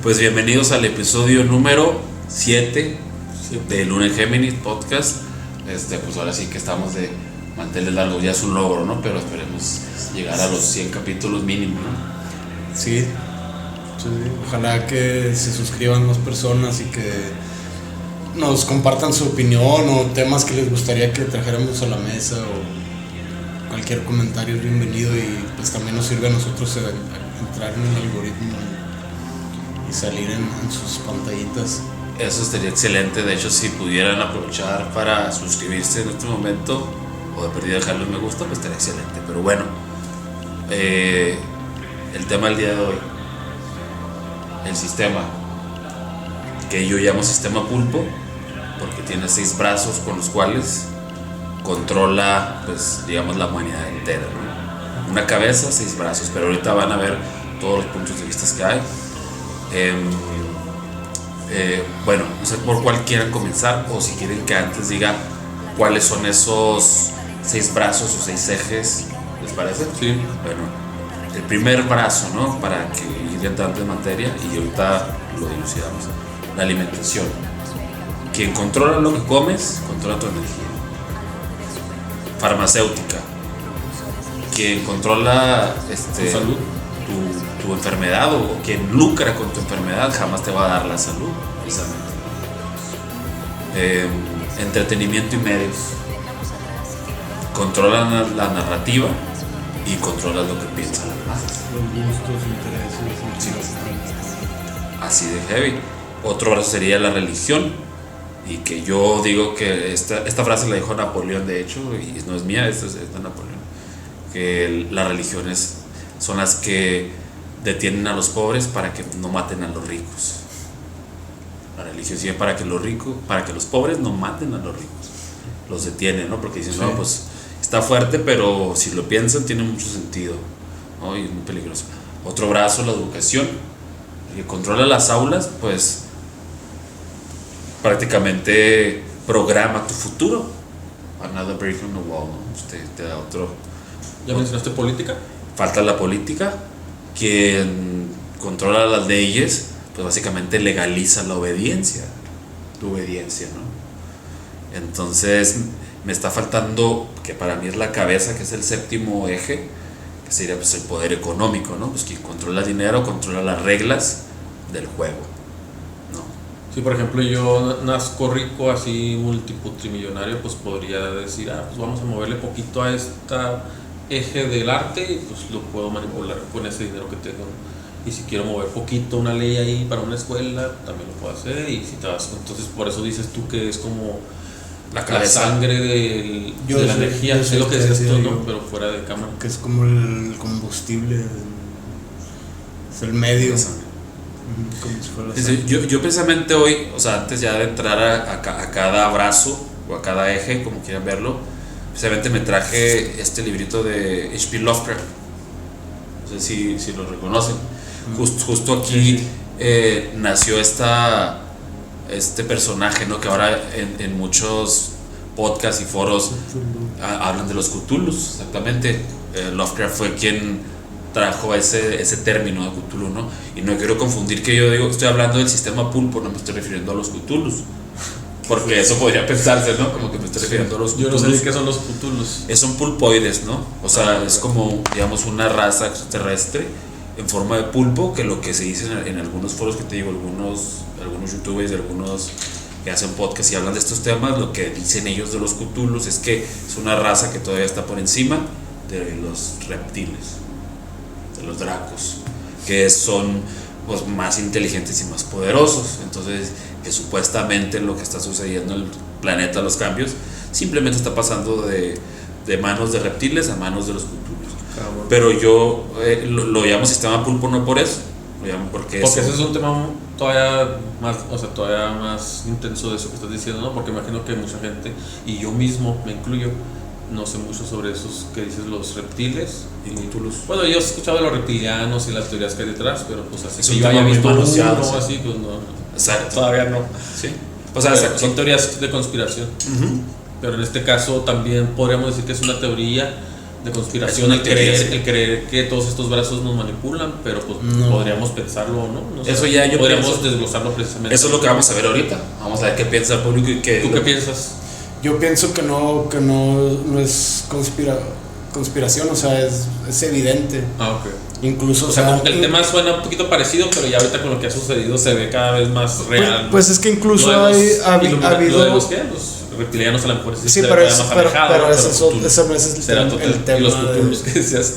Pues bienvenidos al episodio número 7 de Luna en Géminis Podcast. Pues ahora sí que estamos de manteles largos, ya es un logro, ¿no? Pero esperemos llegar a los 100 capítulos mínimo, ¿no? Sí, ojalá que se suscriban más personas y que nos compartan su opinión o temas que les gustaría que trajéramos a la mesa, o cualquier comentario es bienvenido, y pues también nos sirve a nosotros a entrar en el algoritmo y salir en sus pantallitas. Eso estaría excelente. De hecho, si pudieran aprovechar para suscribirse en este momento o de perdida dejarle un me gusta, pues estaría excelente. Pero bueno, el tema del día de hoy, el sistema que yo llamo sistema pulpo, porque tiene 6 brazos con los cuales controla, pues digamos, la humanidad entera, ¿no? Una cabeza, 6 brazos, pero ahorita van a ver todos los puntos de vista que hay. Bueno, no sé por cuál quieran comenzar, o si quieren que antes diga cuáles son esos 6 brazos o 6 ejes, ¿les parece? Sí. Bueno, el primer brazo, ¿no? Para que ir entrando en materia, y ahorita lo dilucidamos. La alimentación. Quien controla lo que comes, controla tu energía. Farmacéutica. Quien controla tu salud, tu enfermedad, o quien lucra con tu enfermedad, jamás te va a dar la salud, precisamente. Entretenimiento y medios. Controlan la narrativa y controlan lo que piensan las masas. los gustos, intereses, Así de heavy. Otro brazo sería la religión, y que yo digo que esta frase la dijo Napoleón, de hecho, y no es mía, es de Napoleón, que las religiones son las que detienen a los pobres para que no maten a los ricos. La religión sirve para que los pobres no maten a los ricos, los detienen, ¿no? Porque dicen, sí, no, pues está fuerte, pero si lo piensan tiene mucho sentido, ¿no? Y es muy peligroso. Otro brazo, la educación, que controla las aulas, pues prácticamente programa tu futuro. Another break on the wall, ¿no? Te da otro. ¿Ya mencionaste política? Falta la política. Quien controla las leyes, pues básicamente legaliza la obediencia, tu obediencia, ¿no? Entonces me está faltando, que para mí es la cabeza, que es el séptimo eje, que sería pues el poder económico, ¿no? Pues quien controla el dinero controla las reglas del juego, ¿no? Sí, por ejemplo, yo nazco rico, así multiputrimillonario, pues podría decir, pues vamos a moverle poquito a esta eje del arte, y pues lo puedo manipular con ese dinero que tengo. Y si quiero mover poquito una ley ahí para una escuela, también lo puedo hacer. Y si te vas, entonces por eso dices tú que es como la sangre de la energía, es lo que decías tú, ¿no? Pero fuera de cámara, que es como el combustible, es el medio, como si fuera yo precisamente hoy, o sea, antes ya de entrar a cada brazo o a cada eje, como quieran verlo, precisamente me traje este librito de H.P. Lovecraft. No sé si lo reconocen. Justo aquí nació este personaje, ¿no? Que ahora en muchos podcasts y foros hablan de los Cthulhus, exactamente. Lovecraft fue quien trajo ese término de Cthulhu, ¿no? Y no quiero confundir que yo digo, estoy hablando del sistema pulpo, no me estoy refiriendo a los Cthulhus, porque eso podría pensarse, ¿no? Como que me estoy refiriendo a los Cthulhus. Yo no sé qué son los Cthulhus. Son pulpoides, ¿no? O sea, es como, digamos, una raza extraterrestre en forma de pulpo, que lo que se dice en algunos foros que te digo, algunos youtubers, algunos que hacen podcast y hablan de estos temas, lo que dicen ellos de los Cthulhus es que es una raza que todavía está por encima de los reptiles, de los dracos, que son pues más inteligentes y más poderosos. Entonces, que supuestamente lo que está sucediendo en el planeta, los cambios, simplemente está pasando de manos de reptiles a manos de los Cthulhus. Pero yo lo llamo sistema pulpo no por eso, lo llamo porque ese es un tema todavía más intenso de eso que estás diciendo, ¿no? Porque imagino que mucha gente, y yo mismo me incluyo, no sé mucho sobre esos que dices, los reptiles y Cthulhus. Bueno, yo he escuchado de los reptilianos y las teorías que hay detrás, pero pues así es que yo haya visto uno, sí. así, pues no. Exacto. Todavía no. Sí. O sea, son teorías de conspiración. Pero en este caso también podríamos decir que es una teoría de conspiración, el creer que todos estos brazos nos manipulan, pero pues podríamos pensarlo o no. Eso ya yo podríamos desglosarlo precisamente. Eso es lo que vamos a ver ahorita. Vamos a ver qué piensa el público y ¿Tú qué piensas? Yo pienso que no es conspiración, o sea, es evidente. Ok. Incluso, o sea, como que el tema suena un poquito parecido, pero ya ahorita con lo que ha sucedido se ve cada vez más real. Pues es que incluso ha habido. Lo de los reptilianos a lo mejor sí, pero eso no es el tema. Y los Cthulhus que decías.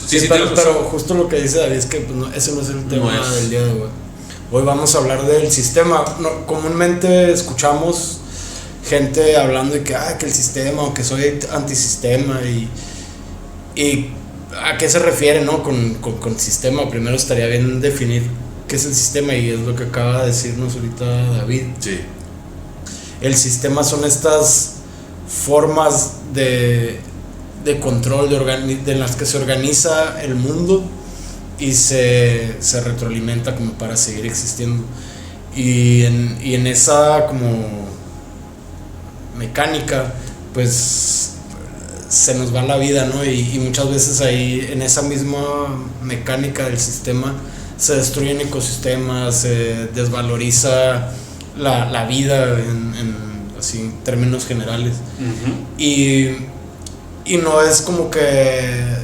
Sí, pero justo lo que dice David es que pues, ese no es el tema del día de hoy. Hoy vamos a hablar del sistema. Comúnmente escuchamos gente hablando de que el sistema, o que soy antisistema, y a qué se refiere, ¿no? Con sistema. Primero estaría bien definir qué es el sistema, y es lo que acaba de decirnos ahorita David. Sí. El sistema son estas formas de control de las que se organiza el mundo y se retroalimenta como para seguir existiendo. Y en esa como mecánica, pues se nos va la vida, ¿no? Y muchas veces ahí, en esa misma mecánica del sistema, se destruyen ecosistemas, se desvaloriza la vida en así, términos generales. Uh-huh. Y no es como que,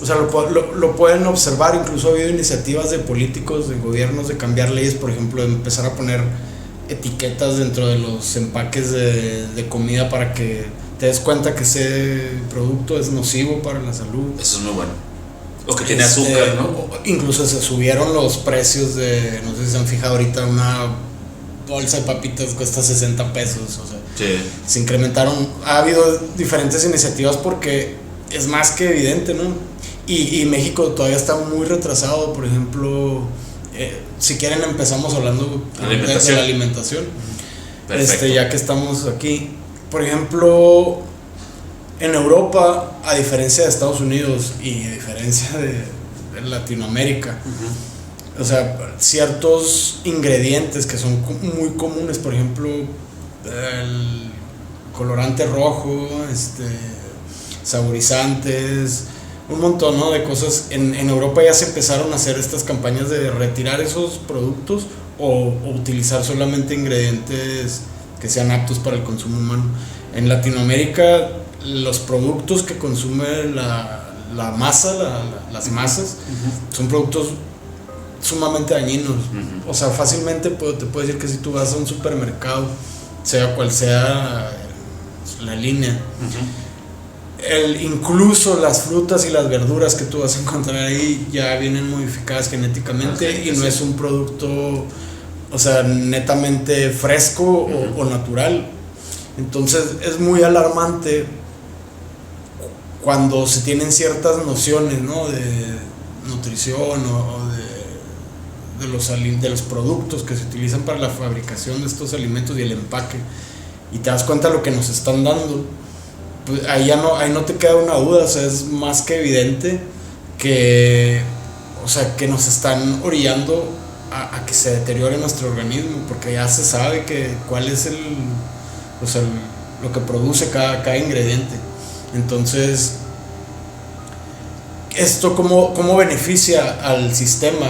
o sea, lo pueden observar. Incluso ha habido iniciativas de políticos, de gobiernos, de cambiar leyes, por ejemplo, de empezar a poner etiquetas dentro de los empaques de comida para que te des cuenta que ese producto es nocivo para la salud. Eso es muy bueno. O que tiene azúcar, ¿no? Incluso se subieron los precios de, no sé si se han fijado ahorita, una bolsa de papitas cuesta 60 pesos, o sea, sí. Se incrementaron. Ha habido diferentes iniciativas porque es más que evidente, ¿no? Y México todavía está muy retrasado. Por ejemplo, si quieren empezamos hablando de la alimentación. Ya que estamos aquí. Por ejemplo, en Europa, a diferencia de Estados Unidos y a diferencia de Latinoamérica, uh-huh, o sea, ciertos ingredientes que son muy comunes, por ejemplo, el colorante rojo, saborizantes, un montón, ¿no?, de cosas. En Europa ya se empezaron a hacer estas campañas de retirar esos productos o utilizar solamente ingredientes que sean aptos para el consumo humano. En Latinoamérica, los productos que consume la masa, las masas, uh-huh, son productos sumamente dañinos. Uh-huh. O sea, fácilmente te puedo decir que si tú vas a un supermercado, sea cual sea la línea, uh-huh, incluso las frutas y las verduras que tú vas a encontrar ahí ya vienen modificadas genéticamente, okay, y no es un producto, o sea, netamente fresco, uh-huh, o natural. Entonces es muy alarmante cuando se tienen ciertas nociones, ¿no?, de nutrición o de los productos que se utilizan para la fabricación de estos alimentos y el empaque, y te das cuenta de lo que nos están dando. Pues ahí no te queda una duda. O sea, es más que evidente que nos están orillando a que se deteriore nuestro organismo, porque ya se sabe cuál es lo que produce cada ingrediente. Entonces, ¿esto cómo beneficia al sistema?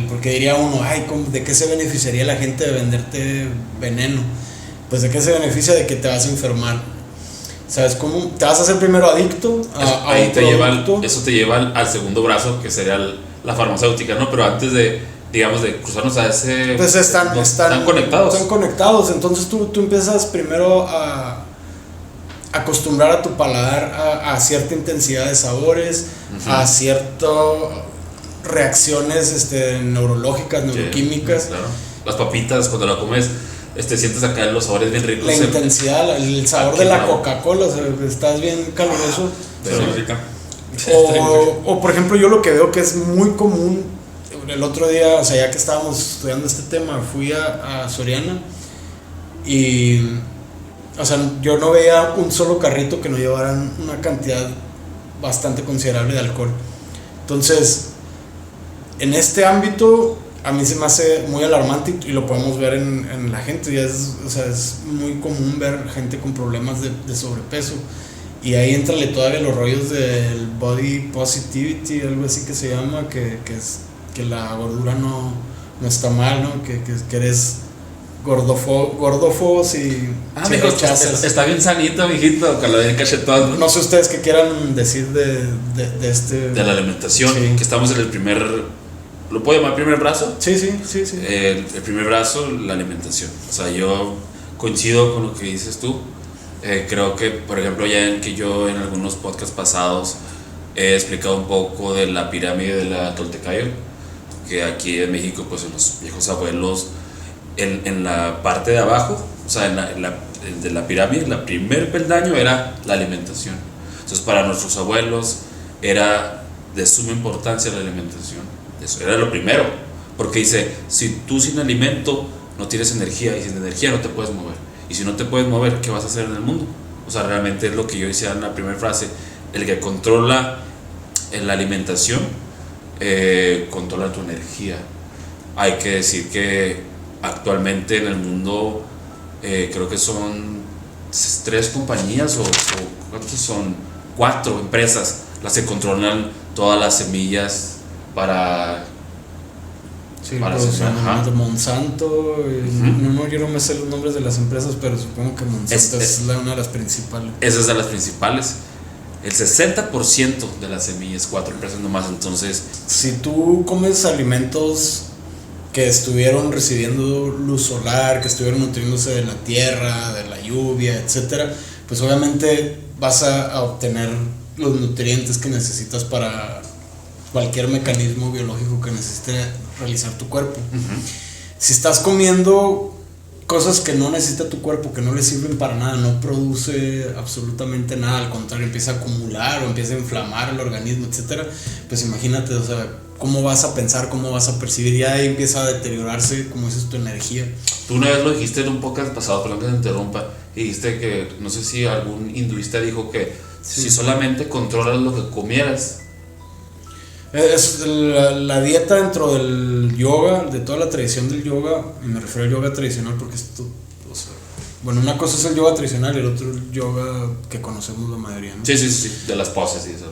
Porque diría uno, ¿de qué se beneficiaría la gente de venderte veneno? Pues de qué se beneficia, de que te vas a enfermar. ¿Sabes cómo? Te vas a hacer primero adicto a un producto. Eso te lleva al segundo brazo, que sería la farmacéutica, ¿no? Pero antes de cruzarnos a ese... Pues están conectados. Están conectados. Entonces tú empiezas primero a acostumbrar a tu paladar a cierta intensidad de sabores, uh-huh, a ciertas reacciones neurológicas, neuroquímicas. Sí, claro. Las papitas, cuando la comes, sientes acá los sabores bien ricos. La intensidad, el sabor de la Coca-Cola, o sea, estás bien caluroso. Pero rica. O por ejemplo, yo lo que veo que es muy común, el otro día, o sea, ya que estábamos estudiando este tema, fui a Soriana y, o sea, yo no veía un solo carrito que no llevaran una cantidad bastante considerable de alcohol. Entonces, en este ámbito, a mí se me hace muy alarmante, y lo podemos ver en la gente. Ya es muy común ver gente con problemas de sobrepeso, Y ahí entrale todavía los rollos del body positivity, algo así que se llama, que es que la gordura no está mal, ¿no? Que eres gordófobo si mijo, rechazas. está bien sanito, mijito, con lo bien cachetón. No sé ustedes qué quieran decir de este... De la alimentación, Sí. que estamos en el primer... ¿Lo puedo llamar primer brazo? Sí. El primer brazo, la alimentación. O sea, yo coincido con lo que dices tú. Creo que, por ejemplo, que yo en algunos podcasts pasados he explicado un poco de la pirámide de la Toltecayo, que aquí en México, pues en los viejos abuelos, en la parte de abajo, o sea, de la pirámide, el primer peldaño era la alimentación. Entonces, para nuestros abuelos era de suma importancia la alimentación. Eso era lo primero, porque dice, si tú sin alimento no tienes energía, y sin energía no te puedes mover, y si no te puedes mover, ¿qué vas a hacer en el mundo? O sea, realmente es lo que yo decía en la primera frase, el que controla la alimentación controla tu energía. Hay que decir que actualmente en el mundo creo que son 3 compañías o ¿cuántos son? 4 empresas las que controlan todas las semillas para pues, de Monsanto, yo no me sé los nombres de las empresas, pero supongo que Monsanto es una de las principales. Esa es de las principales. El 60% de las semillas, 4 empresas nomás. Entonces, si tú comes alimentos que estuvieron recibiendo luz solar, que estuvieron nutriéndose de la tierra, de la lluvia, etcétera, pues obviamente vas a obtener los nutrientes que necesitas para cualquier mecanismo biológico que necesite realizar tu cuerpo. Si estás comiendo cosas que no necesita tu cuerpo, que no le sirven para nada, no produce absolutamente nada, al contrario, empieza a acumular o empieza a inflamar el organismo, etcétera, pues imagínate, o sea, cómo vas a pensar, cómo vas a percibir, ya ahí empieza a deteriorarse, como dices, tu energía. Tú una vez lo dijiste en un podcast pasado, perdón que te interrumpa, y dijiste que, no sé si algún hinduista dijo que si solamente controlas lo que comieras. Es la dieta dentro del yoga, de toda la tradición del yoga, y me refiero al yoga tradicional porque esto, o sea, bueno, una cosa es el yoga tradicional y el otro el yoga que conocemos la mayoría, ¿no? Sí, de las poses y eso.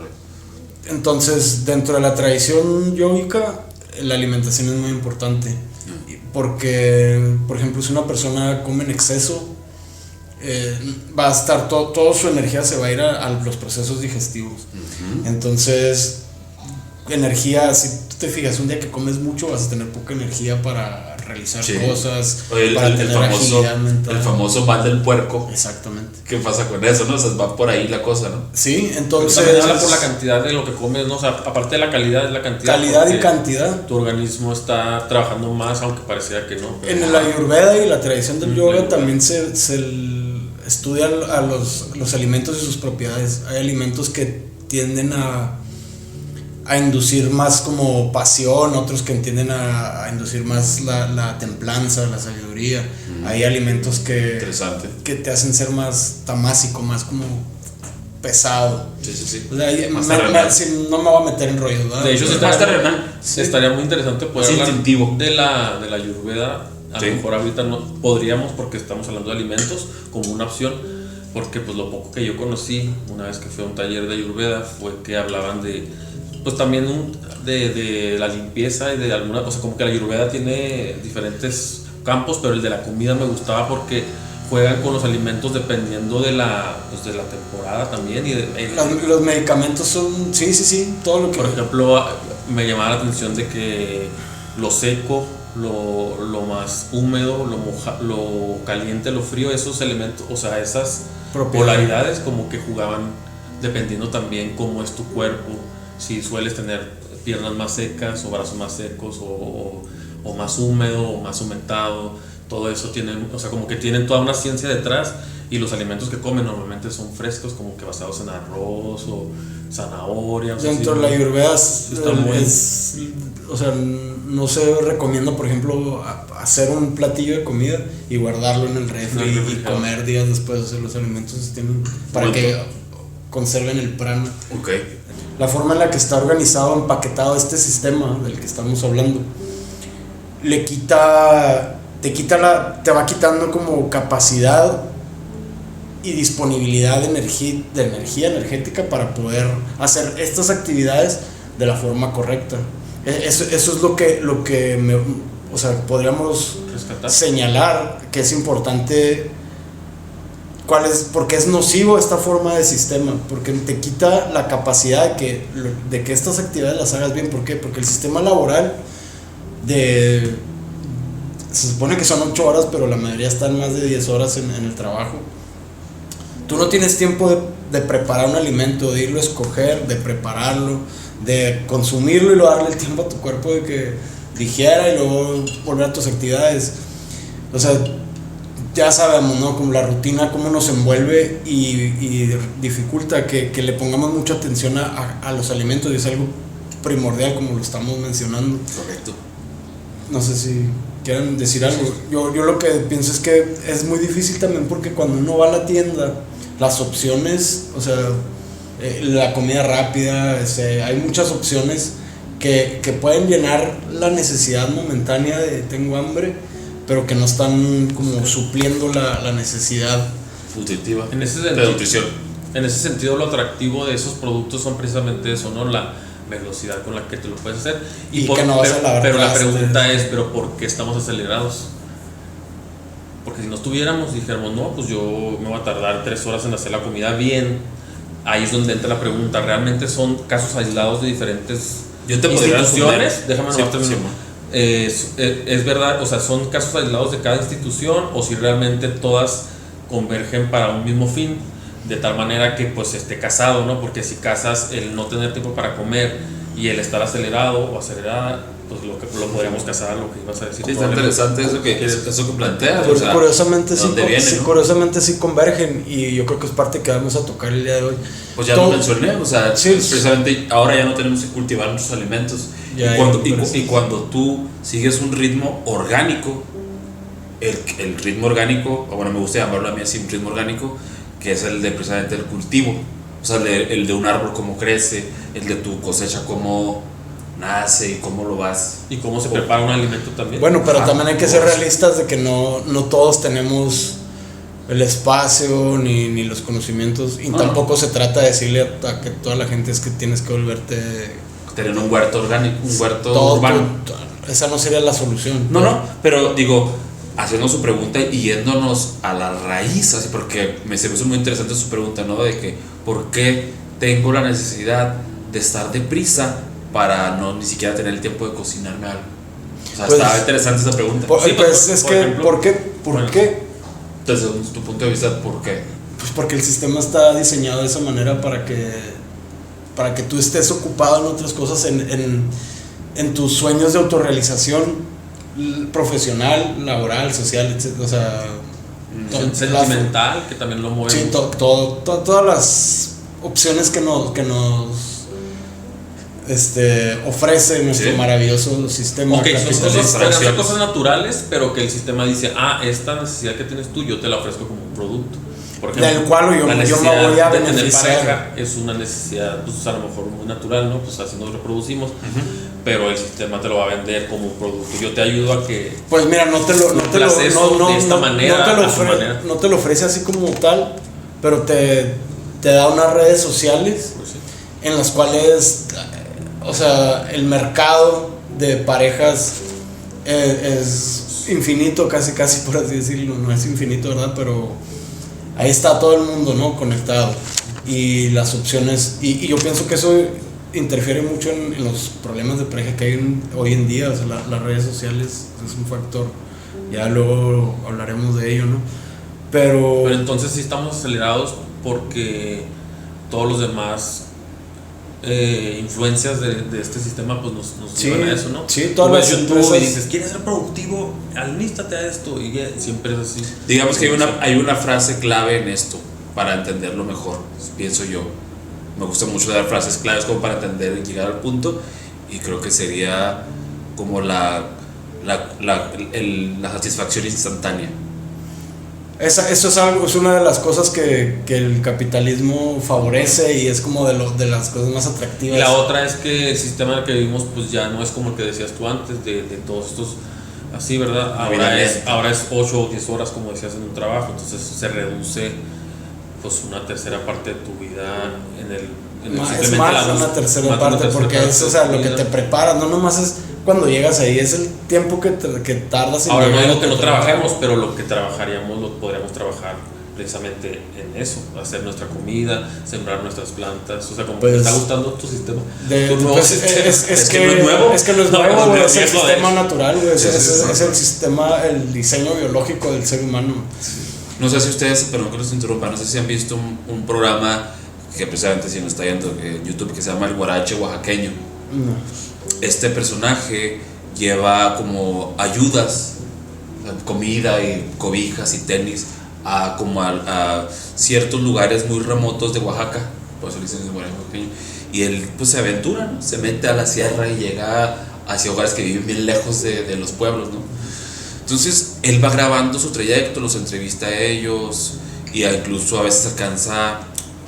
Entonces, dentro de la tradición yógica, la alimentación es muy importante, porque, por ejemplo, si una persona come en exceso, va a estar, toda su energía se va a ir a los procesos digestivos. Entonces, energía, si tú te fijas, un día que comes mucho vas a tener poca energía para realizar cosas. Oye, para tener agilidad mental. El famoso mal del puerco. Exactamente. ¿Qué pasa con eso, no? O sea, va por ahí la cosa, ¿no? Sí, entonces... Pero también habla por la cantidad de lo que comes, ¿no? O sea, aparte de la calidad, es la cantidad. Calidad y cantidad. Tu organismo está trabajando más, aunque pareciera que no. En el Ayurveda y la tradición del yoga también se estudia a los alimentos y sus propiedades. Hay alimentos que tienden a inducir más como pasión, otros que tienden a inducir más la templanza, la sabiduría. Hay alimentos que te hacen ser más tamásico, más como pesado. Sí. O sea, no me voy a meter en rollo, ¿verdad? De hecho, estaría muy interesante poder hablar instintivo de la Ayurveda. A lo mejor ahorita no podríamos, porque estamos hablando de alimentos como una opción, porque pues lo poco que yo conocí una vez que fui a un taller de Ayurveda fue que hablaban de, pues también de la limpieza y de alguna cosa, como que la Ayurveda tiene diferentes campos, pero el de la comida me gustaba porque juegan con los alimentos dependiendo de la temporada también. Los medicamentos son, sí, todo lo que... Por ejemplo, me llamaba la atención de que lo seco, lo más húmedo, lo caliente, lo frío, esos elementos, o sea, esas polaridades como que jugaban dependiendo también cómo es tu cuerpo, si sueles tener piernas más secas o brazos más secos o más húmedo o más humectado. Todo eso tienen, o sea, como que tienen toda una ciencia detrás, y los alimentos que comen normalmente son frescos, como que basados en arroz o zanahoria. Dentro de la Ayurveda o sea, no se recomienda, por ejemplo, hacer un platillo de comida y guardarlo en el refri y comer días después. O sea, los alimentos tienen para que conserven el prana. Okay. La forma en la que está organizado, empaquetado este sistema del que estamos hablando, te va quitando como capacidad y disponibilidad de energía energética para poder hacer estas actividades de la forma correcta. Eso es lo que o sea, podríamos Rescatar. señalar que es importante. Porque es nocivo esta forma de sistema, porque te quita la capacidad de que estas actividades las hagas bien. ¿Por qué? Porque el sistema laboral se supone que son 8 horas, pero la mayoría están más de 10 horas en el trabajo. Tú no tienes tiempo de preparar un alimento, de irlo a escoger, de prepararlo, de consumirlo y luego darle el tiempo a tu cuerpo de que digiera y luego volver a tus actividades. O sea, ya sabemos, ¿no? Como la rutina, cómo nos envuelve y dificulta que le pongamos mucha atención a los alimentos, y es algo primordial, como lo estamos mencionando. Correcto. No sé si quieren decir algo. Yo lo que pienso es que es muy difícil también, porque cuando uno va a la tienda, las opciones, o sea, la comida rápida, hay muchas opciones que pueden llenar la necesidad momentánea de tengo hambre, pero que no están como supliendo la necesidad Nutritiva. En ese de sentido, nutrición. En ese sentido, lo atractivo de esos productos son precisamente eso, ¿no? La velocidad con la que te lo puedes hacer. Y que no vas a lavar pero la trastes. pregunta es, ¿pero por qué estamos acelerados? Porque si no estuviéramos, dijéramos, no, pues yo me voy a tardar 3 horas en hacer la comida bien. Ahí es donde entra la pregunta. ¿Realmente son casos aislados de diferentes Yo te podría instituciones? responder. Déjame Sí, nomás terminar. sí, Es verdad, o sea, son casos aislados de cada institución, o si realmente todas convergen para un mismo fin, de tal manera que pues esté casado, ¿no? Porque si casas el no tener tiempo para comer y el estar acelerado o acelerada, pues lo podríamos casar a lo que ibas a decir. Sí, está interesante eso que planteas. Pero o sea, curiosamente, sí, ¿dónde viene, no? curiosamente sí convergen, y yo creo que es parte que vamos a tocar el día de hoy. Pues ya lo mencioné, o sea, Sí, precisamente ahora ya no tenemos que cultivar nuestros alimentos. Ya, Y cuando tú sigues un ritmo orgánico, el ritmo orgánico, o bueno, me gusta llamarlo a mí así, un ritmo orgánico, que es el de precisamente el cultivo, o sea, el de un árbol cómo crece, el de tu cosecha cómo nace y cómo lo vas. Y cómo se prepara un alimento también. Bueno, pero Ajá, también hay que ser pues. realistas de que no todos tenemos el espacio ni los conocimientos, y No, tampoco se trata de decirle a que toda la gente es que tienes que volverte Tener un huerto orgánico, un huerto todo, urbano. esa no sería la solución. No, pero digo, haciendo su pregunta y yéndonos a la raíz, así, porque me se me hizo muy interesante su pregunta, ¿no? De que, ¿por qué tengo la necesidad de estar deprisa para no ni siquiera tener el tiempo de cocinarme algo? O sea, Pues, estaba interesante esa pregunta. Pues Sí, es por que, ejemplo, ¿por bueno. qué? Desde tu punto de vista, ¿por qué? Pues porque el sistema está diseñado de esa manera para que tú estés ocupado en otras cosas, en tus sueños de autorrealización profesional, laboral, social, etc. O sea, Sentimental, que también lo mueve. sí, todas las opciones que nos ofrece nuestro Sí. maravilloso sistema Ok, son capitalista. cosas, pueden ser Distracciones. cosas naturales, pero que el sistema dice, esta necesidad que tienes tú, yo te la ofrezco como un producto. Por Del cual yo la me necesidad voy a de tener beneficiar. pareja es una necesidad, pues a lo mejor muy natural, ¿no? Pues así nos reproducimos, pero el sistema te lo va a vender como un producto. Yo te ayudo a que Pues mira, no te lo ofrece así como tal, pero te da unas redes sociales pues, sí. en las cuales, o sea, el mercado de parejas es infinito, casi por así decirlo. No es infinito, ¿verdad? Pero ahí está todo el mundo, ¿no? Conectado, y las opciones, y yo pienso que eso interfiere mucho en los problemas de pareja que hay hoy en día. O sea, las redes sociales es un factor, ya luego hablaremos de ello, ¿no? Pero entonces sí estamos acelerados porque todos los demás influencias de este sistema pues nos Sí, llevan a eso, ¿no? sí, Tú todas ves las YouTube empresas. y dices, ¿quieres ser productivo? Alístate a esto, y siempre es así. Digamos que hay una frase clave en esto para entenderlo mejor, pienso yo. Me gusta mucho dar frases claves como para entender y llegar al punto, y creo que sería como la satisfacción instantánea. eso es una de las cosas que el capitalismo favorece, y es como de las cosas más atractivas. Y la otra es que el sistema en el que vivimos pues ya no es como el que decías tú antes de todos estos así, ¿verdad? Ahora es 8 o 10 horas como decías en un trabajo, entonces se reduce pues una tercera parte de tu vida en el Es más una tercera parte, porque es, o sea, lo que te preparas, no nomás es cuando llegas ahí, es el tiempo que tardas en Ahora no llegar. digo que no trabajemos, pero lo que trabajaríamos lo podríamos trabajar precisamente en eso, hacer nuestra comida, sembrar nuestras plantas, o sea, como Pues, que te está gustando tu sistema. Es que no es nuevo. Es que no es No, nuevo, güey, es es el viejo, sistema de hecho. natural, güey, Sí, sí, sí. es el sistema, el diseño biológico del ser humano. No sé si ustedes, perdón que los interrumpa, no sé si han visto un programa que precisamente si no está yendo en YouTube, que se llama El Guarache Oaxaqueño. No. Este personaje lleva como ayudas, comida y cobijas y tenis a como a ciertos lugares muy remotos de Oaxaca, por eso le dicen El Guarache Oaxaqueño, y él pues se aventura, ¿no? Se mete a la sierra y llega hacia hogares que viven bien lejos de los pueblos, ¿no? Entonces él va grabando su trayecto, los entrevista a ellos y incluso a veces alcanza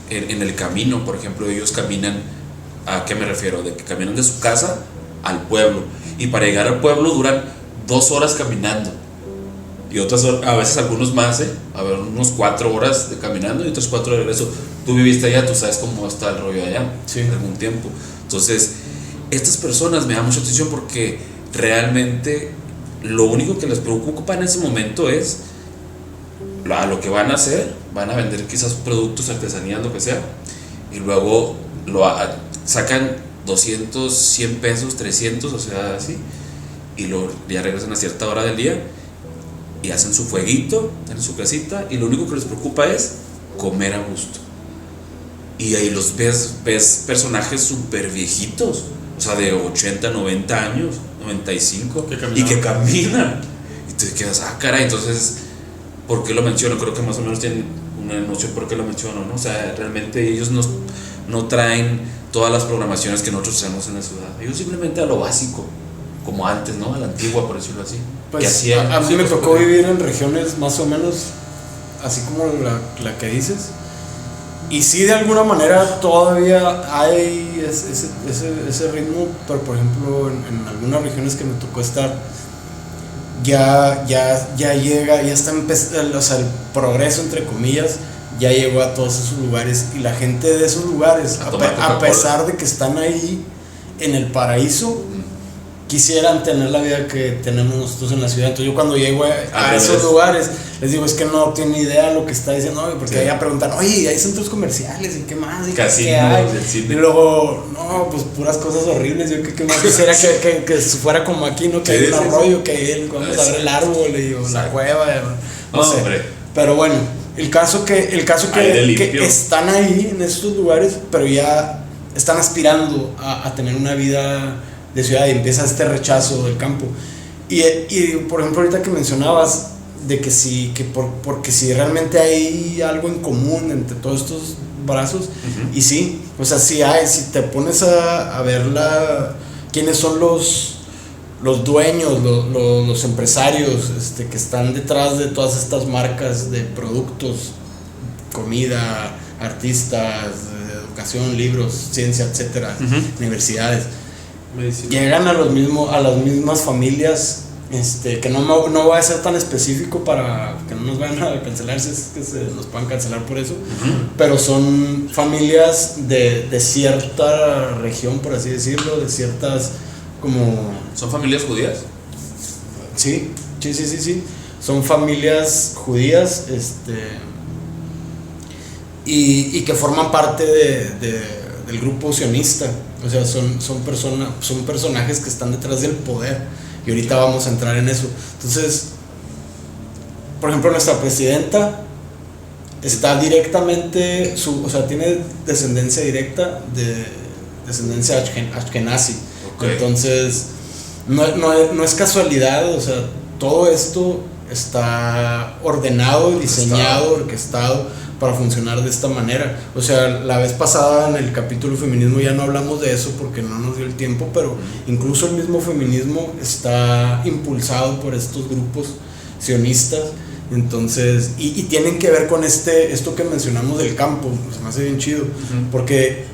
en el camino. Por ejemplo, ellos caminan, ¿a qué me refiero? De que caminan de su casa al pueblo, y para llegar al pueblo duran 2 horas caminando y otras horas, a veces algunos más, a ver, unos 4 horas de caminando y otras 4 de regreso. Tú viviste allá, tú sabes cómo está el rollo allá, Sí. en algún tiempo. Entonces estas personas me dan mucha atención porque realmente lo único que les preocupa en ese momento es lo que van a hacer. Van a vender quizás productos, artesanías, lo que sea, y luego sacan 200, 100 pesos, 300, o sea, así, y ya regresan a cierta hora del día y hacen su fueguito en su casita, y lo único que les preocupa es comer a gusto. Y ahí los ves personajes súper viejitos, o sea, de 80, 90 años, 95, y que caminan, y te quedas, caray. Entonces, ¿por qué lo menciono? Creo que más o menos tienen una noción por qué lo menciono, ¿no? O sea, realmente ellos no traen todas las programaciones que nosotros hacemos en la ciudad. Ellos simplemente a lo básico, como antes, ¿no? A la antigua, por decirlo así. Pues a mí me tocó vivir en regiones más o menos así como la que dices. Y sí, de alguna manera todavía hay ese ritmo, pero por ejemplo en algunas regiones que me tocó estar, ya llega, ya está empezando, o sea, el progreso entre comillas ya llegó a todos esos lugares, y la gente de esos lugares, a pesar de que están ahí en el paraíso, quisieran tener la vida que tenemos nosotros en la ciudad. Entonces yo cuando llego a esos lugares les digo, es que no tienen idea lo que está diciendo, porque sí. allá preguntan, oye, hay centros comerciales y qué más, y casi qué hay, y luego, no, pues puras cosas horribles. Yo que más quisiera que fuera como aquí, ¿no? Que hay un arroyo, que vamos a ver el árbol y la cueva, no sé. Pero bueno, el caso que están ahí en estos lugares, pero ya están aspirando a tener una vida de ciudad, y empieza este rechazo del campo. Y por ejemplo, ahorita que mencionabas de que sí, porque si realmente hay algo en común entre todos estos brazos, y sí, o sea, sí hay. Si te pones a ver quiénes son los dueños, los empresarios que están detrás de todas estas marcas de productos, comida, artistas, educación, libros, ciencia, etcétera, universidades, medicina, llegan a las mismas familias, que no voy a ser tan específico para que no nos vayan a cancelar, si es que se nos puedan cancelar por eso, pero son familias de cierta región, por así decirlo, de ciertas como... ¿Son familias judías? Sí, son familias judías, y que forman parte del grupo sionista. O sea, son personajes que están detrás del poder, y ahorita vamos a entrar en eso. Entonces, por ejemplo, nuestra presidenta está directamente, o sea, tiene descendencia directa de descendencia ashkenazi. Okay. Entonces, no es casualidad, o sea, todo esto está ordenado, diseñado, orquestado para funcionar de esta manera. O sea, la vez pasada en el capítulo feminismo ya no hablamos de eso porque no nos dio el tiempo, pero incluso el mismo feminismo está impulsado por estos grupos sionistas. Entonces, y tienen que ver con esto que mencionamos del campo. Se me hace bien chido, porque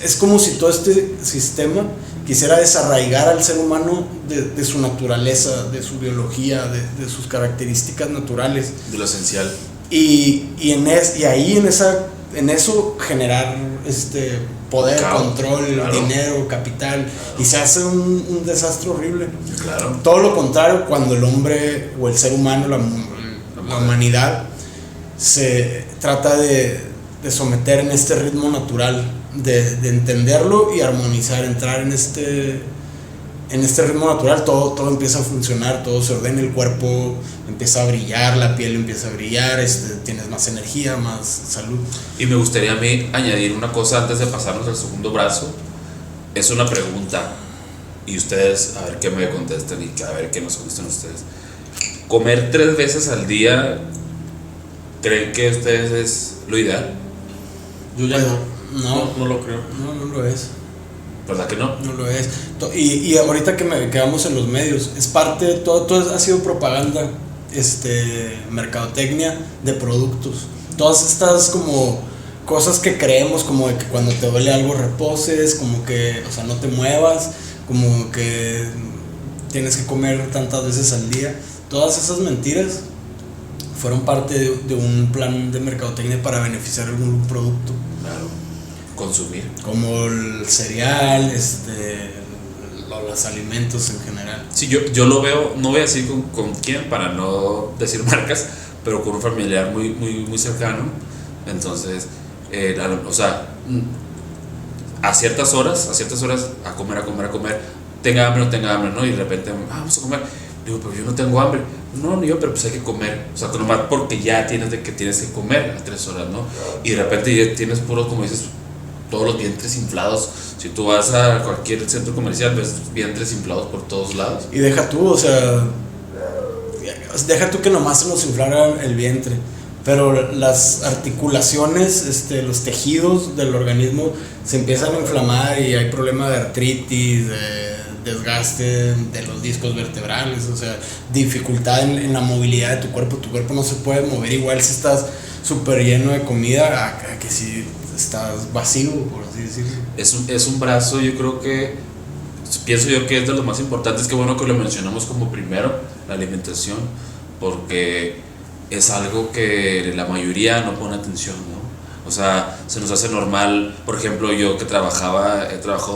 es como si todo este sistema quisiera desarraigar al ser humano de su naturaleza, de su biología, de sus características naturales, de lo esencial. y ahí en eso generar poder, control, claro, dinero, capital, y se hace un desastre horrible. Claro. Todo lo contrario, cuando el hombre o el ser humano, la humanidad, se trata de someter en este ritmo natural, de entenderlo y armonizar, entrar en este ritmo natural, todo empieza a funcionar, todo se ordena, el cuerpo empieza a brillar, la piel empieza a brillar, tienes más energía, más salud. Y me gustaría a mí añadir una cosa antes de pasarnos al segundo brazo. Es una pregunta y ustedes a ver qué me contestan y a ver qué nos contestan ustedes. ¿Comer 3 veces al día creen que ustedes es lo ideal? Yo ya no lo creo. No lo es. ¿Verdad que no? No lo es. Y ahorita que quedamos en los medios, es parte, todo ha sido propaganda, mercadotecnia de productos. Todas estas como cosas que creemos, como de que cuando te duele algo reposes, como que, o sea, no te muevas, como que tienes que comer tantas veces al día. Todas esas mentiras fueron parte de un plan de mercadotecnia para beneficiar algún producto. Claro. Consumir. Como el cereal, los alimentos en general. Sí, yo lo veo, no voy a decir con quién para no decir marcas, pero con un familiar muy, muy, muy cercano. Entonces, o sea, a ciertas horas, a comer, tenga hambre o no tenga hambre, ¿no? Y de repente, vamos a comer. Digo, pero yo no tengo hambre. No, ni yo, pero pues hay que comer. O sea, nomás porque ya tienes que comer a 3 horas, ¿no? Y de repente ya tienes puros, como dices, todos los vientres inflados. Si tú vas a cualquier centro comercial, ves vientres inflados por todos lados. Y deja tú que nomás se nos inflara el vientre, pero las articulaciones, los tejidos del organismo se empiezan a inflamar y hay problemas de artritis, de desgaste de los discos vertebrales, o sea, dificultad en la movilidad de tu cuerpo. Tu cuerpo no se puede mover igual si estás súper lleno de comida a que si estás vacío, por así decirlo. Es un brazo, yo creo que, pienso yo que es de los más importantes. Que bueno que lo mencionamos como primero, la alimentación, porque es algo que la mayoría no pone atención, ¿no? O sea, se nos hace normal. Por ejemplo, yo que he trabajado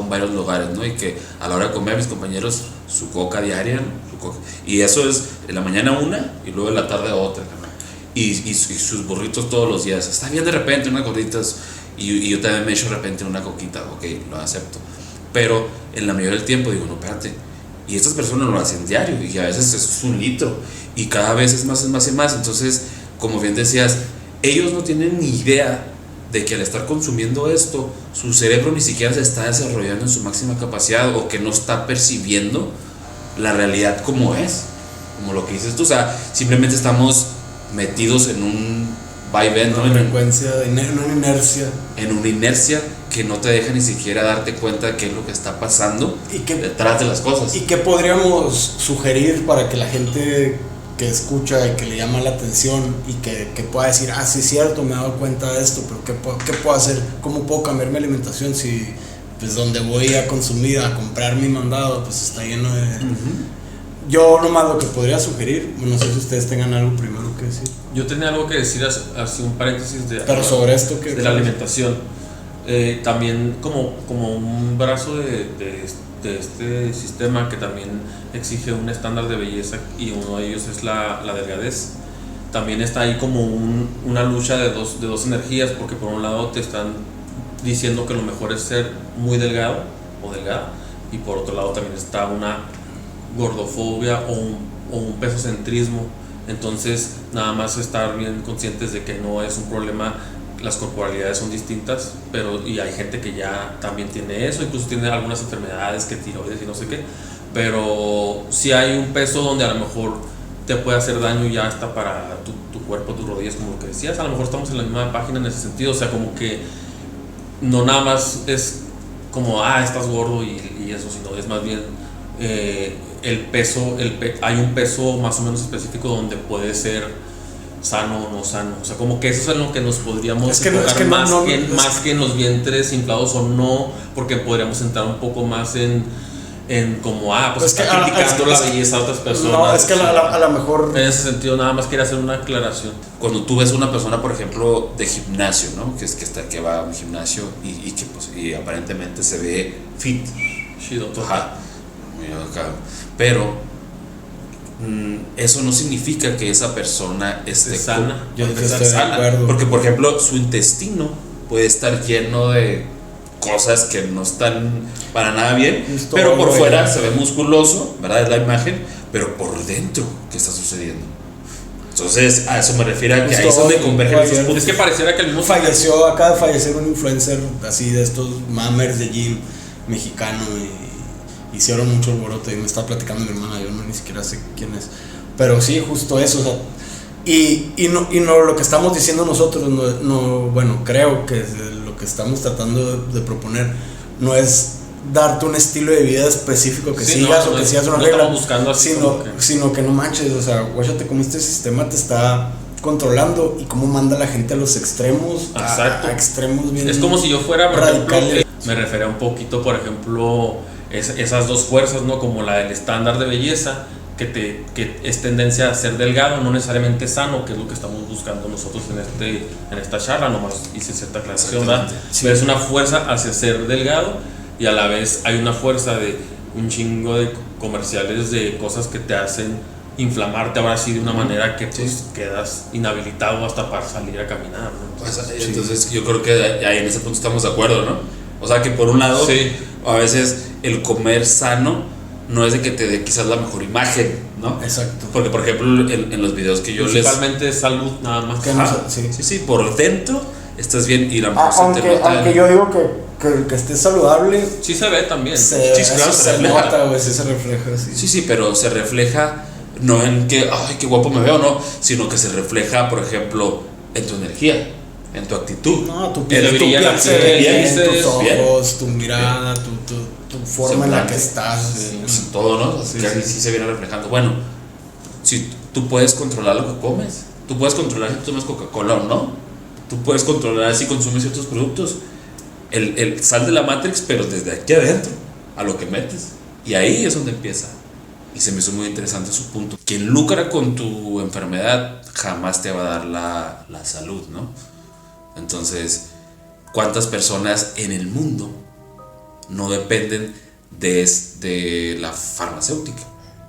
en varios lugares, ¿no? Y que a la hora de comer, mis compañeros, su coca diaria, ¿no? Y eso es en la mañana una y luego en la tarde otra, ¿no? Y sus burritos todos los días. Está bien de repente unas gorditas y yo también me echo de repente una coquita, ok, lo acepto. Pero en la mayoría del tiempo digo, no, espérate. Y estas personas lo hacen diario y a veces es 1 litro y cada vez es más y más. Entonces, como bien decías, ellos no tienen ni idea de que al estar consumiendo esto, su cerebro ni siquiera se está desarrollando en su máxima capacidad, o que no está percibiendo la realidad como es, como lo que dices tú. O sea, simplemente estamos metidos en un vaivén, ¿no? En una inercia que no te deja ni siquiera darte cuenta de qué es lo que está pasando detrás de las cosas. ¿Y qué podríamos sugerir para que la gente que escucha y que le llama la atención y que pueda decir, sí es cierto, me he dado cuenta de esto, pero ¿qué puedo hacer? ¿Cómo puedo cambiar mi alimentación si pues donde voy a consumir, a comprar mi mandado, pues está lleno de... Yo nomás lo que podría sugerir, no sé si ustedes tengan algo primero que decir. Yo tenía algo que decir, así un paréntesis pero sobre esto que... de la alimentación. También como un brazo de este sistema que también exige un estándar de belleza, y uno de ellos es la delgadez. También está ahí como una lucha de dos energías, porque por un lado te están diciendo que lo mejor es ser muy delgado o delgada, y por otro lado también está una gordofobia o un pesocentrismo. Entonces nada más estar bien conscientes de que no es un problema. Las corporalidades son distintas, y hay gente que ya también tiene eso, incluso tiene algunas enfermedades, que tiroides y no sé qué, pero si hay un peso donde a lo mejor te puede hacer daño ya hasta para tu cuerpo, tus rodillas, como lo que decías. A lo mejor estamos en la misma página en ese sentido. O sea, como que no nada más es como, estás gordo y eso, sino es más bien el peso, hay un peso más o menos específico donde puede ser sano o no sano. O sea, como que eso es en lo que nos podríamos enfocar más que en los vientres inflados o no, porque podríamos entrar un poco más en en como, pues Es que está criticando la es que- belleza de otras personas. No, es que a lo mejor. En ese sentido, nada más quería hacer una aclaración. Cuando tú ves una persona, por ejemplo, de gimnasio, ¿no? Que va a un gimnasio y que pues, y aparentemente se ve fit. Chido. Ajá. Muy acá. Pero eso no significa que esa persona esté Sana. Yo esté estoy de sana. acuerdo. Porque, por ejemplo, su intestino puede estar lleno de cosas que no están para nada bien, Justo, pero por güey. fuera se ve musculoso, ¿verdad? Es la imagen, pero por dentro, ¿qué está sucediendo? Entonces, a eso me refiero, a que ahí es donde convergen Justo, esos puntos. Es que pareciera que el mismo Acaba de fallecer un influencer así de estos mamers de gym mexicano y hicieron mucho alboroto y me estaba platicando mi hermana, yo ni siquiera sé quién es, pero sí, justo eso, o sea, y no lo que estamos diciendo nosotros, bueno, creo que lo que estamos tratando de proponer no es darte un estilo de vida específico que Sí, sigas no, o que no, sigas una no regla, estamos buscando así como sino que no manches, o sea, guáchate cómo este sistema te está controlando y cómo manda a la gente a los extremos, Exacto. a extremos bien. Es como si yo fuera, por ejemplo, radicales. me refería un poquito, por ejemplo, esas dos fuerzas, ¿no? Como la del estándar de belleza, que es tendencia a ser delgado, no necesariamente sano, que es lo que estamos buscando nosotros en esta charla, nomás hice cierta aclaración, ¿verdad? Exactamente. Pero es una fuerza hacia ser delgado y a la vez hay una fuerza de un chingo de comerciales de cosas que te hacen inflamarte ahora sí de una manera que pues quedas inhabilitado hasta para salir a caminar, ¿no? Pues, entonces yo creo que ahí en ese punto estamos de acuerdo, ¿no? O sea que por un lado, Sí. a veces el comer sano no es de que te dé quizás la mejor imagen, ¿no? Exacto. Porque por ejemplo en los videos que yo les... Principalmente salud nada más. Que Ajá, sí. sí, por dentro estás bien y la mejor se te nota Aunque yo digo que esté saludable, Sí se ve también. Sí, claro, se refleja. nota, güey, sí se refleja, sí. Sí, pero se refleja no en que, ay, qué guapo me veo, no, sino que se refleja, por ejemplo, en tu energía, en tu actitud. No, tu En piel, se tu brilla piel la se piel, ve bien, dices, tus bien. ojos, tu mirada, tu forma en la que estás. Pues, todo, ¿no? Sí, que sí. sí se viene reflejando. Bueno, si tú puedes controlar lo que comes, tú puedes controlar si tú tomas Coca-Cola o no, tú puedes controlar si consumes ciertos productos. El sal de la Matrix, pero desde aquí adentro, a lo que metes. Y ahí es donde empieza. Y se me hizo muy interesante su punto. Quien lucra con tu enfermedad jamás te va a dar la salud, ¿no? Entonces, ¿cuántas personas en el mundo no dependen de la farmacéutica?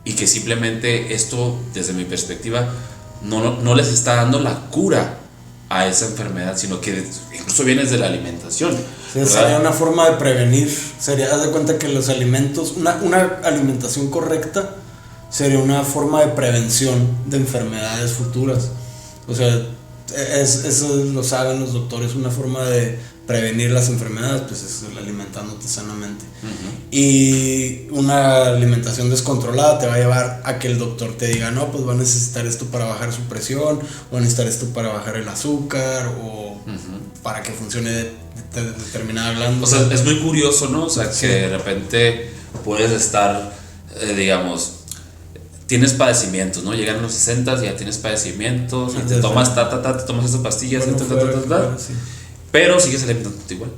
Y que simplemente esto, desde mi perspectiva, no les está dando la cura a esa enfermedad, sino que incluso viene desde la alimentación. Sí, ¿verdad? sería una forma de prevenir. Haz de cuenta que los alimentos, una alimentación correcta sería una forma de prevención de enfermedades futuras. O sea, eso lo saben los doctores, una forma de prevenir las enfermedades, pues es alimentándote sanamente. Y una alimentación descontrolada te va a llevar a que el doctor te diga, no, pues va a necesitar esto para bajar su presión, va a necesitar esto para bajar el azúcar, o para que funcione determinada glándula. O sea, es muy curioso, ¿no? O sea, Sí. que de repente puedes estar, digamos, tienes padecimientos, ¿no? Llegan a los 60 y ya tienes padecimientos, y te tomas te tomas esas pastillas, Bueno, sí. pero sigues alimentándote igual.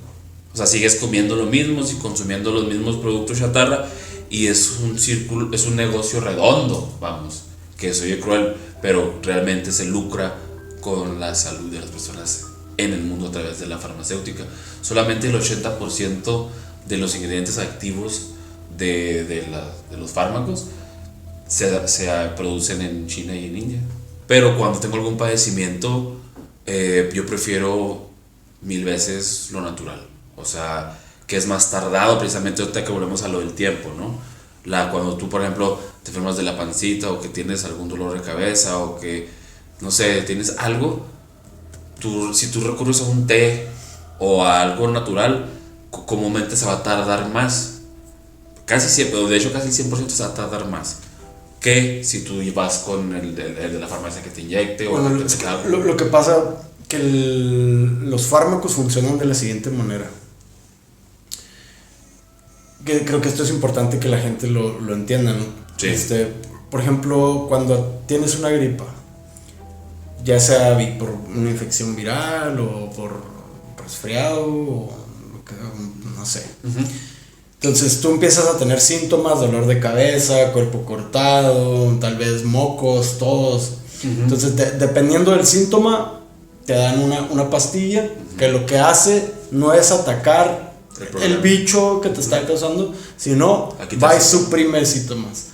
O sea, sigues comiendo lo mismo y consumiendo los mismos productos chatarra, y es un círculo, es un negocio redondo, vamos, que se oye cruel, pero realmente se lucra con la salud de las personas en el mundo a través de la farmacéutica. Solamente el 80% de los ingredientes activos de los fármacos se producen en China y en India. Pero cuando tengo algún padecimiento, yo prefiero 1000 veces lo natural. O sea, que es más tardado, precisamente ahorita que volvemos a lo del tiempo, ¿no? Cuando tú, por ejemplo, te enfermas de la pancita, o que tienes algún dolor de cabeza, o que, no sé, tienes algo, si tú recurres a un té o a algo natural, comúnmente se va a tardar más. Casi siempre, de hecho casi 100% se va a tardar más que si tú vas con el de la farmacia que te inyecte, o Bueno, que te haga algo. lo que pasa que los fármacos funcionan de la siguiente manera. Que creo que esto es importante que la gente lo entienda, ¿no? Sí. Por ejemplo, cuando tienes una gripa, ya sea por una infección viral o por resfriado, o no sé. Entonces tú empiezas a tener síntomas, dolor de cabeza, cuerpo cortado, tal vez mocos, tos. Entonces dependiendo del síntoma, te dan una pastilla que lo que hace no es atacar el bicho que te está causando, sino va y suprime síntomas.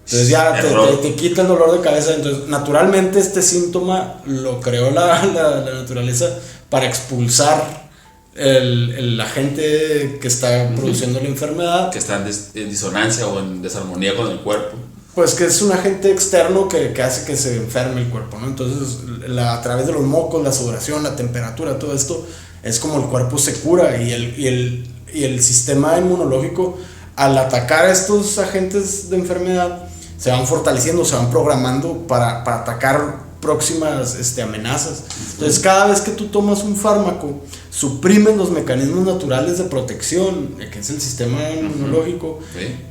Entonces ya te quita el dolor de cabeza. Entonces naturalmente este síntoma lo creó la naturaleza para expulsar el agente que está produciendo la enfermedad, que está en disonancia o en desarmonía con el cuerpo. Pues que es un agente externo que hace que se enferme el cuerpo, ¿no? Entonces a través de los mocos, la sudoración, la temperatura, todo esto es como el cuerpo se cura, y el sistema inmunológico, al atacar a estos agentes de enfermedad, se van fortaleciendo, se van programando para atacar próximas amenazas. Entonces cada vez que tú tomas un fármaco, suprimen los mecanismos naturales de protección, que es el sistema inmunológico,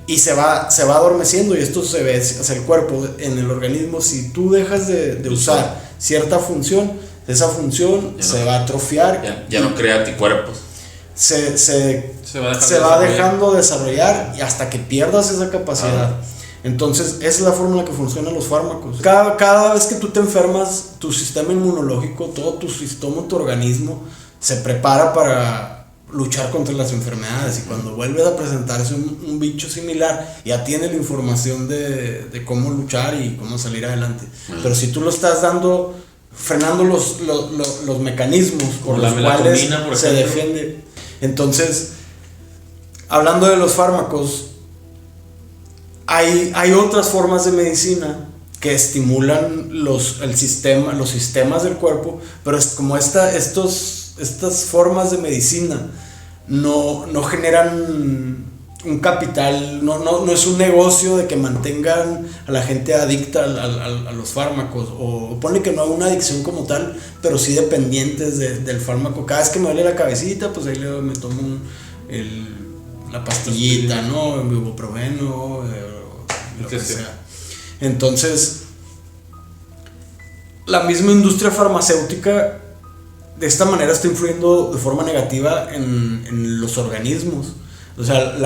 y se va adormeciendo, y esto se ve, o sea, el cuerpo, en el organismo, si tú dejas de usar cierta función, esa función se va a atrofiar, ya no crea anticuerpos, se va dejando desarrollar, y hasta que pierdas esa capacidad. Entonces, esa es la forma en la que funcionan los fármacos. Cada vez que tú te enfermas, tu sistema inmunológico, todo tu sistema, tu organismo, se prepara para luchar contra las enfermedades. Y cuando vuelves a presentarse un bicho similar, ya tiene la información de cómo luchar y cómo salir adelante. Pero si tú lo estás frenando los mecanismos por los cuales se defiende. Entonces, hablando de los fármacos, hay otras formas de medicina que estimulan los sistemas del cuerpo, pero es como estas formas de medicina no generan un capital, no es un negocio de que mantengan a la gente adicta a los fármacos, o pone que no hay una adicción como tal, pero sí dependientes del fármaco. Cada vez que me duele la cabecita, pues ahí me tomo la pastillita, ¿no? El ibuprofeno, lo que sea. Entonces, la misma industria farmacéutica de esta manera está influyendo de forma negativa en los organismos. O sea,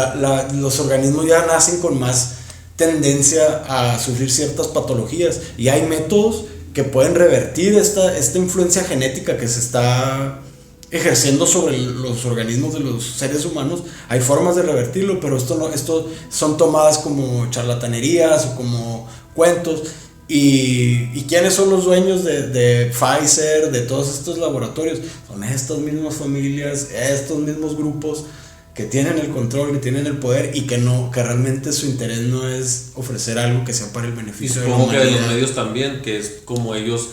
los organismos ya nacen con más tendencia a sufrir ciertas patologías, y hay métodos que pueden revertir esta influencia genética que se está ejerciendo sobre los organismos de los seres humanos. Hay formas de revertirlo, pero esto son tomadas como charlatanerías o como cuentos. ¿Y quiénes son los dueños de Pfizer, de todos estos laboratorios? Son estas mismas familias, estos mismos grupos que tienen el control, que tienen el poder, y que realmente su interés no es ofrecer algo que sea para el beneficio de la humanidad. Y supongo que de los medios también, que es como ellos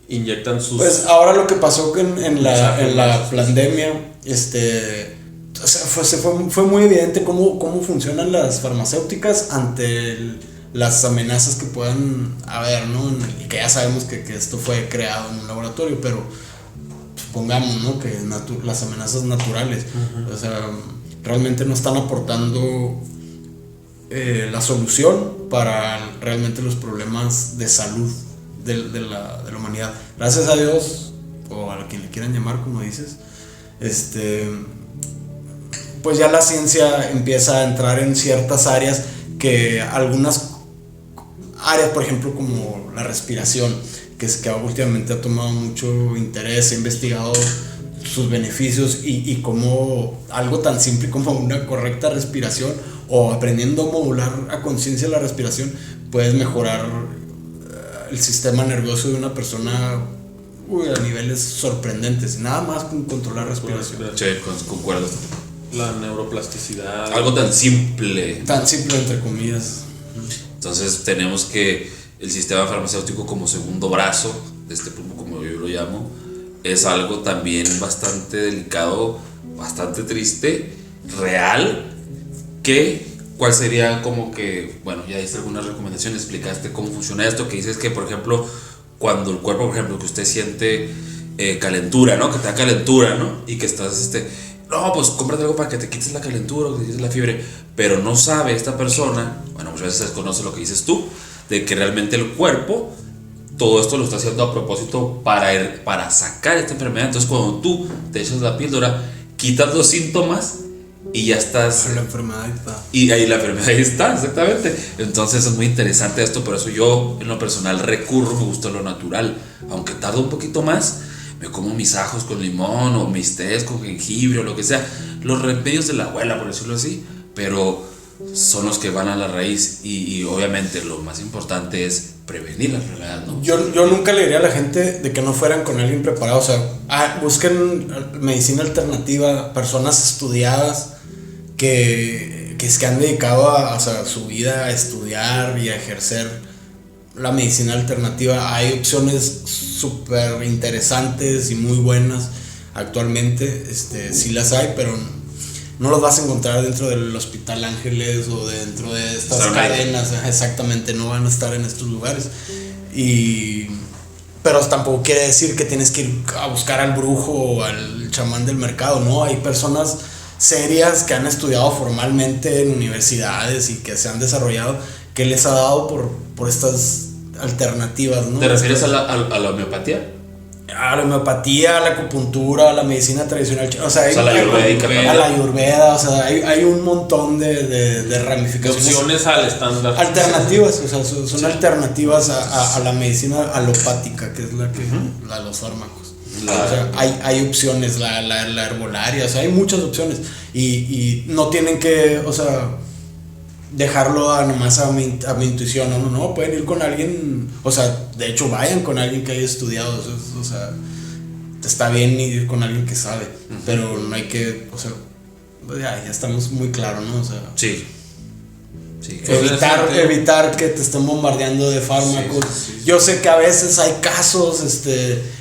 inyectan sus... Pues ahora lo que pasó en la pandemia, o sea, fue muy evidente cómo funcionan las farmacéuticas ante las amenazas que puedan haber, ¿no? Y que ya sabemos que esto fue creado en un laboratorio, pero supongamos, ¿no?, que las amenazas naturales, o sea, realmente no están aportando la solución para realmente los problemas de salud de la humanidad. Gracias a Dios, o a quien le quieran llamar, como dices, pues ya la ciencia empieza a entrar en ciertas áreas, que algunas áreas, por ejemplo, como la respiración, que últimamente ha tomado mucho interés, ha investigado sus beneficios, y como algo tan simple como una correcta respiración, o aprendiendo a modular a conciencia la respiración, puedes mejorar el sistema nervioso de una persona a niveles sorprendentes, nada más con controlar respiración. Sí, concuerdo. La neuroplasticidad. Algo tan simple. Tan simple, entre comillas. Entonces tenemos que el sistema farmacéutico como segundo brazo de este pulpo, como yo lo llamo, es algo también bastante delicado, bastante triste, real, ¿cuál sería como que, bueno, ya diste algunas recomendaciones, explicaste cómo funciona esto, que dices que, por ejemplo, cuando el cuerpo, por ejemplo, que usted siente calentura, ¿no? Que te da calentura, ¿no? Y que estás, no, pues cómprate algo para que te quites la calentura o que te quites la fiebre, pero no sabe esta persona, bueno, muchas veces se desconoce lo que dices tú, de que realmente el cuerpo todo esto lo está haciendo a propósito para sacar esta enfermedad. Entonces cuando tú te echas la píldora, quitas los síntomas y ya estás. La enfermedad está. Y ahí la enfermedad ahí está, exactamente. Entonces es muy interesante esto, por eso yo en lo personal recurro, me gusta lo natural. Aunque tarda un poquito más, me como mis ajos con limón o mis tés con jengibre o lo que sea. Los remedios de la abuela, por decirlo así, pero son los que van a la raíz y obviamente lo más importante es prevenir la enfermedad, ¿no? Yo nunca le diría a la gente de que no fueran con alguien preparado, o sea, busquen medicina alternativa, personas estudiadas que han dedicado o sea, su vida a estudiar y a ejercer la medicina alternativa. Hay opciones súper interesantes y muy buenas actualmente, sí las hay, pero no los vas a encontrar dentro del Hospital Ángeles o dentro de estas cadenas, exactamente, no van a estar en estos lugares. Pero tampoco quiere decir que tienes que ir a buscar al brujo o al chamán del mercado, ¿no? Hay personas serias que han estudiado formalmente en universidades y que se han desarrollado, que les ha dado por estas alternativas, ¿no? ¿Te refieres a la homeopatía? A la homeopatía, a la acupuntura, a la medicina tradicional, o sea, a la ayurvédica, a la ayurveda, o sea, hay un montón de ramificaciones. Opciones al estándar. Alternativas, o sea, son alternativas a la medicina alopática, que es la que la de los fármacos. O sea, hay opciones, la herbolaria, o sea, hay muchas opciones. Y no tienen que, o sea, dejarlo nomás a mi intuición, no, pueden ir con alguien, o sea, de hecho vayan con alguien que haya estudiado, o sea, está bien ir con alguien que sabe, pero no hay que, o sea, ya estamos muy claros, ¿no? O sea, sí. Evitar que te estén bombardeando de fármacos. Sí. Yo sé que a veces hay casos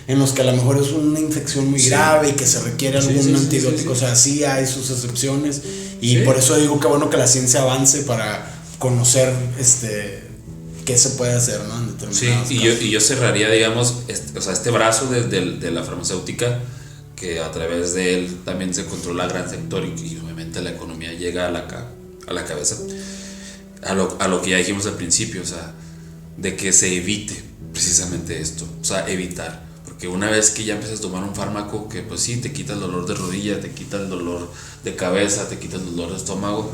en los que a lo mejor es una infección muy grave y que se requiere algún antibiótico, o sea, sí hay sus excepciones y por eso digo que bueno que la ciencia avance para conocer qué se puede hacer, ¿no? En determinados casos. Y yo cerraría, digamos, este brazo de la farmacéutica, que a través de él también se controla gran sector y obviamente la economía llega a la cabeza. A lo que ya dijimos al principio, o sea, de que se evite precisamente esto, o sea, evitar, porque una vez que ya empiezas a tomar un fármaco que pues sí, te quita el dolor de rodilla, te quita el dolor de cabeza, te quita el dolor de estómago,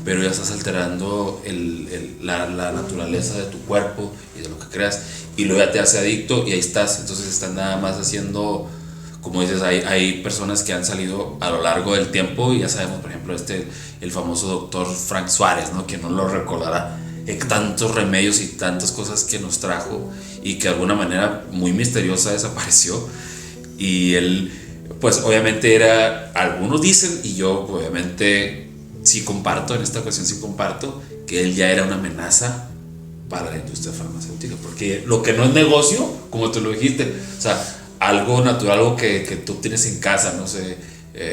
pero ya estás alterando la naturaleza de tu cuerpo y de lo que creas, y luego ya te hace adicto y ahí estás, entonces están nada más haciendo, como dices, hay personas que han salido a lo largo del tiempo y ya sabemos, por ejemplo, el famoso doctor Frank Suárez, ¿no? Que no lo recordará, tantos remedios y tantas cosas que nos trajo y que de alguna manera muy misteriosa desapareció, y él pues obviamente algunos dicen, y yo obviamente sí comparto, en esta ocasión sí comparto, que él ya era una amenaza para la industria farmacéutica, porque lo que no es negocio, como tú lo dijiste, o sea, algo natural, algo que tú tienes en casa, no sé,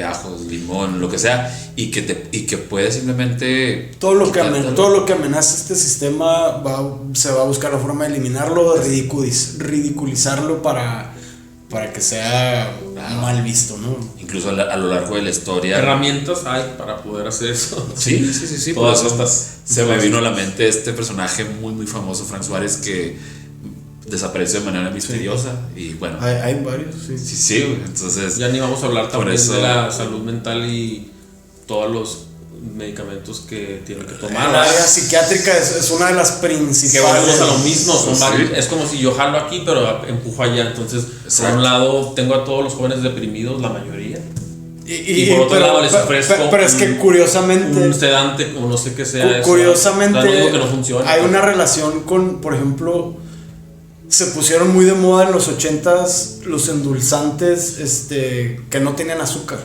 ajos, limón, lo que sea, y que puedes simplemente todo lo que amenaza este sistema se va a buscar la forma de eliminarlo, de ridiculizarlo para que sea mal visto, ¿no? Incluso a lo largo de la historia herramientas hay para poder hacer eso. Sí. Todas estas. Se me vino a la mente este personaje muy muy famoso, Frank Suárez, que desapareció de manera misteriosa, y bueno, hay varios, sí, entonces ya ni vamos a hablar también de la salud mental y todos los medicamentos que tienen que tomar. El área psiquiátrica es una de las principales. Que volvemos a lo mismo, es como si yo jalo aquí pero empujo allá, entonces por un lado tengo a todos los jóvenes deprimidos, la mayoría, y por otro lado les ofrezco pero es que curiosamente un sedante o no sé qué sea, curiosamente eso, no digo que no funcione, hay una relación con, por ejemplo, se pusieron muy de moda en los 80s los endulzantes que no tenían azúcar.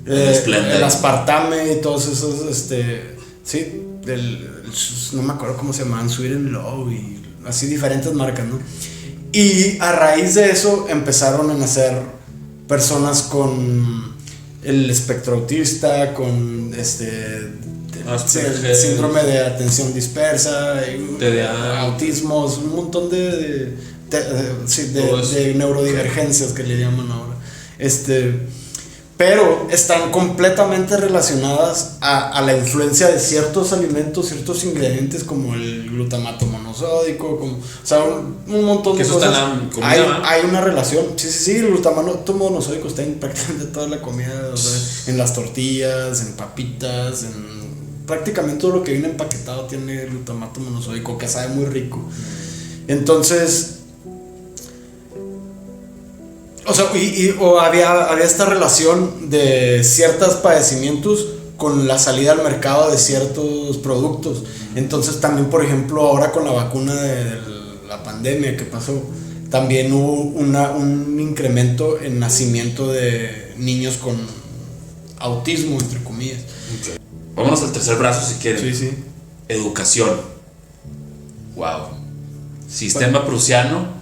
El aspartame y todos esos, sí, no me acuerdo cómo se llamaban, Sweet and Low y así diferentes marcas, ¿no? Y a raíz de eso empezaron a nacer personas con el espectro autista, con síndrome de atención dispersa, TDA, autismos, un montón de neurodivergencias que le llaman ahora. pero están completamente relacionadas a la influencia de ciertos alimentos, ciertos ingredientes como el glutamato monosódico, como, o sea, un montón Que de eso está cosas. en la comida, ¿no? Hay una relación, sí, el glutamato monosódico está en prácticamente toda la comida, o sea, en las tortillas, en papitas, en prácticamente todo lo que viene empaquetado tiene glutamato monosódico, que sabe muy rico. Entonces, o sea, o había esta relación de ciertos padecimientos con la salida al mercado de ciertos productos. Entonces también, por ejemplo, ahora con la vacuna de la pandemia que pasó, también hubo un incremento en nacimiento de niños con autismo, entre comillas. Okay. Vámonos al tercer brazo si quieren. Sí. Educación. Wow. Sistema prusiano.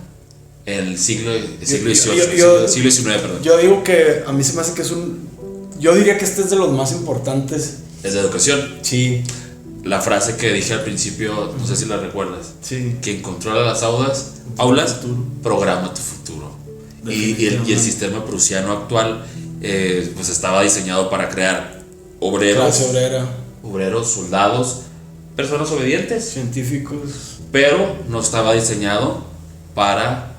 El siglo XIX, perdón. Yo digo que a mí se me hace que yo diría que este es de los más importantes. Es de educación. Sí. La frase que dije al principio, no sé si la recuerdas. Sí. Quien controla las aulas, programa tu futuro. Y el sistema prusiano actual pues estaba diseñado para crear Clase obrera. obreros, soldados, personas obedientes, Científicos. pero no estaba diseñado para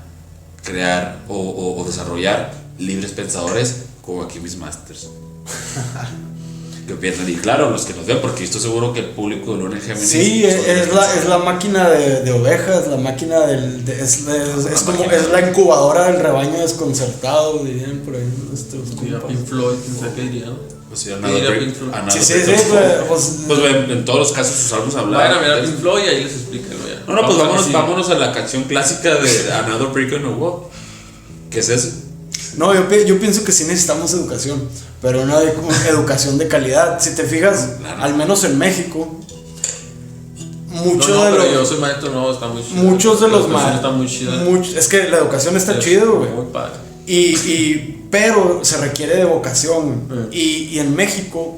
crear o desarrollar libres pensadores como aquí mis masters. ¿Qué piensan? Y claro, los que nos ven, porque estoy seguro que el público de Luna Géminis. Sí, es la máquina de ovejas, la máquina es la incubadora del rebaño desconcertado, dirían por ahí nuestros compas. Pink Floyd, no sé qué diría, ¿no? Pues sí, pues en todos los casos sus álbumes hablaban. Vayan a mirar Pink Floyd y ahí les explican ya. No, pues vámonos a la canción clásica de Another Brick in the Wall. ¿Qué es eso? No, yo pienso que sí necesitamos educación, pero una educación de calidad. Si te fijas, Claro. al menos en México, pero yo soy maestro, no, está muy chido. Muchos de los maestros está muy chida. Es que la educación está chido, güey. Muy padre. Pero se requiere de vocación. Y en México,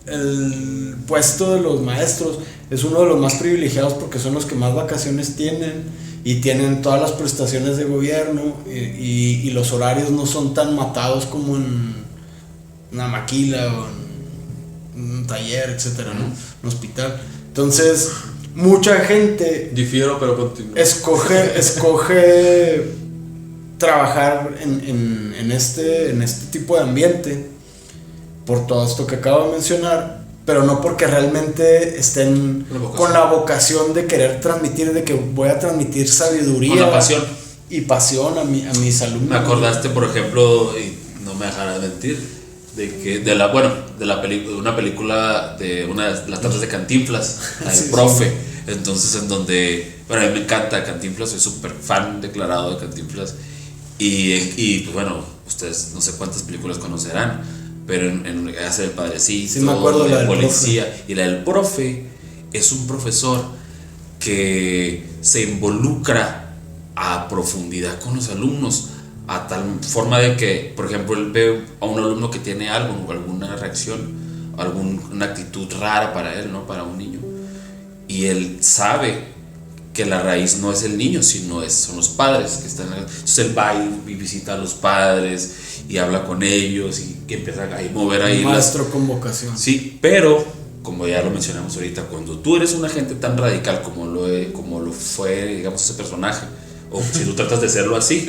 el puesto de los maestros es uno de los más privilegiados porque son los que más vacaciones tienen y tienen todas las prestaciones de gobierno y los horarios no son tan matados como en una maquila o en un taller, etcétera, ¿no? Un hospital. Entonces, mucha gente Difiero, pero continúo. escoge trabajar en este tipo de ambiente por todo esto que acabo de mencionar, pero no porque realmente estén con la vocación de querer transmitir, de que voy a transmitir sabiduría Con la pasión y pasión a mis alumnos. Me acordaste, por ejemplo, y no me dejarás mentir, de una película de las tardes de Cantinflas, la del profe. Entonces, en donde, bueno, a mí me encanta Cantinflas, soy súper fan declarado de Cantinflas. Y pues bueno, ustedes no sé cuántas películas conocerán, pero hace el padrecito, sí, me acuerdo la del policía profe. Y la del profe es un profesor que se involucra a profundidad con los alumnos, a tal forma de que, por ejemplo, él ve a un alumno que tiene algo, alguna reacción, alguna actitud rara para él, ¿no? Para un niño, y él sabe que la raíz no es el niño, sino son los padres que están. Entonces él va y visita a los padres y habla con ellos y que empieza a mover ahí un maestro con vocación. Sí, pero como ya lo mencionamos ahorita, cuando tú eres una gente tan radical como lo fue, digamos, ese personaje, o si tú tratas de serlo así,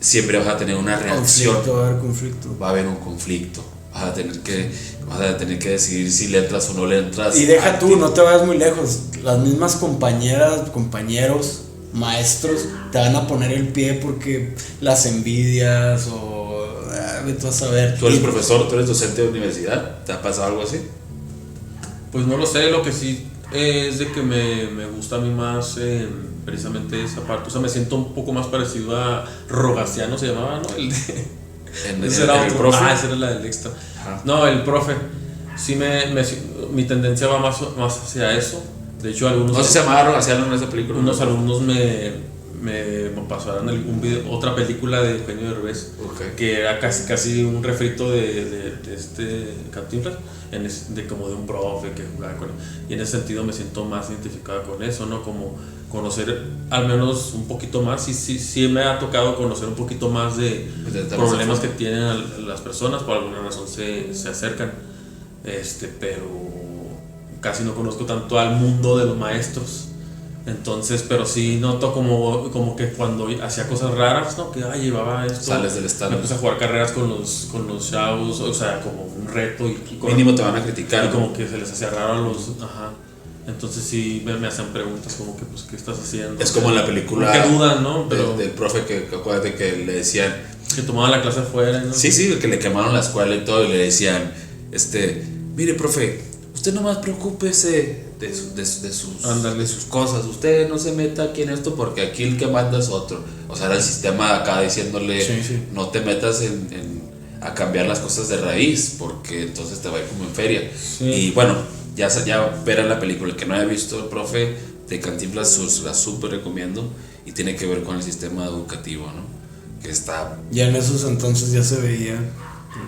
siempre vas a tener una reacción. Conflicto. Va a haber un conflicto. Vas a tener que decidir si le entras o no le entras. Y deja tú, no te vayas muy lejos. Las mismas compañeros, maestros, te van a poner el pie porque las envidias o vete a saber. ¿Tú eres profesor, tú eres docente de universidad? ¿Te ha pasado algo así? Pues no lo sé, lo que sí es de que me gusta a mí más precisamente esa parte. O sea, me siento un poco más parecido a Rogaciano, se llamaba, ¿no? Ese era el otro. profe. Esa era la del extra. Ajá. No, el profe. Sí, mi tendencia va más hacia eso. De hecho, algunos. ¿No se llamaba Rogaciano en esa película? Unos alumnos me pasaron un video, otra película de Eugenio Derbez, Ok. que era casi un refrito de este Cantinflas, de como de un profe que jugaba con él. Y en ese sentido me siento más identificado con eso, ¿no? Como conocer al menos un poquito más. Sí me ha tocado conocer un poquito más de problemas que tienen las personas, por alguna razón se acercan, pero casi no conozco tanto al mundo de los maestros. Entonces, pero sí noto como que cuando hacía cosas raras, ¿no? Que llevaba esto. Sales del estado. Me puse a jugar carreras con los chavos, o sea, como un reto. Y Mínimo te van a criticar. Y como que se les hacía raro a los. Ajá. Entonces sí me hacen preguntas como que, pues, ¿qué estás haciendo? Es como en la película. Que dudan, ¿no? Pero del profe que acuérdate que le decían. Que tomaban la clase afuera, ¿no? Sí, que le quemaron la escuela y todo, y le decían, mire, profe, usted nomás preocúpese de sus cosas, usted no se meta aquí en esto porque aquí el que manda es otro. O sea, era el sistema de acá diciéndole, Sí. no te metas a cambiar las cosas de raíz, porque entonces te va a ir como en feria. Sí. Y bueno, ya verán la película, el que no haya visto el profe de Cantinflas, la súper recomiendo, y tiene que ver con el sistema educativo, ¿no? Que está... Ya en esos entonces ya se veía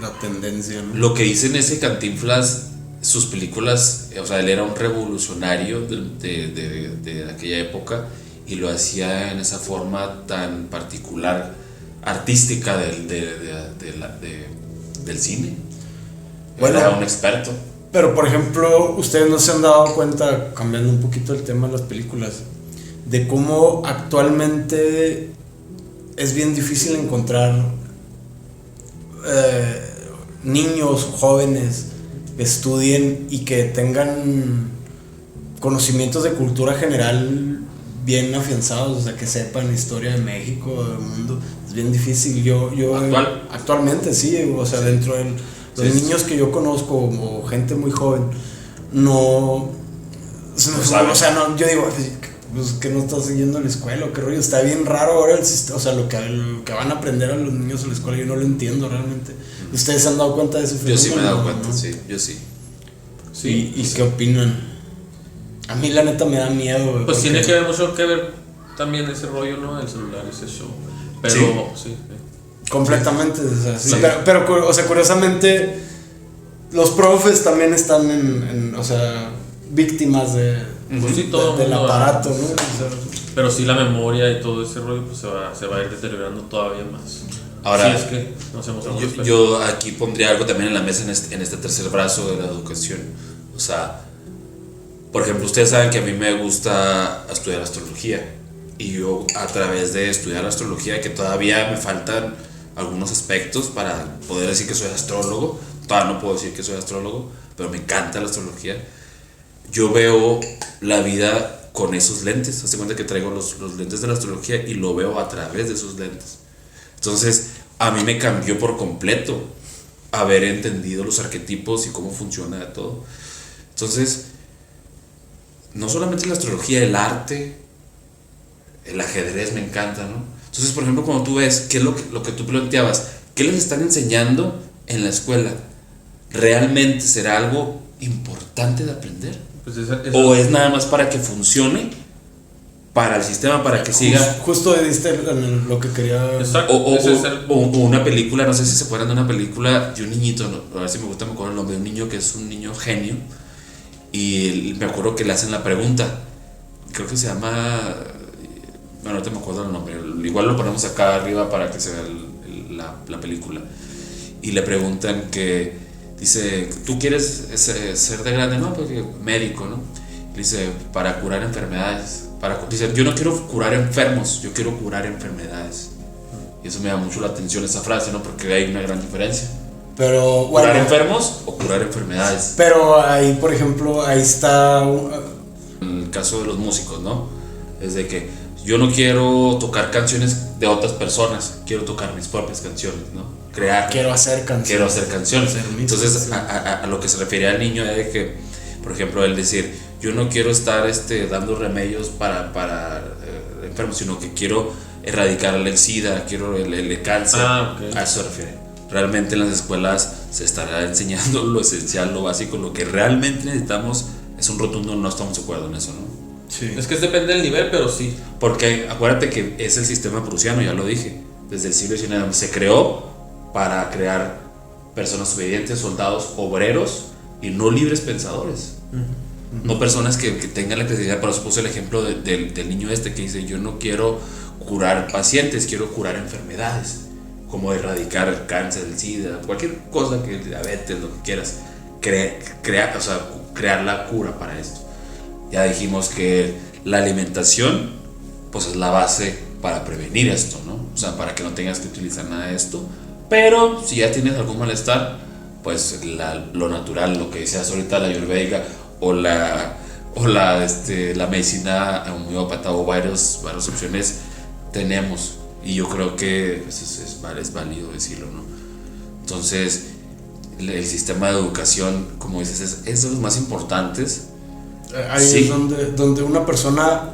la tendencia, ¿no? Lo que dicen ese Cantinflas, sus películas, o sea, él era un revolucionario de aquella época y lo hacía en esa forma tan particular, artística del cine. Bueno, era un experto. Pero por ejemplo, ustedes no se han dado cuenta, cambiando un poquito el tema de las películas, de cómo actualmente es bien difícil encontrar niños jóvenes que estudien y que tengan conocimientos de cultura general bien afianzados, o sea, que sepan historia de México, del mundo. Es bien difícil. Actualmente sí, o sea, dentro de los niños que yo conozco o gente muy joven, no o sea, no, yo digo, pues que no estás siguiendo a la escuela o qué rollo, está bien raro ahora el sistema, o sea, lo que van a aprender a los niños en la escuela, yo no lo entiendo realmente. ¿Ustedes se han dado cuenta de ese fenómeno? Yo sí me he dado cuenta, ¿no? Sí, yo sí. Sí, ¿Y qué opinan? A mí la neta me da miedo. Pues tiene que ver mucho que ver también ese rollo, ¿no? El celular, ese show. Pero sí. Completamente, o sea, sí. Sí. Pero o sea, curiosamente, los profes también están o sea, víctimas Pues sí, todo del mundo, aparato, ¿no? sí. O sea, Pero sí, la memoria y todo ese rollo pues se va a ir deteriorando todavía más. Ahora, sí, es que no hacemos algo respecto. yo aquí pondría algo también en la mesa en este tercer brazo de la educación. O sea, por ejemplo, ustedes saben que a mí me gusta estudiar astrología. Y yo, a través de estudiar astrología, que todavía me faltan algunos aspectos para poder decir que soy astrólogo. Todavía no puedo decir que soy astrólogo, pero me encanta la astrología. Yo veo la vida con esos lentes. Hazte cuenta que traigo los lentes de la astrología y lo veo a través de esos lentes. Entonces, a mí me cambió por completo haber entendido los arquetipos y cómo funciona todo. Entonces, no solamente la astrología, el arte, el ajedrez me encanta, ¿no? Entonces, por ejemplo, cuando tú ves qué es lo que tú planteabas, qué les están enseñando en la escuela, ¿realmente será algo importante de aprender? Pues ¿O es nada más para que funcione para el sistema, para que siga? Justo diste en lo que quería. Exacto. O una película, no sé si se acuerdan de una película de un niñito, ¿no? A ver si me acuerdo el nombre, de un niño que es un niño genio. Y me acuerdo que le hacen la pregunta, creo que se llama, bueno, no te me acuerdo el nombre, igual lo ponemos acá arriba para que se vea la película. Y le preguntan que, dice, ¿tú quieres ser de grande? No, porque médico, ¿no? Dice, para curar enfermedades. Dice, yo no quiero curar enfermos, yo quiero curar enfermedades. Y eso me da mucho la atención, esa frase, ¿no? Porque hay una gran diferencia. Pero, ¿Curar bueno, enfermos o curar enfermedades? pero ahí, por ejemplo, ahí está. En el caso de los músicos, ¿no? Es de que yo no quiero tocar canciones de otras personas, quiero tocar mis propias canciones, ¿no? Quiero hacer canciones. Entonces, a lo que se refería al niño es de que, por ejemplo, él decir, yo no quiero estar dando remedios para enfermos, sino que quiero erradicar el SIDA, quiero el cáncer. Okay. A eso se refiere. Realmente en las escuelas se estará enseñando lo esencial, lo básico, lo que realmente necesitamos. Es un rotundo, no estamos de acuerdo en eso, ¿no? Sí. Es que depende del nivel, pero sí. Porque acuérdate que es el sistema prusiano, ya lo dije, desde el siglo XIX se creó para crear personas obedientes, soldados, obreros y no libres pensadores. No personas que tengan la necesidad. Por eso puse el ejemplo del niño este que dice: yo no quiero curar pacientes, quiero curar enfermedades, como erradicar el cáncer, el SIDA, cualquier cosa, que diabetes, lo que quieras, crear la cura para esto. Ya dijimos que la alimentación pues es la base para prevenir esto, ¿no? O sea, para que no tengas que utilizar nada de esto. Pero si ya tienes algún malestar, pues lo natural, lo que decías ahorita, la ayurveda o la medicina homeópata, o varias opciones tenemos, y yo creo que es válido decirlo, ¿no? Entonces el sistema de educación, como dices, es de los más importantes. Ahí sí. Es donde una persona,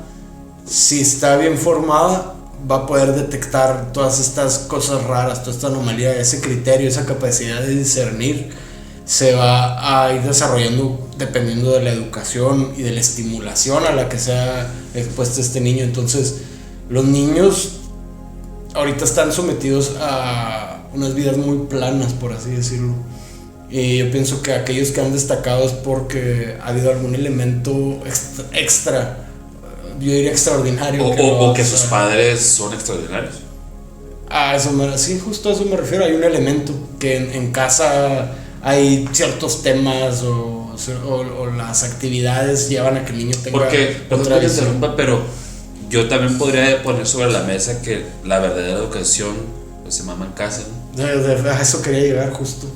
si está bien formada, va a poder detectar todas estas cosas raras, toda esta anomalía, ese criterio, esa capacidad de discernir se va a ir desarrollando dependiendo de la educación y de la estimulación a la que sea expuesto este niño. Entonces los niños ahorita están sometidos a unas vidas muy planas, por así decirlo, y yo pienso que aquellos que han destacado es porque ha habido algún elemento extra, yo diría extraordinario, o que sus padres son extraordinarios. Sí, justo a eso me refiero. Hay un elemento que en casa hay ciertos temas o las actividades llevan a que el niño tenga otra visión. Pero yo también podría poner sobre la mesa que la verdadera educación pues se mama en casa, ¿no? A eso quería llegar justo.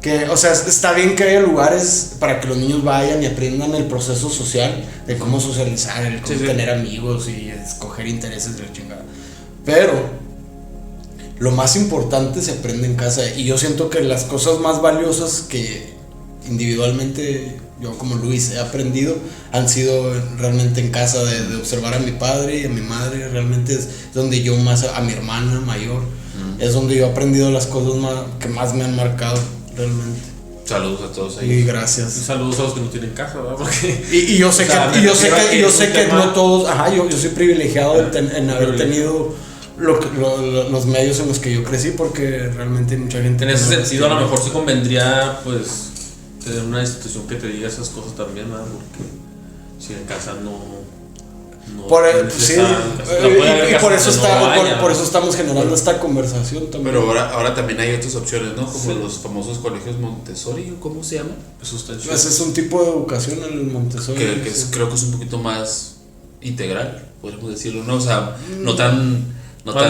Que, o sea, está bien que haya lugares para que los niños vayan y aprendan el proceso social, de cómo socializar, el cómo tener amigos y escoger intereses de la chingada. Pero lo más importante se aprende en casa, y yo siento que las cosas más valiosas que individualmente yo como Luis he aprendido han sido realmente en casa, de observar a mi padre y a mi madre. Realmente es donde yo más, a mi hermana mayor, es donde yo he aprendido las cosas que más me han marcado realmente. Saludos a todos ahí. Y gracias. Y saludos a los que no tienen casa, ¿verdad? Porque, y yo sé que no todos, yo soy privilegiado en haber tenido los medios en los que yo crecí, porque realmente hay mucha gente. En ese sentido, a lo mejor sí convendría pues tener una institución que te diga esas cosas también, ¿verdad? Porque si en casa por eso estamos generando esta conversación también. Pero ahora también hay otras opciones, ¿no? Como los famosos colegios Montessori, ¿cómo se llama? Ese es un tipo de educación, el Montessori. Creo que es un poquito más integral, podemos decirlo, ¿no? O sea, no tan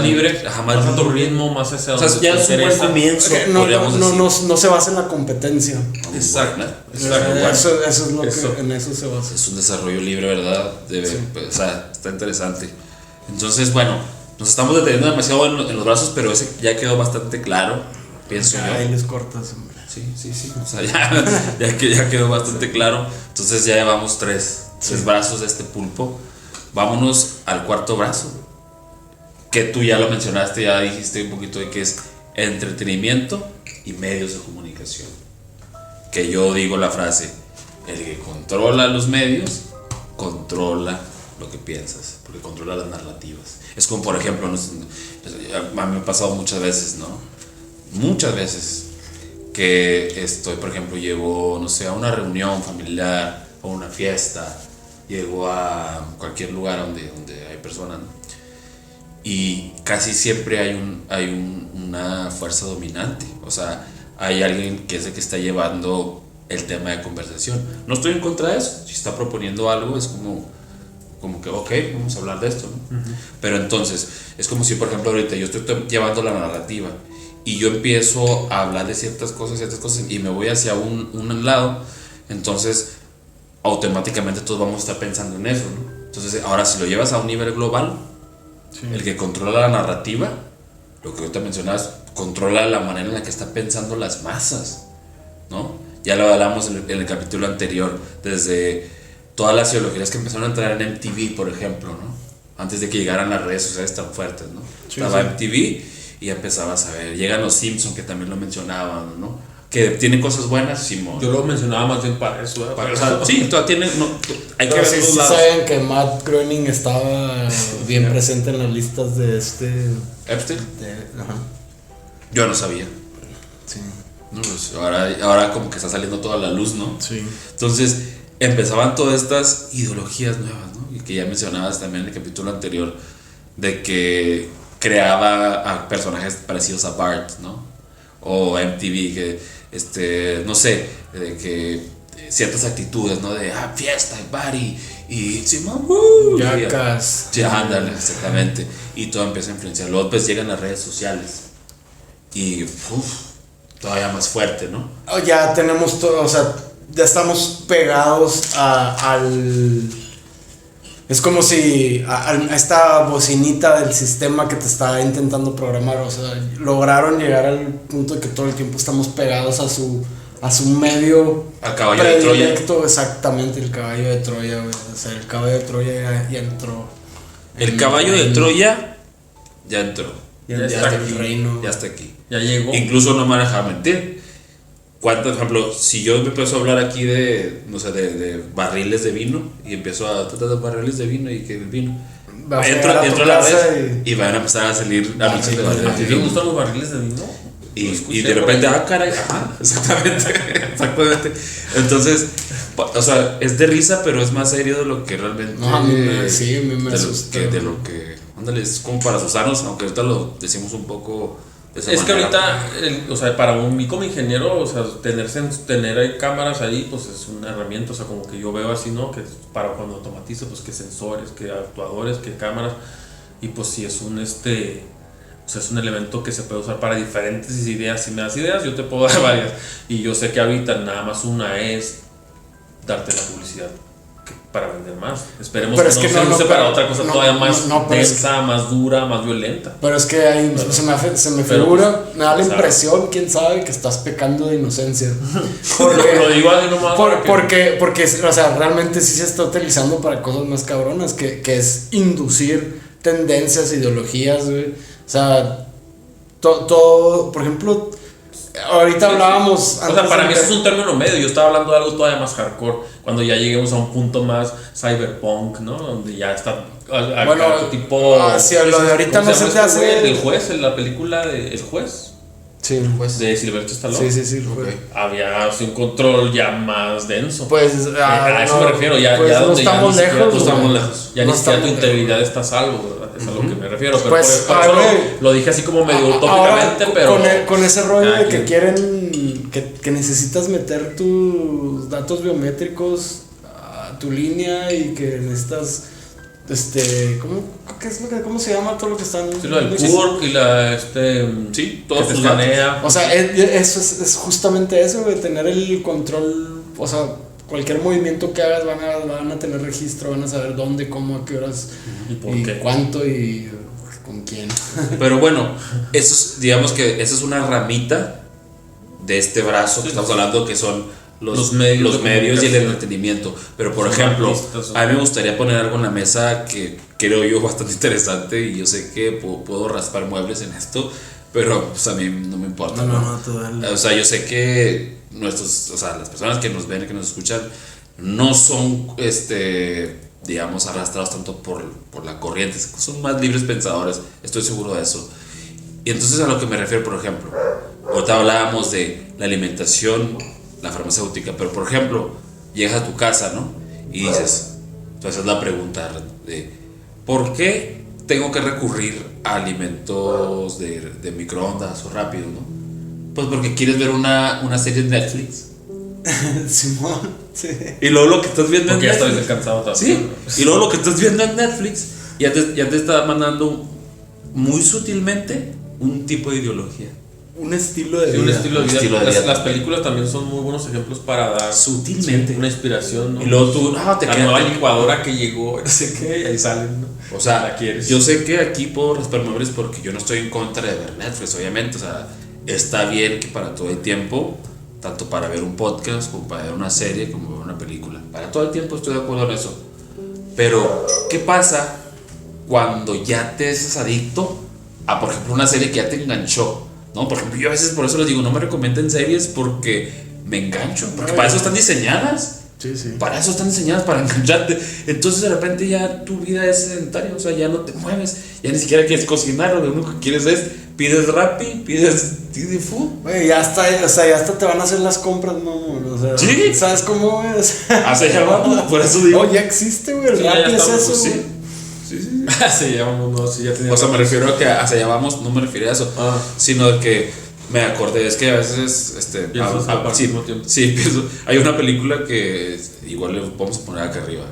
libre, más a tu ritmo, más hacia donde ya es un buen comienzo. No se basa en la competencia. Exacto. Eso es lo que en eso se basa. Es un desarrollo libre, ¿verdad? O sea, está interesante. Entonces, bueno, nos estamos deteniendo demasiado en los brazos, pero ese ya quedó bastante claro, pienso yo. Ahí les cortas, hombre. Sí. O sea, ya quedó bastante claro. Entonces ya llevamos tres brazos de este pulpo. Vámonos al cuarto brazo, que tú ya lo mencionaste, ya dijiste un poquito de que es entretenimiento y medios de comunicación. Que yo digo la frase: el que controla los medios, controla lo que piensas, porque controla las narrativas. Es como, por ejemplo, a mí me ha pasado muchas veces, ¿no? Muchas veces que por ejemplo, llego, no sé, a una reunión familiar o una fiesta, llego a cualquier lugar donde hay personas, ¿no? Y casi siempre hay una fuerza dominante. O sea, hay alguien que es el que está llevando el tema de conversación. No estoy en contra de eso. Si está proponiendo algo, es como que, ok, vamos a hablar de esto, ¿no? Pero entonces, es como si, por ejemplo, ahorita yo estoy llevando la narrativa y yo empiezo a hablar de ciertas cosas y me voy hacia un lado. Entonces, automáticamente todos vamos a estar pensando en eso, ¿no? Entonces, ahora si lo llevas a un nivel global, el que controla la narrativa, lo que ahorita mencionabas, controla la manera en la que están pensando las masas, ¿no? Ya lo hablamos en el capítulo anterior, desde todas las ideologías que empezaron a entrar en MTV, por ejemplo, ¿no? Antes de que llegaran las redes sociales tan fuertes, ¿no? Estaba MTV y empezabas a ver, llegan los Simpsons, que también lo mencionaban, ¿no? que tiene cosas buenas, Simón. Yo lo mencionaba más bien para eso, ¿eh? O sea, sí, todavía tiene. No, hay que Pero ver sí, los sí lados. saben que Matt Groening estaba bien presente en las listas de Epstein. Ajá. Yo no sabía. Sí. No, pues ahora como que está saliendo toda la luz, ¿no? Sí. Entonces empezaban todas estas ideologías nuevas, ¿no? Y que ya mencionabas también en el capítulo anterior, de que creaba a personajes parecidos a Bart, ¿no? O MTV, que, no sé, de que ciertas actitudes, ¿no? De, fiesta, party, y Simón, Jackass. ya, ándale, exactamente. Y todo empieza a influenciar. Luego pues llegan las redes sociales y, todavía más fuerte, ¿no? Ya tenemos todo, o sea, ya estamos pegados al... Es como si a esta bocinita del sistema que te está intentando programar, o sea, lograron llegar al punto de que todo el tiempo estamos pegados a su medio Al caballo de Troya. predilecto, exactamente, el caballo de Troya, güey. O sea, el caballo de Troya ya entró. El caballo de Troya ya entró. Ya está está aquí. el reino. Ya está aquí. Ya llegó. Incluso no me van a dejar mentir. Por ejemplo, si yo me empiezo a hablar aquí de, no sé, de barriles de vino y empiezo a tratar de barriles de vino y que el vino. Va a Entro llegar a tu a la casa vez y van a empezar a salir anuncios de barriles ¿A de ti te vino. gustan los barriles de vino? Y de repente, caray, exactamente, exactamente. Entonces, o sea, es de risa, pero es más serio de lo que realmente. No, a mí me de asusta. de lo que, ándale, es como para asustarnos, aunque ahorita lo decimos un poco de esa Es que manera. ahorita, o sea, para mí como ingeniero, o sea, tener ahí cámaras ahí, pues es una herramienta, o sea, como que yo veo así, ¿no? Que para cuando automatiza, pues que sensores, que actuadores, que cámaras, y pues si es un, o sea, es un elemento que se puede usar para diferentes ideas. Si me das ideas, yo te puedo dar varias, y yo sé que ahorita nada más una es darte la publicidad para vender más. Esperemos Pero que es no que se no, use no, para pero- otra cosa no, todavía más no, pero es densa, más dura, más violenta. Pero es que ahí se me pero, figura, me da la ¿sabes? impresión, quién sabe, que estás pecando de inocencia. Lo digo así nomás Porque, o sea, realmente sí se está utilizando para cosas más cabronas, que es inducir tendencias, ideologías, güey. O sea, todo, por ejemplo, ahorita hablábamos... O sea, antes para de mí eso es un término medio. Yo estaba hablando de algo todavía más hardcore. Cuando ya lleguemos a un punto más cyberpunk, ¿no? Donde ya está. Bueno, tipo. sí, lo de ahorita ¿cómo no se llama te este güey? hace... El juez, en la película de El Juez. Sí, De Sylvester Stallone. sí, Ok. Había así un control ya más denso. Pues... a eso no, me refiero. Ya, pues ya no donde ya estamos ni siquiera lejos, tú- estamos güey. lejos. Ya No ni siquiera tu estamos integridad está a salvo, ¿verdad? Es a lo que me refiero. Pero Pues, por eso güey, lo dije así como medio ahora, utópicamente, pero. con ese rollo cada de que quien. quieren que necesitas meter tus datos biométricos a tu línea y que necesitas ¿cómo se llama todo lo que están? Sí, lo del CURP y la Sí, que todos te tus datos. escanea. O sea, eso es justamente eso, güey, tener el control, o sea, cualquier movimiento que hagas van a tener registro, van a saber dónde, cómo, a qué horas ¿Y por y qué? cuánto y con quién. Pero bueno, eso es, digamos que esa es una ramita de este brazo que estamos hablando, que son los medios y el comunicación. entretenimiento. Pero por Son ejemplo, artistas, a mí me gustaría poner algo en la mesa que creo yo bastante interesante, y yo sé que puedo raspar muebles en esto, pero pues a mí no me importa. O sea, yo sé que o sea, las personas que nos ven y que nos escuchan no son digamos, arrastrados tanto por la corriente, son más libres pensadores, estoy seguro de eso. Y entonces a lo que me refiero, por ejemplo, ahorita hablábamos de la alimentación, la farmacéutica, pero por ejemplo, llegas a tu casa, ¿no? Y dices, entonces la pregunta de ¿por qué tengo que recurrir a alimentos de microondas o rápido, ¿no? Pues porque quieres ver una serie de Netflix. Simón, sí. Y luego lo que estás viendo Porque ya en estoy Netflix. descansado también. Sí, y luego lo que estás viendo en Netflix ya te está mandando muy sutilmente un tipo de ideología. Un estilo de Sí, un vida. estilo de Un vida. estilo de Las, vida. las películas también son muy buenos ejemplos para dar Sutilmente. una inspiración, ¿no? Y luego tú, te la quedas- nueva licuadora que llegó, no sé qué, y ahí salen, ¿no? O sea, La quieres. yo sé que aquí puedo raspar muebles porque yo no estoy en contra de ver Netflix, obviamente. O sea, está bien que para todo el tiempo, tanto para ver un podcast, como para ver una serie, como ver una película, para todo el tiempo estoy de acuerdo en eso. Pero, ¿qué pasa cuando ya te haces adicto a, por ejemplo, una serie que ya te enganchó, No, por ejemplo, yo a veces por eso les digo, no me recomienden series porque me engancho. Porque para eso están diseñadas. Sí, sí. Para eso están diseñadas, para engancharte. Entonces de repente ya tu vida es sedentaria, o sea, ya no te mueves, ya ni siquiera quieres cocinar, lo único que quieres es pides Rappi, pides Didi Food. Güey, ya está, o sea, ya hasta te van a hacer las compras, mamón. O sea, ¿Sí? ¿Sabes cómo es? Hace ya vamos, por eso digo. Oh, ya existe, güey, el Sí, ya Rappi es estamos, eso, pues, sí. güey. Sí. Se llama uno, sí, ya tenía. O sea, me refiero a que hacia allá vamos, no me refiero a eso, sino de que me acordé, es que a veces Piensas al sí, mismo tiempo. sí, pienso. Hay una película que igual le vamos a poner acá arriba,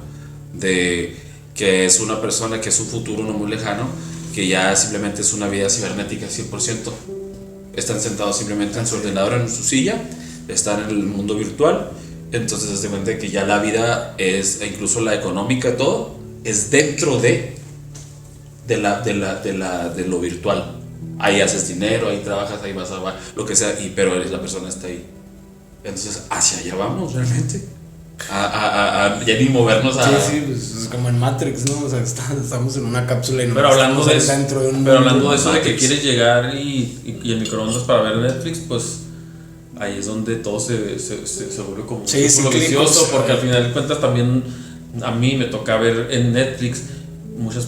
de que es una persona que es un futuro no muy lejano, que ya simplemente es una vida cibernética 100%. Están sentados simplemente en su ordenador, en su silla, están en el mundo virtual, entonces se cuenta que ya la vida es, e incluso la económica, todo, es dentro de lo virtual. Ahí haces dinero, ahí trabajas, ahí vas a lo que sea, pero la persona está ahí. Entonces, hacia allá vamos realmente. Ya ni movernos a. Sí, pues es como en Matrix, ¿no? O sea, estamos en una cápsula y no Pero hablando de eso, dentro de un pero mundo. hablando de eso de que Matrix. quieres llegar y el microondas para ver Netflix, pues ahí es donde todo se vuelve como un Sí, círculo cíclicos, vicioso, porque al final de cuentas también a mí me toca ver en Netflix muchas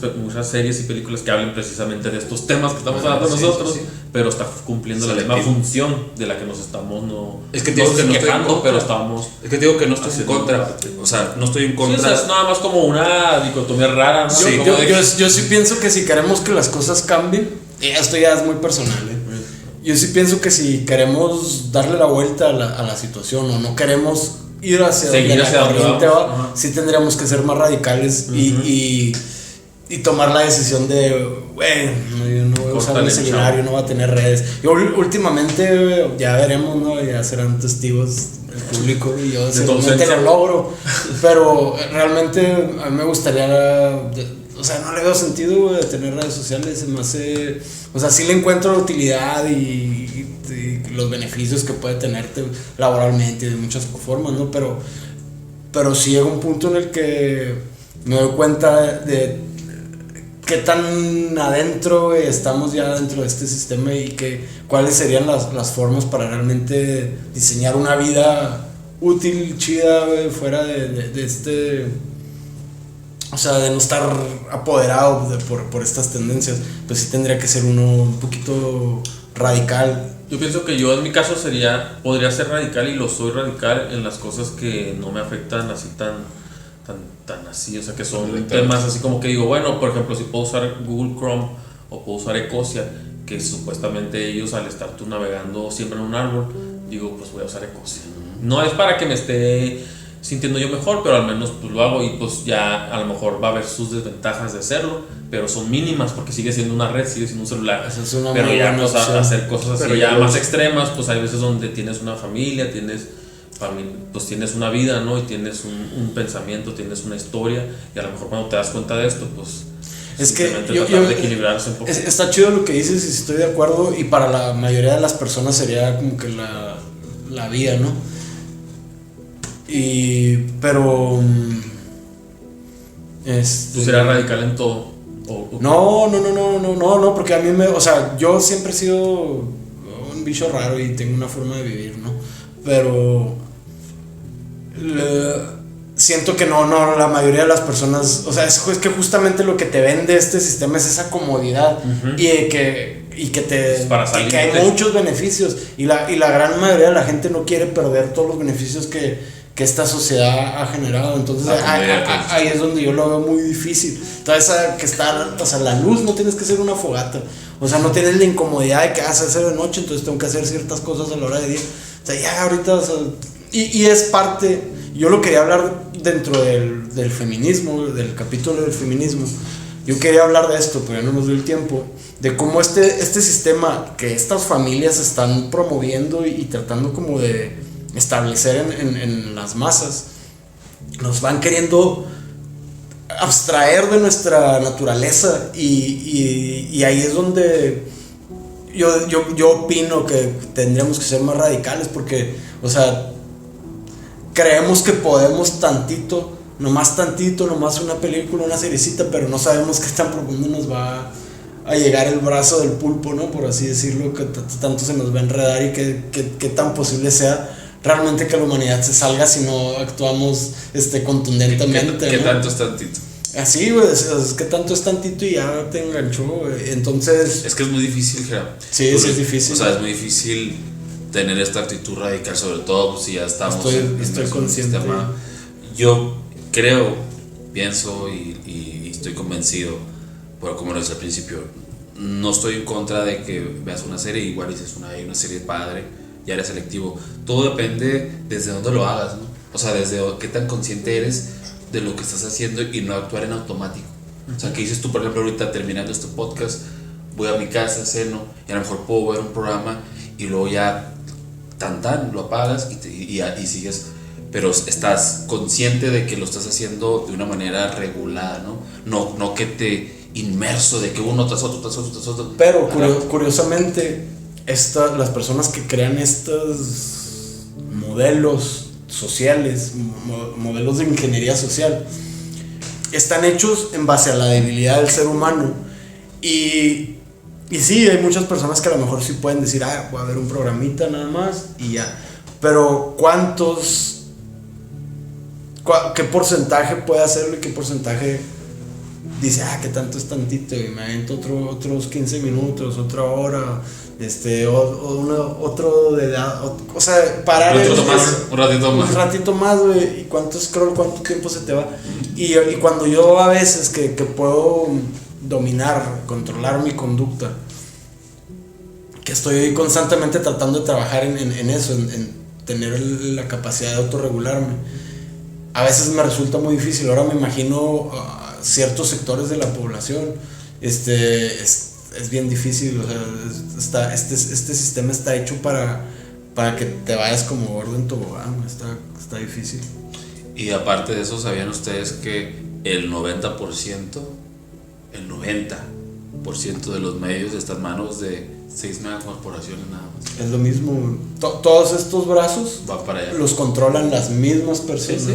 series y películas que hablen precisamente de estos temas que estamos hablando Sí, nosotros, sí. pero está cumpliendo la misma Selectivo. función de la que nos estamos Es que te digo que no estoy en quejando, contra. pero estamos. Es que te digo que no estoy en haciendo contra. parte. O sea, no estoy en Sí, o contra. sea, es nada más como una dicotomía rara, ¿no? Sí, Como de que- Yo sí pienso que si queremos que las cosas cambien, y esto ya es muy personal, yo sí pienso que si queremos darle la vuelta a la situación o no queremos ir hacia Seguir donde hacia la donde corriente vamos, va, ajá. sí tendríamos que ser más radicales y tomar la decisión de, yo no voy a usar Córtale, mi celular, chavo. yo no voy a tener redes. Yo últimamente, ya veremos, ¿no? Ya serán testigos el público y yo seguramente ausencia. lo logro, pero realmente a mí me gustaría, o sea, no le veo sentido, güey, de tener redes sociales, se me hace, o sea, sí le encuentro la utilidad y los beneficios que puede tenerte laboralmente y de muchas formas, ¿no? Pero sí llega un punto en el que me doy cuenta de qué tan adentro, güey, estamos ya dentro de este sistema y cuáles serían las formas para realmente diseñar una vida útil, chida, güey, fuera de este, o sea, de no estar apoderado por estas tendencias. Pues sí tendría que ser uno un poquito radical. Yo pienso que yo en mi caso podría ser radical y lo soy radical en las cosas que no me afectan así tan así, o sea que son temas así como que digo, bueno, por ejemplo, si puedo usar Google Chrome o puedo usar Ecosia, que supuestamente ellos al estar tú navegando siempre en un árbol, digo, pues voy a usar Ecosia. No es para que me esté sintiendo yo mejor, pero al menos pues lo hago y pues ya a lo mejor va a haber sus desventajas de hacerlo, pero son mínimas porque sigue siendo una red, sigue siendo un celular. Esa es una Pero muy ya buena pues opción. hacer cosas así Pero ya ya más lo- extremas, pues hay veces donde tienes una familia, pues tienes una vida, ¿no? Y tienes un pensamiento, tienes una historia y a lo mejor cuando te das cuenta de esto, pues Es que simplemente yo- tratar yo- de equilibrarse un poco. Está chido lo que dices y estoy de acuerdo, y para la mayoría de las personas sería como que la vida, ¿no? Pero ¿Tú serás radical en todo? no, porque a mí o sea, yo siempre he sido un bicho raro y tengo una forma de vivir, ¿no? Pero siento que no, la mayoría de las personas, o sea, es que justamente lo que te vende este sistema es esa comodidad y que te Para que salir hay de- muchos beneficios y la gran mayoría de la gente no quiere perder todos los beneficios que esta sociedad ha generado. Entonces ahí es donde yo lo veo muy difícil. Entonces o sea, la luz, no tienes que ser una fogata, o sea, no tienes la incomodidad de que hacer de noche, entonces tengo que hacer ciertas cosas a la hora de día. O sea, ya ahorita, o sea, y es parte. Yo lo quería hablar dentro del feminismo, del capítulo del feminismo. Yo quería hablar de esto, pero ya no nos dio el tiempo, de cómo este sistema que estas familias están promoviendo y tratando como de establecer en las masas, nos van queriendo abstraer de nuestra naturaleza y ahí es donde yo opino que tendríamos que ser más radicales, porque, o sea, creemos que podemos nomás una película, una seriecita, pero no sabemos qué tan profundo nos va a llegar el brazo del pulpo, ¿no? Por así decirlo, que tanto se nos va a enredar y que tan posible sea realmente que la humanidad se salga si no actuamos contundentemente. ¿Qué ¿no? tanto es tantito? Así, güey, es que tanto es tantito y ya te enganchó, güey. Entonces... Es que es muy difícil, Gerard. Sí, es difícil. O sea, es muy difícil tener esta actitud radical, sobre todo pues, si ya estamos estoy consciente. Sistema. Yo creo, pienso y estoy convencido, pero como lo decía al principio, no estoy en contra de que veas una serie, igual dices una serie padre, ya eres selectivo. Todo depende desde dónde lo hagas, ¿no? O sea, desde qué tan consciente eres de lo que estás haciendo y no actuar en automático. O sea, que dices tú, por ejemplo, ahorita terminando este podcast, voy a mi casa, ceno, y a lo mejor puedo ver un programa y luego ya lo apagas y sigues, pero estás consciente de que lo estás haciendo de una manera regulada, ¿no? No que te inmerso de que uno tras otro. Pero curiosamente, las personas que crean estos modelos sociales, modelos de ingeniería social, están hechos en base a la debilidad del ser humano. Y sí, hay muchas personas que a lo mejor sí pueden decir, voy a ver un programita nada más y ya. Pero ¿qué porcentaje puede hacerlo y qué porcentaje dice, qué tanto es tantito y me avento otros 15 minutos, otra hora, otro de edad, o sea, parar un ratito más, güey, y cuánto tiempo se te va. Y cuando yo a veces que puedo controlar mi conducta, que estoy constantemente tratando de trabajar en eso, en tener la capacidad de autorregularme, a veces me resulta muy difícil. Ahora me imagino ciertos sectores de la población, es bien difícil, o sea, este sistema está hecho para que te vayas como gordo en tobogán, está difícil. Y aparte de eso, ¿sabían ustedes que el 90% de los medios están en manos de 6 megacorporaciones nada más? Es lo mismo, todos estos brazos van para allá, los controlan las mismas personas. Sí.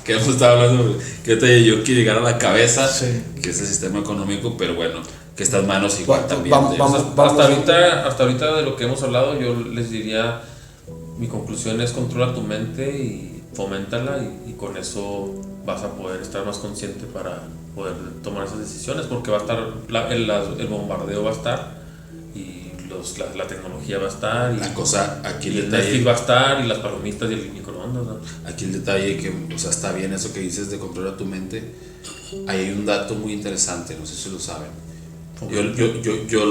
Que hemos estado hablando, que yo quiero llegar a la cabeza, sí, que es el sistema económico, pero bueno, que está en manos igual también. Hasta ahorita de lo que hemos hablado, yo les diría, mi conclusión es: controla tu mente y foméntala, y con eso vas a poder estar más consciente para poder tomar esas decisiones, porque va a estar el bombardeo va a estar, y la tecnología va a estar, y la cosa aquí el Netflix va a estar, y las palomitas y el microondas, ¿no? Aquí el detalle que, o sea, está bien eso que dices de controlar tu mente. Hay un dato muy interesante, no sé si lo saben. Yo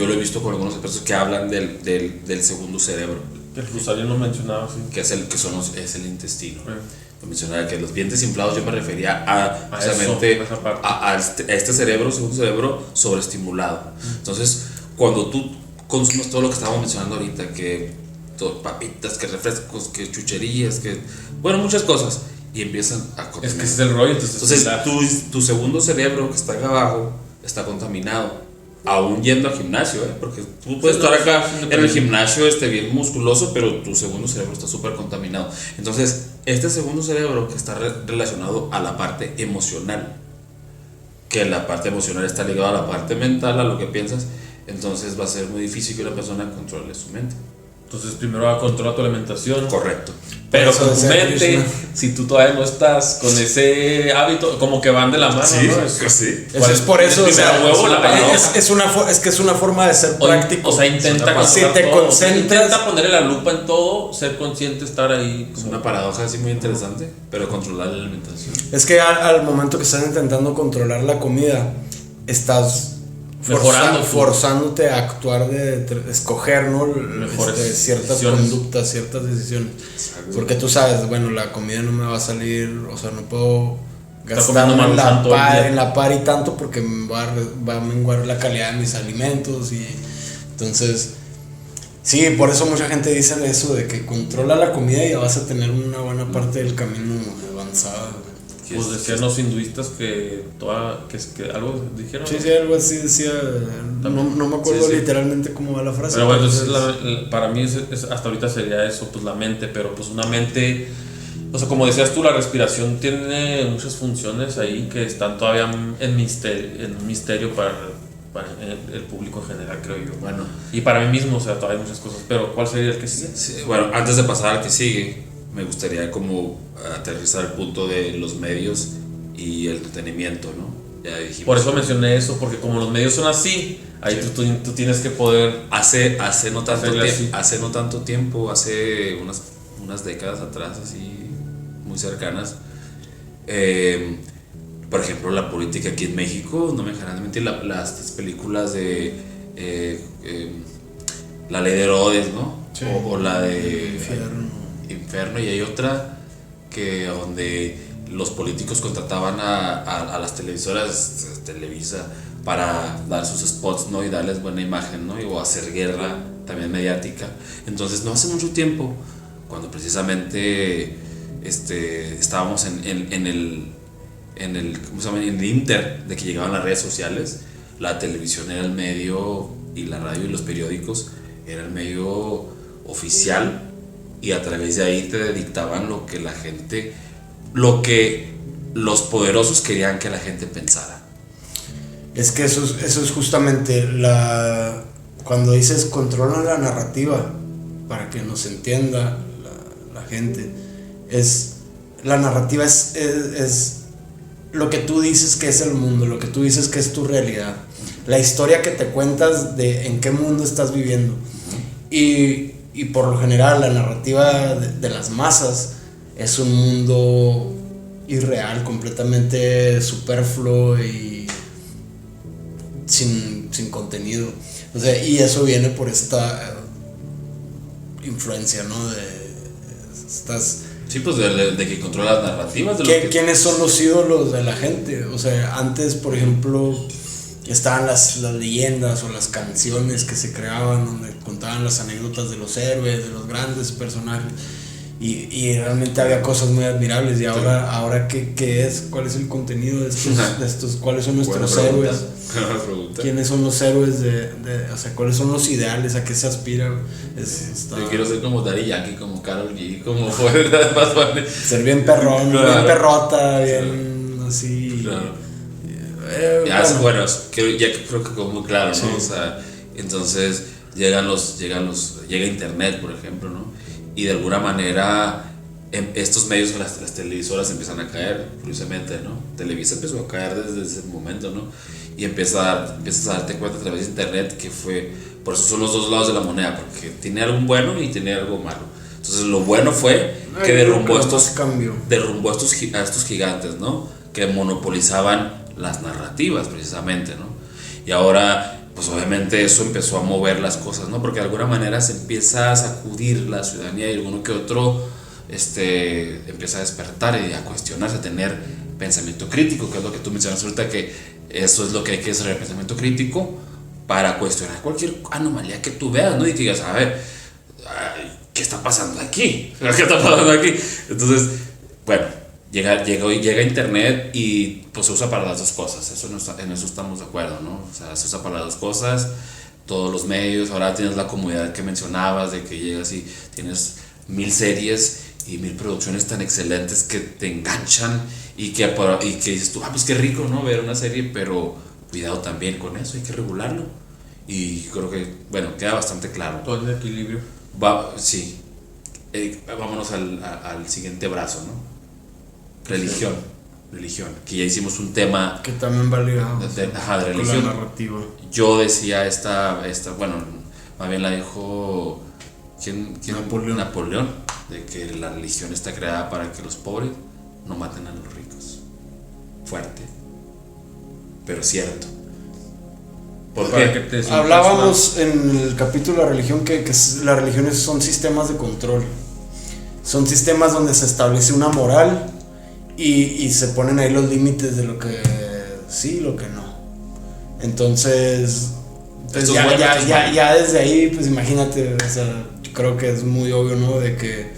lo he visto con algunos expertos que hablan del segundo cerebro. Que el Rosario no mencionaba, sí. Que es el intestino. Mencionaba que los dientes inflados, yo me refería a precisamente a este cerebro, segundo cerebro, sobreestimulado. Entonces, cuando tú consumes todo lo que estábamos mencionando ahorita, que papitas, que refrescos, que chucherías, que bueno, muchas cosas, y empiezan a contaminar. Es que ese es el rollo. Entonces tu segundo cerebro que está acá abajo está contaminado, aún yendo al gimnasio, porque tú puedes estar acá en el gimnasio bien musculoso, pero tu segundo cerebro está súper contaminado. Entonces, este segundo cerebro que está relacionado a la parte emocional, que la parte emocional está ligada a la parte mental, a lo que piensas, entonces va a ser muy difícil que una persona controle su mente. Entonces primero va a controlar tu alimentación. Correcto. Pero con tu mente, si tú todavía no estás con ese hábito, como que van de la mano, sí, ¿no? Sí. Es por eso, o sea, es una forma de ser práctico. O sea, intenta si te concentras, intenta ponerle la lupa en todo, ser consciente, estar ahí. Es una paradoja así muy interesante, pero controlar la alimentación. Es que al momento que estás intentando controlar la comida, estás forzándote a actuar, de escoger, ¿no? Ciertas conductas, ciertas decisiones. Exacto. Porque tú sabes, bueno, la comida no me va a salir, o sea, no puedo gastar en la par y tanto, porque va a menguar la calidad de mis alimentos. Y entonces, sí, por eso mucha gente dice eso de que controla la comida y ya vas a tener una buena parte del camino avanzada. Pues decían los hinduistas que algo dijeron. Sí, algo así decía. No me acuerdo literalmente cómo va la frase. Pero bueno, entonces para mí hasta ahorita sería eso, pues la mente. Pero pues una mente, o sea, como decías tú, la respiración tiene muchas funciones ahí que están todavía en misterio para para el público en general, creo yo. Bueno, Y para mí mismo, o sea, todavía hay muchas cosas, pero ¿cuál sería el que sigue? sí, bueno, antes de pasar al que sigue, me gustaría como aterrizar el punto de los medios y el entretenimiento, ¿no? Ya dijimos. Por eso mencioné eso, porque como los medios son así, ahí Sí. tú tienes que poder... Hace no tanto Hacerle así. tiempo, hace no tanto tiempo, hace unas décadas atrás, así muy cercanas, por ejemplo, la política aquí en México, no me dejarán de mentir, las películas de La Ley de Herodes, ¿no? Sí. O la de Infierno. y hay otra que donde los políticos contrataban a las televisoras, Televisa, para dar sus spots, ¿no? Y darles buena imagen, ¿no? O hacer guerra también mediática. Entonces, no hace mucho tiempo, cuando precisamente estábamos en el ¿cómo se llama? En el inter de que llegaban las redes sociales, la televisión era el medio y la radio y los periódicos era el medio oficial, y a través de ahí te dictaban lo que los poderosos querían que la gente pensara. Es que eso es justamente cuando dices controlan la narrativa para que nos entienda la gente. La narrativa es lo que tú dices que es el mundo, lo que tú dices que es tu realidad, la historia que te cuentas de en qué mundo estás viviendo. Y por lo general la narrativa de las masas es un mundo irreal, completamente superfluo y sin contenido. O sea, y eso viene por esta influencia, ¿no? De estas... Sí, pues de que controla las narrativas. ¿Quiénes son los ídolos de la gente? O sea, antes, por ejemplo, estaban las leyendas o las canciones que se creaban donde contaban las anécdotas de los héroes, de los grandes personajes, y realmente había cosas muy admirables. Y ahora ¿qué es? ¿Cuál es el contenido de estos? ¿Cuáles son nuestros héroes? ¿Quiénes son los héroes o sea, cuáles son los ideales? ¿A qué se aspira? Yo quiero ser como Daddy Yankee, como Karol G, como fuera más vale. Ser bien perrón, Claro. bien perrota, bien así. Claro. Bueno. Ya creo que quedó muy claro, ¿no? Sí. O sea, entonces llega internet, por ejemplo, ¿no? Y de alguna manera estos medios, las televisoras empiezan a caer, curiosamente, ¿no? Televisa empezó a caer desde ese momento, ¿no? Y empiezas a darte cuenta a través de internet que por eso son los dos lados de la moneda, porque tiene algo bueno y tiene algo malo. Entonces lo bueno fue que derrumbó a estos gigantes, ¿no? Que monopolizaban las narrativas precisamente, ¿no? Y ahora, pues obviamente eso empezó a mover las cosas, ¿no? Porque de alguna manera se empieza a sacudir la ciudadanía y alguno que otro empieza a despertar y a cuestionarse, a tener pensamiento crítico, que es lo que tú mencionas ahorita, que eso es lo que hay que hacer, el pensamiento crítico, para cuestionar cualquier anomalía que tú veas, ¿no? Y que digas, a ver, ¿qué está pasando aquí? ¿Qué está pasando aquí? Entonces, bueno, llega internet y pues se usa para las dos cosas, en eso estamos de acuerdo, ¿no? O sea, se usa para las dos cosas, todos los medios. Ahora tienes la comodidad que mencionabas de que llegas y tienes 1000 series y 1000 producciones tan excelentes que te enganchan y que dices tú, pues qué rico, ¿no? Ver una serie, pero cuidado también con eso, hay que regularlo. Y creo que, bueno, queda bastante claro. Todo el equilibrio. Sí. Vámonos al siguiente brazo, ¿no? Religión, que ya hicimos un tema que también va ligado de con religión. la narrativa. Yo decía bueno, más bien la dijo ¿quién? Napoleón, de que la religión está creada para que los pobres no maten a los ricos. Fuerte, pero cierto. ¿Por qué? Hablábamos en el capítulo de la religión que las religiones son sistemas de control, son sistemas donde se establece una moral y se ponen ahí los límites de lo que sí y lo que no. Entonces ya desde ahí, pues imagínate, o sea, yo creo que es muy obvio, ¿no? De que,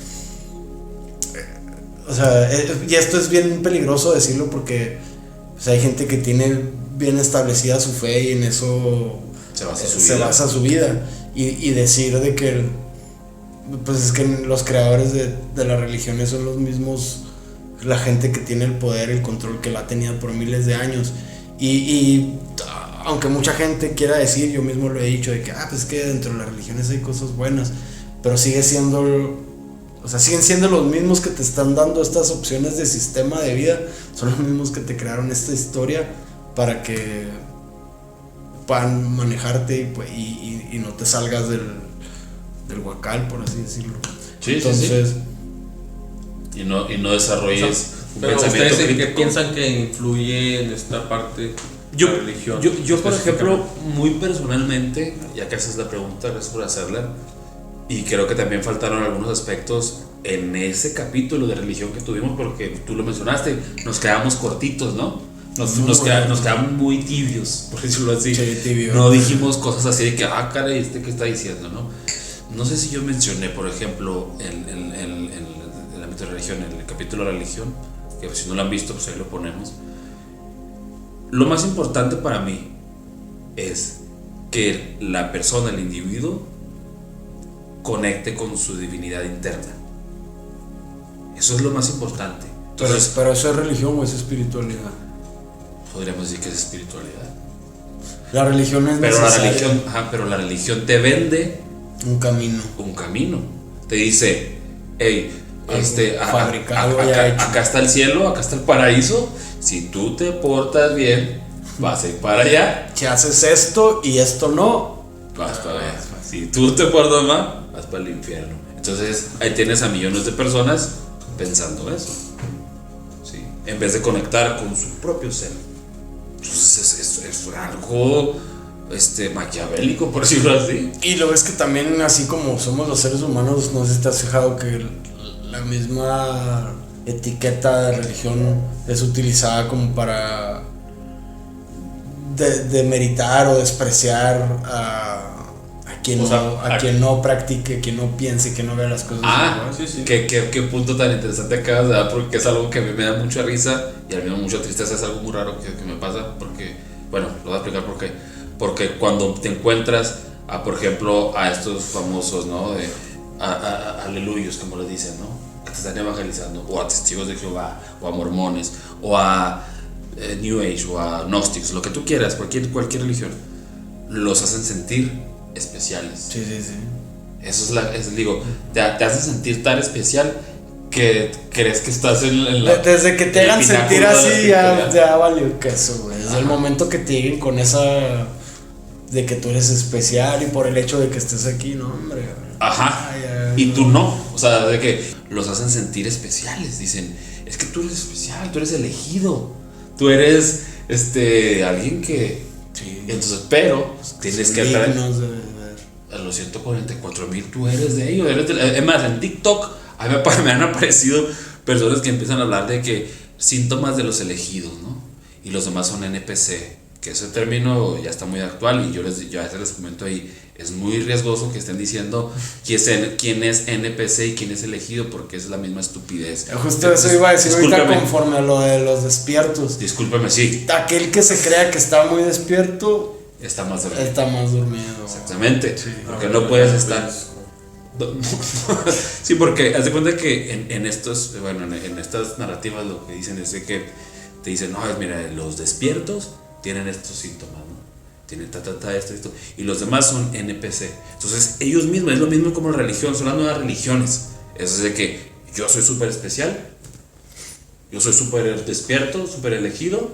o sea, y esto es bien peligroso decirlo porque, o sea, hay gente que tiene bien establecida su fe y en eso se basa su vida. Y decir de que, pues es que los creadores de las religiones son los mismos, la gente que tiene el poder, el control, que la ha tenido por miles de años. Y aunque mucha gente quiera decir, yo mismo lo he dicho, de que, pues que dentro de las religiones hay cosas buenas, pero siguen siendo los mismos que te están dando estas opciones de sistema de vida, son los mismos que te crearon esta historia para que puedan manejarte y no te salgas del huacal, por así decirlo. Sí, entonces, sí. Y no desarrolles un pero pensamiento ustedes crítico. ¿qué piensan que influye en esta parte Yo, la religión? yo por ejemplo, muy personalmente, ya que haces la pregunta, gracias por hacerla, y creo que también faltaron algunos aspectos en ese capítulo de religión que tuvimos, porque tú lo mencionaste, nos quedamos cortitos, ¿no? Nos quedamos muy tibios, por decirlo así. Sí, tibio. No dijimos cosas así de que, caray, ¿qué está diciendo, no? No sé si yo mencioné, por ejemplo, el ámbito de religión, en el capítulo de religión, que si no lo han visto, pues ahí lo ponemos. Lo más importante para mí es que la persona, el individuo, conecte con su divinidad interna. Eso es lo más importante. Entonces, pero ¿eso es religión o es espiritualidad? podríamos decir que es espiritualidad. La religión es Pero necesaria. pero la religión te vende Un camino. un camino. Te dice, hey, fabricado acá está el cielo, acá está el paraíso. Si tú te portas bien, vas a ir para allá. Si haces esto y esto no, Vas para allá. Si tú te portas mal, vas para el infierno. Entonces ahí tienes a millones de personas pensando eso, ¿sí? En vez de conectar con su propio ser. Entonces es algo maquiavélico, por decirlo así. y lo ves que también, así como somos los seres humanos, no sé si te has fijado que la misma etiqueta de religión es utilizada como para demeritar o despreciar a quien, quien no practique, quien no piense, que no vea las cosas igual. Sí. ¿Qué punto tan interesante acabas de dar, porque es algo que a mí me da mucha risa y a mí me da mucha tristeza. Es algo muy raro que me pasa, porque, bueno, lo voy a explicar por qué. Porque cuando te encuentras por ejemplo, a estos famosos, ¿no? De aleluyos, como les dicen, ¿no? Que te están evangelizando, o a testigos de Jehová, o a mormones, o a New Age, o a Gnostics, lo que tú quieras, cualquier religión, los hacen sentir especiales. Sí. Eso digo, te hacen sentir tan especial que crees que estás en la... Desde que te hagan sentir así, ya valió queso, güey. Desde el Ajá. momento que te lleguen con esa de que tú eres especial y por el hecho de que estés aquí, no, hombre. Ajá. Ay, Y tú no. O sea, de que los hacen sentir especiales. Dicen, es que tú eres especial, tú eres elegido. Tú eres alguien que... Sí. Entonces, pero tienes que estar dignos de ver. a los 144,000, tú eres de ellos. Es más, en TikTok a mí me han aparecido personas que empiezan a hablar de que síntomas de los elegidos, ¿no? Y los demás son NPC, que ese término ya está muy actual y yo a veces les comento ahí, es muy riesgoso que estén diciendo quién es NPC y quién es elegido, porque es la misma estupidez. Justo eso iba a decir ahorita, Discúlpeme. conforme a lo de los despiertos. Discúlpeme, sí, Aquel que se crea que está muy despierto está más dormido. está más dormido. Exactamente, porque no puedes estar... Sí, porque haz de cuenta que en estas narrativas lo que dicen es de que te dicen, no, mira, los despiertos tienen estos síntomas, ¿no? Tienen esto, y los demás son NPC. Entonces ellos mismos, es lo mismo como la religión, son las nuevas religiones. Es de que yo soy súper especial, yo soy súper despierto, súper elegido,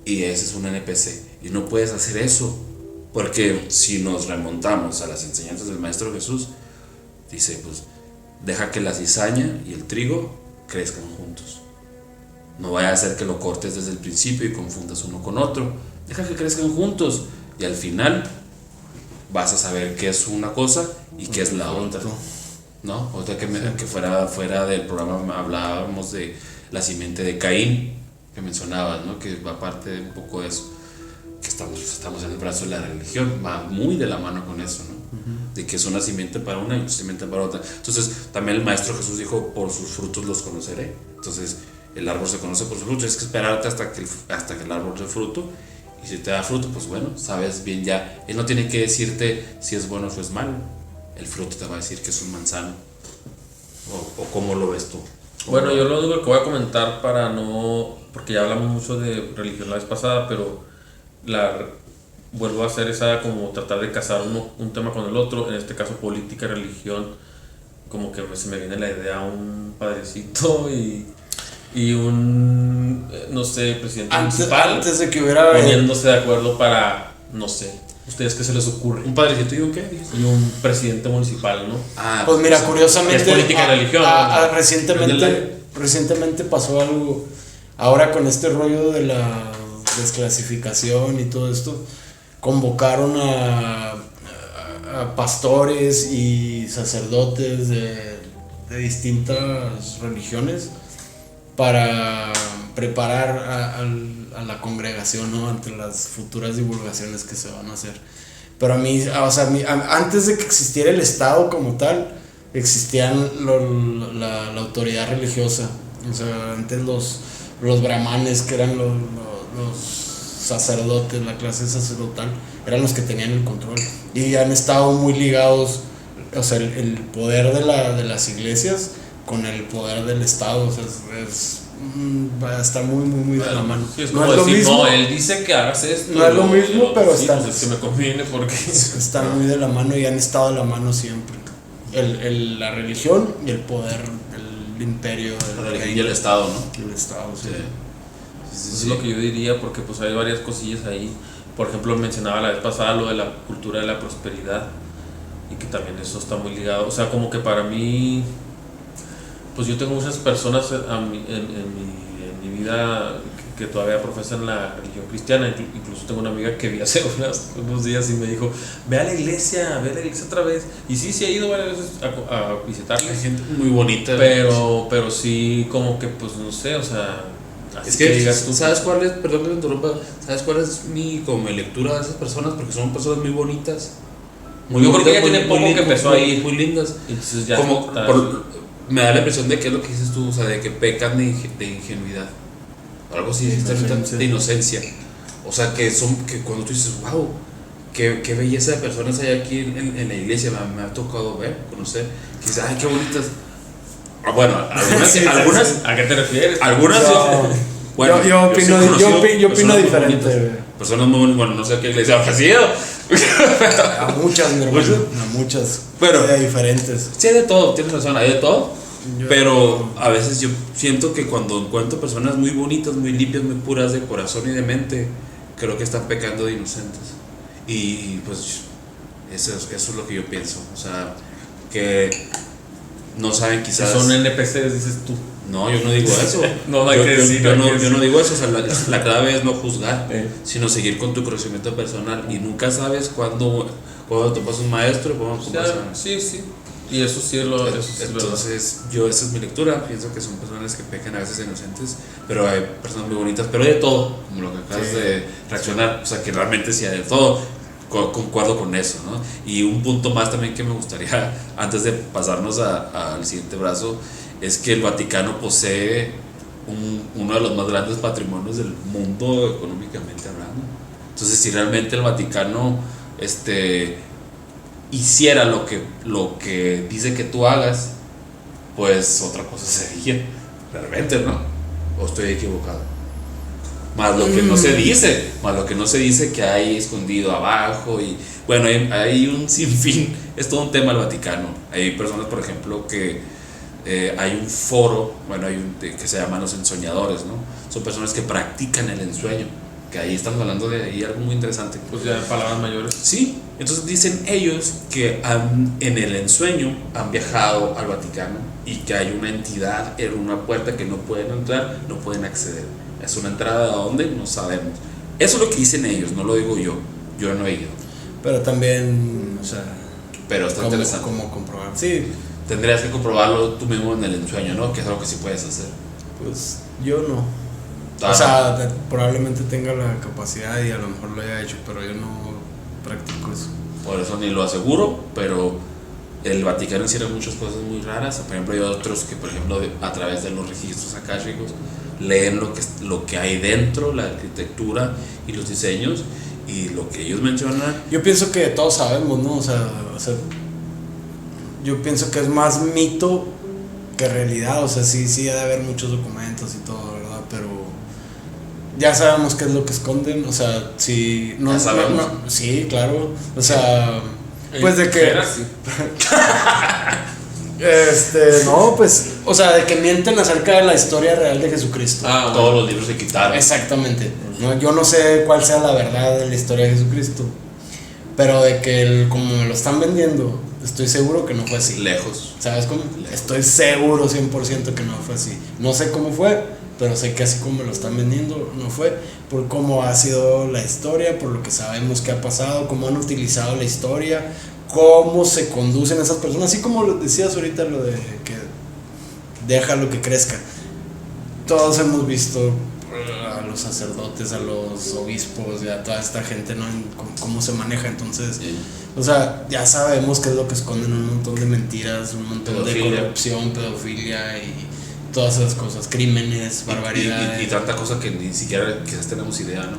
y ese es un NPC. Y no puedes hacer eso, porque si nos remontamos a las enseñanzas del Maestro Jesús, dice, pues, deja que la cizaña y el trigo crezcan juntos. No vaya a ser que lo cortes desde el principio y confundas uno con otro. Deja que crezcan juntos y al final vas a saber qué es una cosa y qué es la otra, ¿no? Otra que fuera del programa hablábamos de la simiente de Caín, que mencionabas, ¿no? Que va parte de un poco de eso, que estamos en el brazo de la religión, va muy de la mano con eso, ¿no? De que es una simiente para una y una simiente para otra. Entonces también el Maestro Jesús dijo, por sus frutos los conoceré. Entonces el árbol se conoce por sus frutos, tienes que esperarte hasta que el árbol dé fruto, y si te da fruto, pues bueno, sabes bien ya. Él no tiene que decirte si es bueno o es malo, el fruto te va a decir que es un manzano, o cómo lo ves tú. Bueno, yo lo único que voy a comentar porque ya hablamos mucho de religión la vez pasada, pero vuelvo a hacer esa como tratar de casar un tema con el otro, en este caso política, religión, como que se me viene la idea un padrecito y un, no sé, presidente municipal, antes de que hubiera poniéndose de acuerdo para, no sé, ¿ustedes qué se les ocurre? ¿Un padrecito y un qué? Y un presidente municipal, ¿no? Pues mira, curiosamente es política y religión, recientemente pasó algo ahora con este rollo de la desclasificación y todo esto. Convocaron a pastores y sacerdotes de distintas religiones para preparar a la congregación, ¿no? Ante las futuras divulgaciones que se van a hacer. Pero antes de que existiera el Estado como tal, existían la autoridad religiosa. O sea, antes los brahmanes, que eran los sacerdotes, la clase sacerdotal, eran los que tenían el control. Y han estado muy ligados, o sea, el poder de las iglesias con el poder del Estado. O sea, está muy de la mano. Sí, es como decir, mismo, no, él dice que hagas esto. No es lo mismo, pero sí, pues es que me conviene porque están muy de la mano y han estado de la mano siempre. La religión y el poder, el imperio, y el Estado, ¿no? El Estado, sí. Eso es lo que yo diría, porque pues hay varias cosillas ahí. Por ejemplo, mencionaba la vez pasada lo de la cultura de la prosperidad, y que también eso está muy ligado. O sea, como que para mí, pues yo tengo muchas personas en mi vida que todavía profesan la religión cristiana. Incluso tengo una amiga que vi hace unos días y me dijo, ve a la iglesia otra vez. Y sí he ido varias veces a visitarla. Hay gente muy bonita. Pero sí, como que pues no sé, o sea, es que digas tú, ¿sabes cuál es? Perdón que me interrumpa. ¿Sabes cuál es mi lectura de esas personas? Porque son personas muy bonitas. Yo creo que ella tiene poco que empezó ahí. Muy lindas. Entonces ya me da la impresión de que es lo que dices tú, o sea, de que pecan de ingenuidad. Algo así, de inocencia. O sea, que cuando tú dices, wow, qué belleza de personas hay aquí en la iglesia, me ha tocado ver, conocer. Que dices, ay, qué bonitas. Bueno, algunas. ¿A qué te refieres? Algunas. Bueno, yo opino diferente. Personas muy bonitas, bueno, no sé qué iglesia ha sido. A muchas, mi hermano. A muchas. Pero diferentes. Sí, hay de todo, tienes razón, hay de todo. Pero a veces yo siento que cuando encuentro personas muy bonitas, muy limpias, muy puras de corazón y de mente, creo que están pecando de inocentes. Y pues eso es lo que yo pienso. O sea, que no saben quizás. Son NPCs, dices tú. No, yo no digo eso. No hay que decir. Yo no digo eso. O sea, la clave es no juzgar, sino seguir con tu crecimiento personal. Y nunca sabes cuándo topas un maestro y cuándo topas Sí. Y eso sí es lo. Entonces, esa es mi lectura. Pienso que son personas que pecan a veces inocentes, pero hay personas muy bonitas, pero hay de todo, como lo que acabas de reaccionar. O sea, que realmente sí hay de todo. Concuerdo con eso, ¿no? Y un punto más también que me gustaría, antes de pasarnos al siguiente brazo, es que el Vaticano posee uno de los más grandes patrimonios del mundo económicamente hablando. Entonces, si realmente el Vaticano hiciera lo que dice que tú hagas, pues otra cosa sería, realmente, ¿no? ¿O estoy equivocado? Más lo que no se dice que hay escondido abajo. Y bueno, hay un sinfín, es todo un tema el Vaticano. Hay personas, por ejemplo, que hay un foro, bueno, que se llaman los ensoñadores, ¿no? Son personas que practican el ensueño, que ahí estamos hablando de ahí algo muy interesante. Pues ya palabras mayores. Sí, entonces dicen ellos que en el ensueño han viajado al Vaticano y que hay una entidad en una puerta que no pueden entrar, no pueden acceder. Es una entrada a donde no sabemos. Eso es lo que dicen ellos, no lo digo yo no he ido. Pero también, o sea, pero está interesante. ¿Cómo comprobar? Sí. Tendrías que comprobarlo tú mismo en el ensueño, ¿no? Que es algo que sí puedes hacer. Pues yo no. O sea, probablemente tenga la capacidad y a lo mejor lo haya hecho, pero yo no practico eso. Por eso ni lo aseguro, pero el Vaticano hicieron muchas cosas muy raras. Por ejemplo, hay otros que, por ejemplo, a través de los registros akáshicos leen lo que hay dentro, la arquitectura y los diseños, y lo que ellos mencionan. Yo pienso que todos sabemos, ¿no? O sea, yo pienso que es más mito que realidad. O sea, sí ha de haber muchos documentos y todo, ¿verdad? ya sabemos qué es lo que esconden, o sea, si no, Ya sabemos. sí, claro, o sea, pues de que Sí. no, pues, o sea, de que mienten acerca de la historia real de Jesucristo. Ah, bueno. Todos los libros se quitaron. Exactamente. ¿No? Yo no sé cuál sea la verdad de la historia de Jesucristo, pero de que como me lo están vendiendo, estoy seguro que no fue así. Lejos. ¿Sabes cómo? Estoy seguro 100% que no fue así. No sé cómo fue, pero sé que así como me lo están vendiendo, no fue. Por cómo ha sido la historia, por lo que sabemos que ha pasado, cómo han utilizado la historia, cómo se conducen esas personas. Así como lo decías ahorita, lo de que deja lo que crezca. Todos hemos visto a los sacerdotes, a los obispos y a toda esta gente, ¿no? Cómo se maneja. Entonces, Sí. o sea, ya sabemos qué es lo que esconden, un montón de mentiras, un montón Pedofilia. de corrupción, pedofilia y todas esas cosas, crímenes, barbaridades. Y tanta cosa que ni siquiera quizás tenemos idea, ¿no?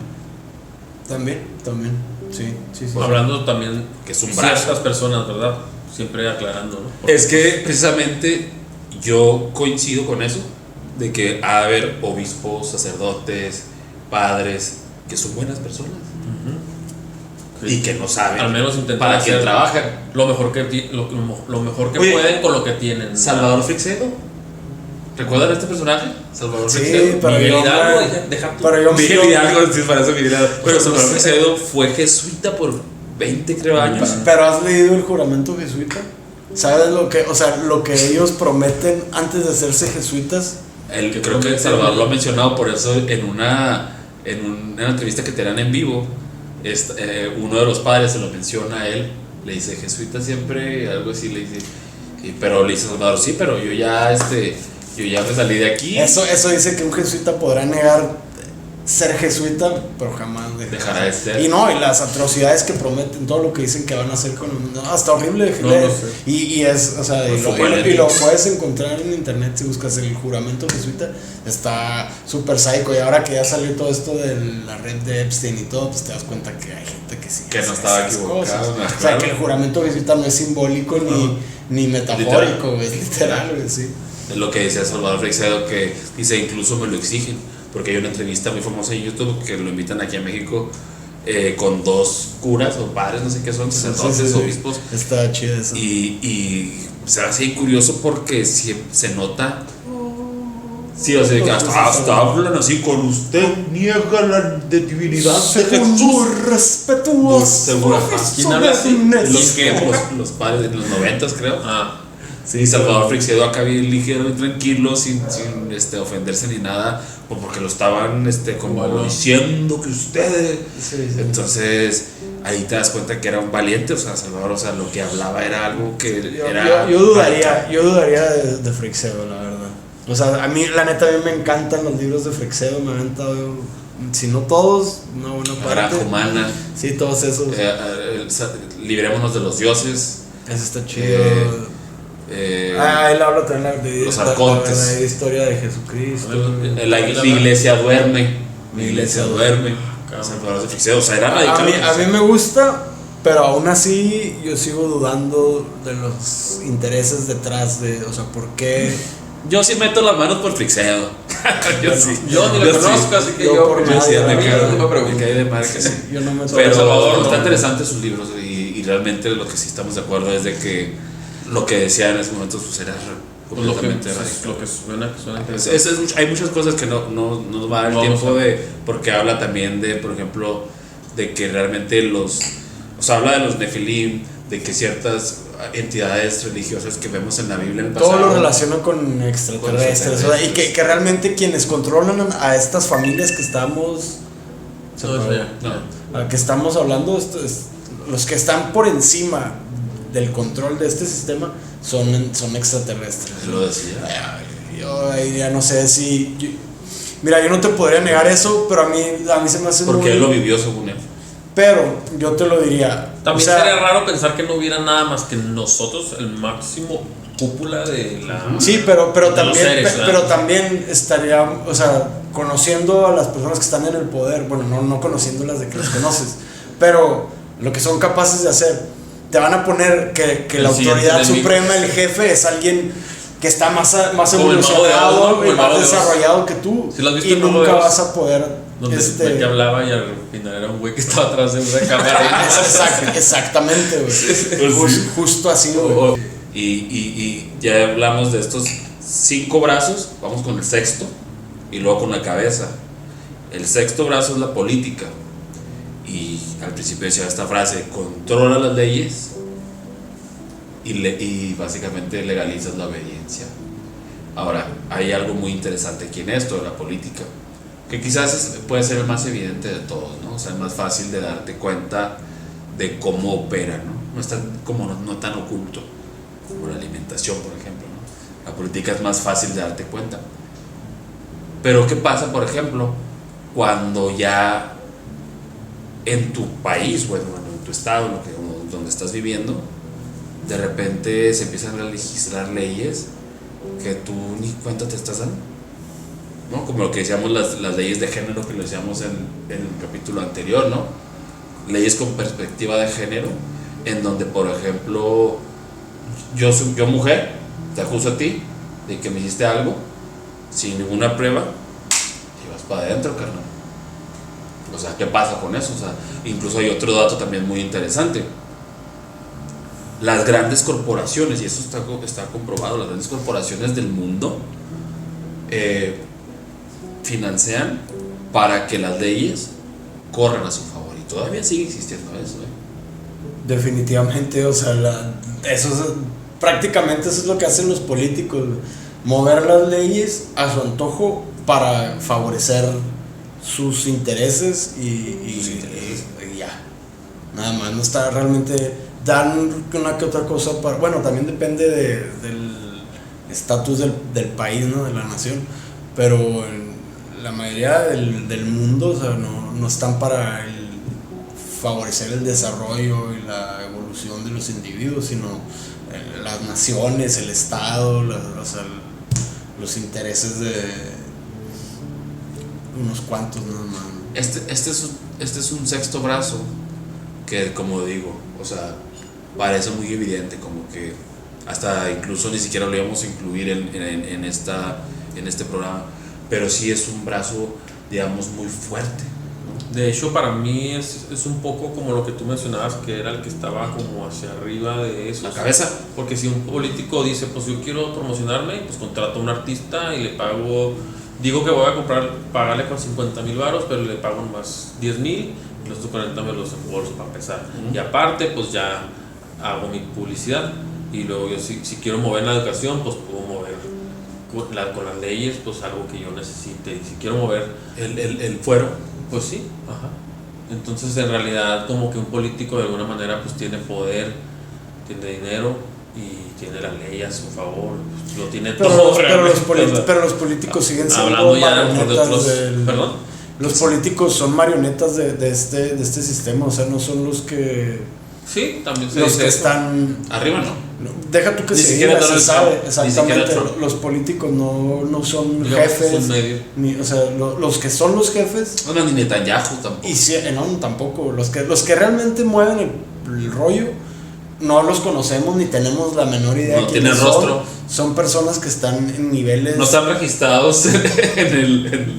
También, sí. Hablando también Que es un ciertas brazo. personas, ¿verdad? Siempre aclarando, ¿no? Es que precisamente yo coincido con eso, de que ha de haber obispos, sacerdotes, padres, que son buenas personas y que no saben Al menos intentar para quién hacer trabajan. lo mejor que lo mejor que Oye, pueden con lo que tienen. Salvador Freixedo, ¿recuerdan a este personaje? Salvador Sí, Freixedo. pero Miguel yo Hidalgo, me- deja tu- pero yo Miguel Hidalgo, sí, parece Miguel Hidalgo. Pero Pues, Salvador no sé. Freixedo fue jesuita por 20, creo, años. Pero has leído el juramento jesuita. ¿Sabes lo que, o sea, lo que ellos prometen antes de hacerse jesuitas? Creo que Salvador lo ha mencionado, por eso en una entrevista que te dan en vivo, uno de los padres se lo menciona a él, le dice, jesuita siempre, algo así, le dice, pero le dice Salvador, sí, pero yo ya me salí de aquí. Eso dice que un jesuita podrá negar ser jesuita, pero jamás Dejará de ser. Y no, y las atrocidades que prometen, todo lo que dicen que van a hacer con no, hasta horrible. No lo sé. Y es, o sea, Pues y lo puedes encontrar en internet si buscas el juramento jesuita. Está súper psycho. Y ahora que ya salió todo esto de la red de Epstein y todo, pues te das cuenta que hay gente que sí Que no hace estaba esas equivocado, cosas. ¿no? O sea, Claro. que el juramento jesuita no es simbólico ni metafórico, es literal, güey, sí. Es lo que decía Salvador Freixedo, que dice, incluso me lo exigen, porque hay una entrevista muy famosa en YouTube que lo invitan aquí a México con dos curas o padres, no sé qué son, sacerdotes, Sí. obispos, Está chido eso. y se hace curioso porque se nota, sí, o sea, que hasta hablan así con usted, niega la divinidad de Muy Jesús. respetuoso. Seguro. ¿Quién habla así? Los que los padres de los 90, creo. Ah, Sí, Salvador Freixedo acá bien ligero y tranquilo, sin ofenderse ni nada, o porque lo estaban como Bueno. diciendo que ustedes. Sí. Entonces, ahí te das cuenta que era un valiente, o sea, Salvador, o sea, lo que hablaba era algo que Yo, era. yo dudaría de Freixedo, la verdad. O sea, a mí, la neta, a mí me encantan los libros de Freixedo, me han dado, si no todos, una buena La granja parte. humana, Sí, todos esos. librémonos de los dioses. Eso está chido. Él habla también de los arcontes. la historia de Jesucristo. La iglesia duerme, la iglesia duerme. Salvador de Freixedo, o sea, era radical. A mí me gusta, pero aún así yo sigo dudando de los intereses detrás de, o sea, ¿por qué? Yo sí meto las manos por Freixedo. Yo Bueno, sí. yo ni lo sí. conozco, así que Yo yo por Yo sí, nadie, me ¿verdad? cae de madre que sí. Yo no me Pero Salvador, está no. interesante sus libros y realmente lo que sí estamos de acuerdo es de que lo que decía en ese momento pues era pues lo que, completamente radical. lo que suena interesante. Hay muchas cosas que no nos va a dar el No, tiempo no sé. de, porque habla también de, por ejemplo, de que realmente o sea, habla de los Nefilim, de que ciertas entidades religiosas que vemos en la Biblia en el pasado. todo lo relaciona con extraterrestres, o sea, y que realmente quienes controlan a estas familias que estamos No, eso ya. No. a que estamos hablando, los que están por encima del control de este sistema son extraterrestres. Lo decía. Yo ahí ya no sé si mira, yo no te podría negar eso, pero a mí se me hace Porque muy, él lo vivió según él. pero yo te lo diría. También o sea, sería raro pensar que no hubiera nada más que nosotros, el máximo cúpula de la. sí, pero de los también, seres, pero también estaría, o sea, conociendo a las personas que están en el poder, bueno, no conociéndolas de que las conoces, pero lo que son capaces de hacer, te van a poner que la El siguiente autoridad enemigo. suprema, el jefe, es alguien que está más Como el Mago de Oz, ¿no? evolucionado Como y el Mago más de Oz. desarrollado que tú. ¿Sí lo has visto Y el Mago de nunca Oz? vas a poder. Donde que hablaba y al final era un güey que estaba atrás de una cámara. Exactamente, güey. Justo así, güey. Y ya hablamos de estos 5 brazos, vamos con el sexto y luego con la cabeza. El sexto brazo es la política. Y al principio decía esta frase: controla las leyes y básicamente legalizas la obediencia. Ahora, hay algo muy interesante aquí en esto de la política, que quizás puede ser el más evidente de todos, ¿no? O sea, es más fácil de darte cuenta de cómo opera, ¿no? No es tan, no tan oculto como la alimentación, por ejemplo, ¿no? La política es más fácil de darte cuenta. Pero ¿qué pasa, por ejemplo, cuando ya en tu país, bueno, en tu estado, donde estás viviendo, de repente se empiezan a legislar leyes que tú ni cuenta te estás dando, ¿no? Como lo que decíamos, las leyes de género, que lo decíamos en el capítulo anterior, ¿no? Leyes con perspectiva de género, en donde, por ejemplo, yo mujer, te acuso a ti de que me hiciste algo sin ninguna prueba y vas para adentro, carnal. O sea, ¿qué pasa con eso? O sea, incluso hay otro dato también muy interesante. Las grandes corporaciones, y eso está comprobado, las grandes corporaciones del mundo financian para que las leyes corran a su favor, y todavía sigue existiendo eso, Definitivamente, o sea, prácticamente eso es lo que hacen los políticos, mover las leyes a su antojo para favorecer sus intereses y ya, nada más. No está realmente, dan una que otra cosa para, bueno, también depende del estatus del país, ¿no? De la nación, pero la mayoría del mundo, o sea, no están para favorecer el desarrollo y la evolución de los individuos, sino las naciones, el Estado, los intereses de unos cuantos nada más. Este es un sexto brazo que, como digo, o sea, parece muy evidente, como que hasta incluso ni siquiera lo íbamos a incluir en este programa, pero sí es un brazo, digamos, muy fuerte. De hecho, para mí es un poco como lo que tú mencionabas, que era el que estaba como hacia arriba de eso. La cabeza. Porque si un político dice, pues yo quiero promocionarme, pues contrato a un artista y le pago, digo que voy a pagarle con 50,000 varos, pero le pago más 10,000, y los otros 40 me los embolso para empezar. Y aparte, pues ya hago mi publicidad. Y luego yo si quiero mover la educación, pues puedo mover con las leyes, pues algo que yo necesite. Y si quiero mover el fuero, pues sí, ajá. Entonces en realidad como que un político de alguna manera pues tiene poder, tiene dinero y tiene la ley a su favor, pues, lo tiene todo. Pero los políticos siguen siendo hablando ya de marionetas otros, ¿Perdón? Los políticos son marionetas de este sistema, o sea, no son los que... Sí, también se los dice que eso. están... arriba no. Deja tú que Ni se siquiera diga, se Donald sabe, Trump, exactamente. ni siquiera Trump. Los políticos no son Digamos, jefes, son medio. o sea, los que son los jefes... No, ni Netanyahu tampoco. Y sí, no, tampoco. Los que realmente mueven el rollo, no los conocemos ni tenemos la menor idea. No de tienen quiénes son. rostro. Son personas que están en niveles... No están registrados en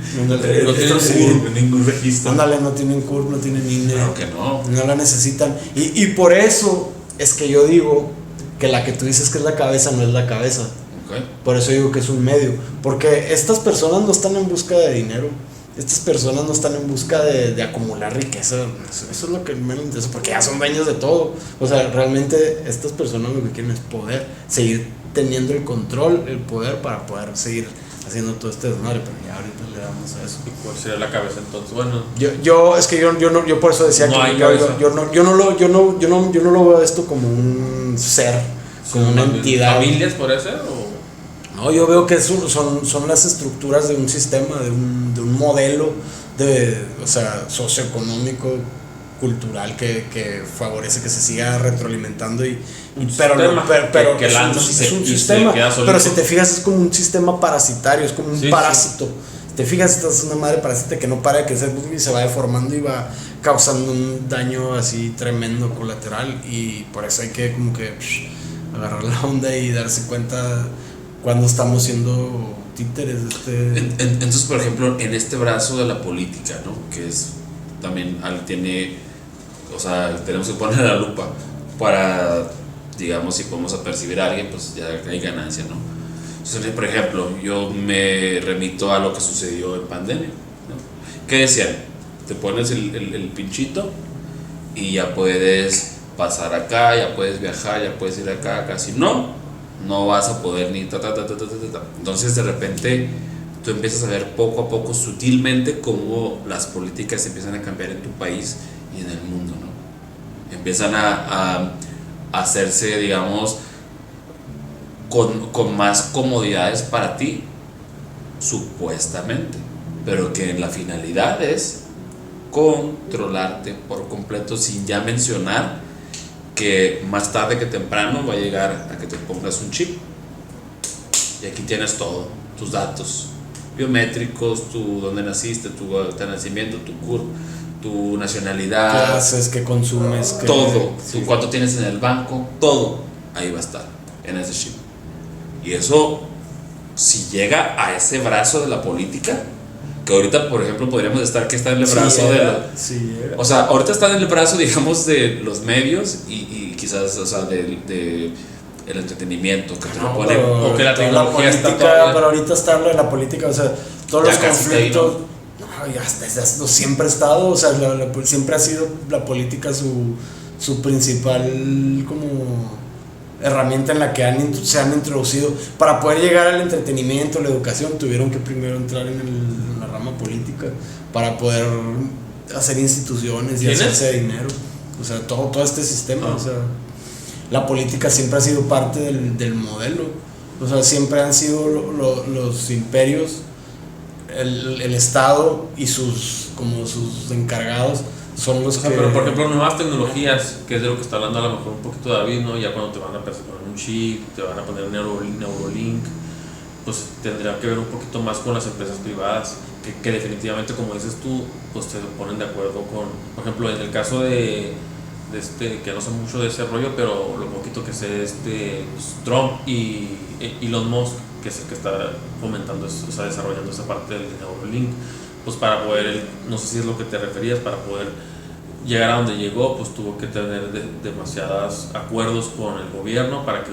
ningún registro. Ándale, no tienen CURP, no tienen INE. Claro que no. No la necesitan. Y por eso es que yo digo que la que tú dices que es la cabeza no es la cabeza. Okay. Por eso digo que es un medio. Porque estas personas no están en busca de dinero. Estas personas no están en busca de acumular riqueza. Eso es lo que me interesa, porque ya son dueños de todo. O sea, realmente estas personas lo que quieren es poder, seguir teniendo el control, el poder para poder seguir haciendo todo este desmadre. Pero ya ahorita le damos a eso. ¿Y cuál sería la cabeza entonces? Bueno, Yo por eso decía no hay que cabeza. yo no lo veo esto como un ser, como una entidad. ¿Familias puede ser? ¿O? No, yo veo que son las estructuras de un sistema, de un modelo o sea, socioeconómico, cultural, que favorece que se siga retroalimentando pero es un sistema, pero si te fijas es como un sistema parasitario, es como un parásito. Si te fijas, esta es una madre parásita que no para de crecer y se va deformando y va causando un daño así tremendo colateral, y por eso hay que como que agarrar la onda y darse cuenta cuando estamos siendo títeres de este... Entonces, por ejemplo, en este brazo de la política, ¿no? Que es también tiene, o sea, tenemos que poner la lupa para, digamos, si podemos apercibir a alguien, pues ya hay ganancia, ¿no? Entonces, por ejemplo, yo me remito a lo que sucedió en pandemia, ¿no? ¿Qué decían? Te pones el pinchito y ya puedes pasar acá, ya puedes viajar, ya puedes ir acá, casi no vas a poder ni ta. Entonces de repente tú empiezas a ver poco a poco sutilmente cómo las políticas empiezan a cambiar en tu país y en el mundo, ¿no? Empiezan a hacerse, digamos, con más comodidades para ti, supuestamente, pero que la finalidad es controlarte por completo, sin ya mencionar que más tarde que temprano va a llegar a que te pongas un chip y aquí tienes todo, tus datos biométricos, tu dónde naciste, tu nacimiento, tu CURP, tu nacionalidad, qué haces, qué consumes, todo, sí. cuánto tienes en el banco, todo ahí va a estar en ese chip. Y eso, si llega a ese brazo de la política, que ahorita, por ejemplo, podríamos estar que está en el brazo o sea, ahorita está en el brazo, digamos, de los medios y quizás, o sea, de el entretenimiento que te lo pone, o que la tecnología política, está todavía... pero ahorita está lo de la política, o sea, todos Ya los casi conflictos, ahí, no, ya siempre ha estado, o sea, siempre ha sido la política su principal como herramienta en la que se han introducido. Para poder llegar al entretenimiento, la educación, tuvieron que primero entrar en la rama política para poder hacer instituciones y hacerse dinero. O sea, todo este sistema, o sea, la política siempre ha sido parte del modelo. O sea, siempre han sido los imperios, el Estado y sus encargados son los que... Pero por ejemplo, nuevas tecnologías, que es de lo que está hablando a lo mejor un poquito David, ¿no? Ya cuando te van a poner un chip, te van a poner Neurolink, pues tendría que ver un poquito más con las empresas privadas, que definitivamente, como dices tú, pues te ponen de acuerdo con, por ejemplo, en el caso de que no sé mucho de ese rollo, pero lo poquito que sé, pues Trump y Elon Musk, que es el que está fomentando, o sea, desarrollando esa parte del Neurolink, pues para poder, no sé si es lo que te referías, para poder llegar a donde llegó, pues tuvo que tener demasiados acuerdos con el gobierno para que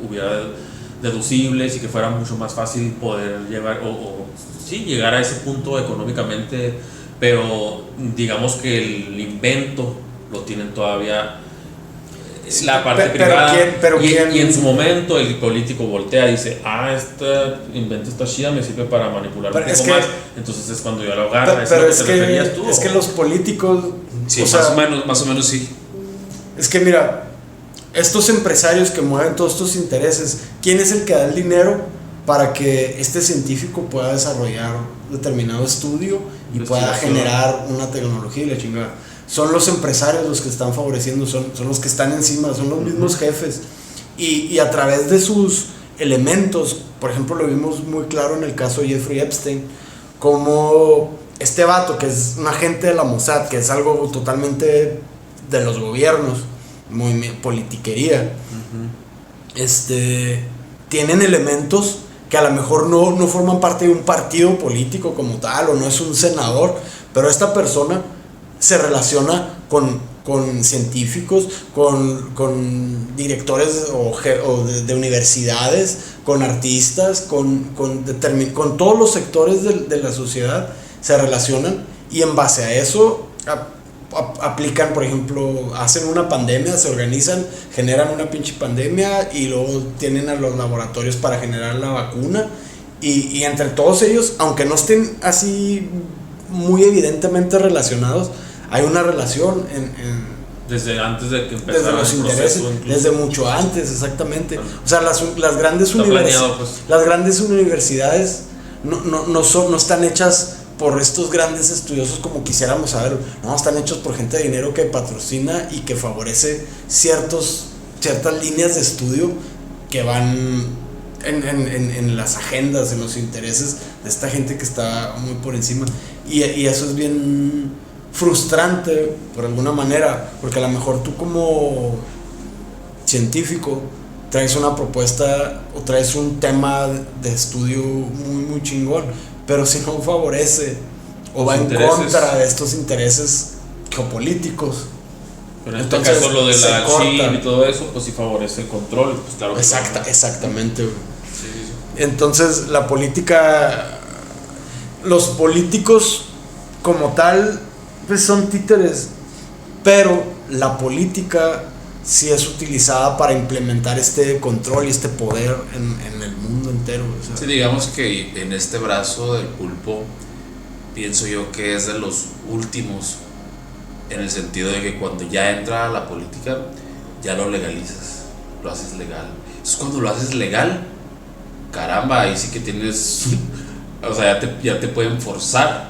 hubiera deducibles y que fuera mucho más fácil poder llegar, sí, llegar a ese punto económicamente, pero digamos que el invento lo tienen todavía la parte privada. Y en su momento el político voltea y dice, este invento está chida, me sirve para manipular un poco más. Entonces es cuando yo lo agarro. Pero es que los políticos, sí, más o menos sí. Es que mira, estos empresarios que mueven todos estos intereses, ¿quién es el que da el dinero para que este científico pueda desarrollar determinado estudio y pueda generar una tecnología y la chingada? Son los empresarios los que están favoreciendo, son los que están encima, son los mismos jefes. Y a través de sus elementos, por ejemplo, lo vimos muy claro en el caso de Jeffrey Epstein, como este vato, que es un agente de la Mossad, que es algo totalmente de los gobiernos, muy politiquería, tienen elementos que a lo mejor no forman parte de un partido político como tal, o no es un senador, pero esta persona se relaciona con científicos, con directores de universidades, con artistas, con todos los sectores de la sociedad se relacionan, y en base a eso aplican, por ejemplo, hacen una pandemia, se organizan, generan una pinche pandemia y luego tienen a los laboratorios para generar la vacuna, y entre todos ellos, aunque no estén así muy evidentemente relacionados, hay una relación desde antes de que empezara desde los intereses, desde mucho antes, exactamente. O sea, las grandes universidades no están hechas por estos grandes estudiosos como quisiéramos saber, no, están hechos por gente de dinero que patrocina y que favorece ciertas líneas de estudio que van en las agendas, en los intereses de esta gente que está muy por encima, y eso es bien frustrante por alguna manera, porque a lo mejor tú como científico traes una propuesta o traes un tema de estudio muy, muy chingón, pero si no favorece o va en contra de estos intereses geopolíticos. Pero en este caso lo de la chip y todo eso, pues sí favorece el control, pues claro que exactamente, güey. Sí. Entonces la política, los políticos como tal, pues son títeres, pero la política sí es utilizada para implementar este control y este poder en el mundo entero. O sea. Sí, digamos que en este brazo del pulpo pienso yo que es de los últimos, en el sentido de que cuando ya entra a la política ya lo legalizas, lo haces legal. Entonces cuando lo haces legal, caramba, ahí sí que tienes, o sea, ya te pueden forzar,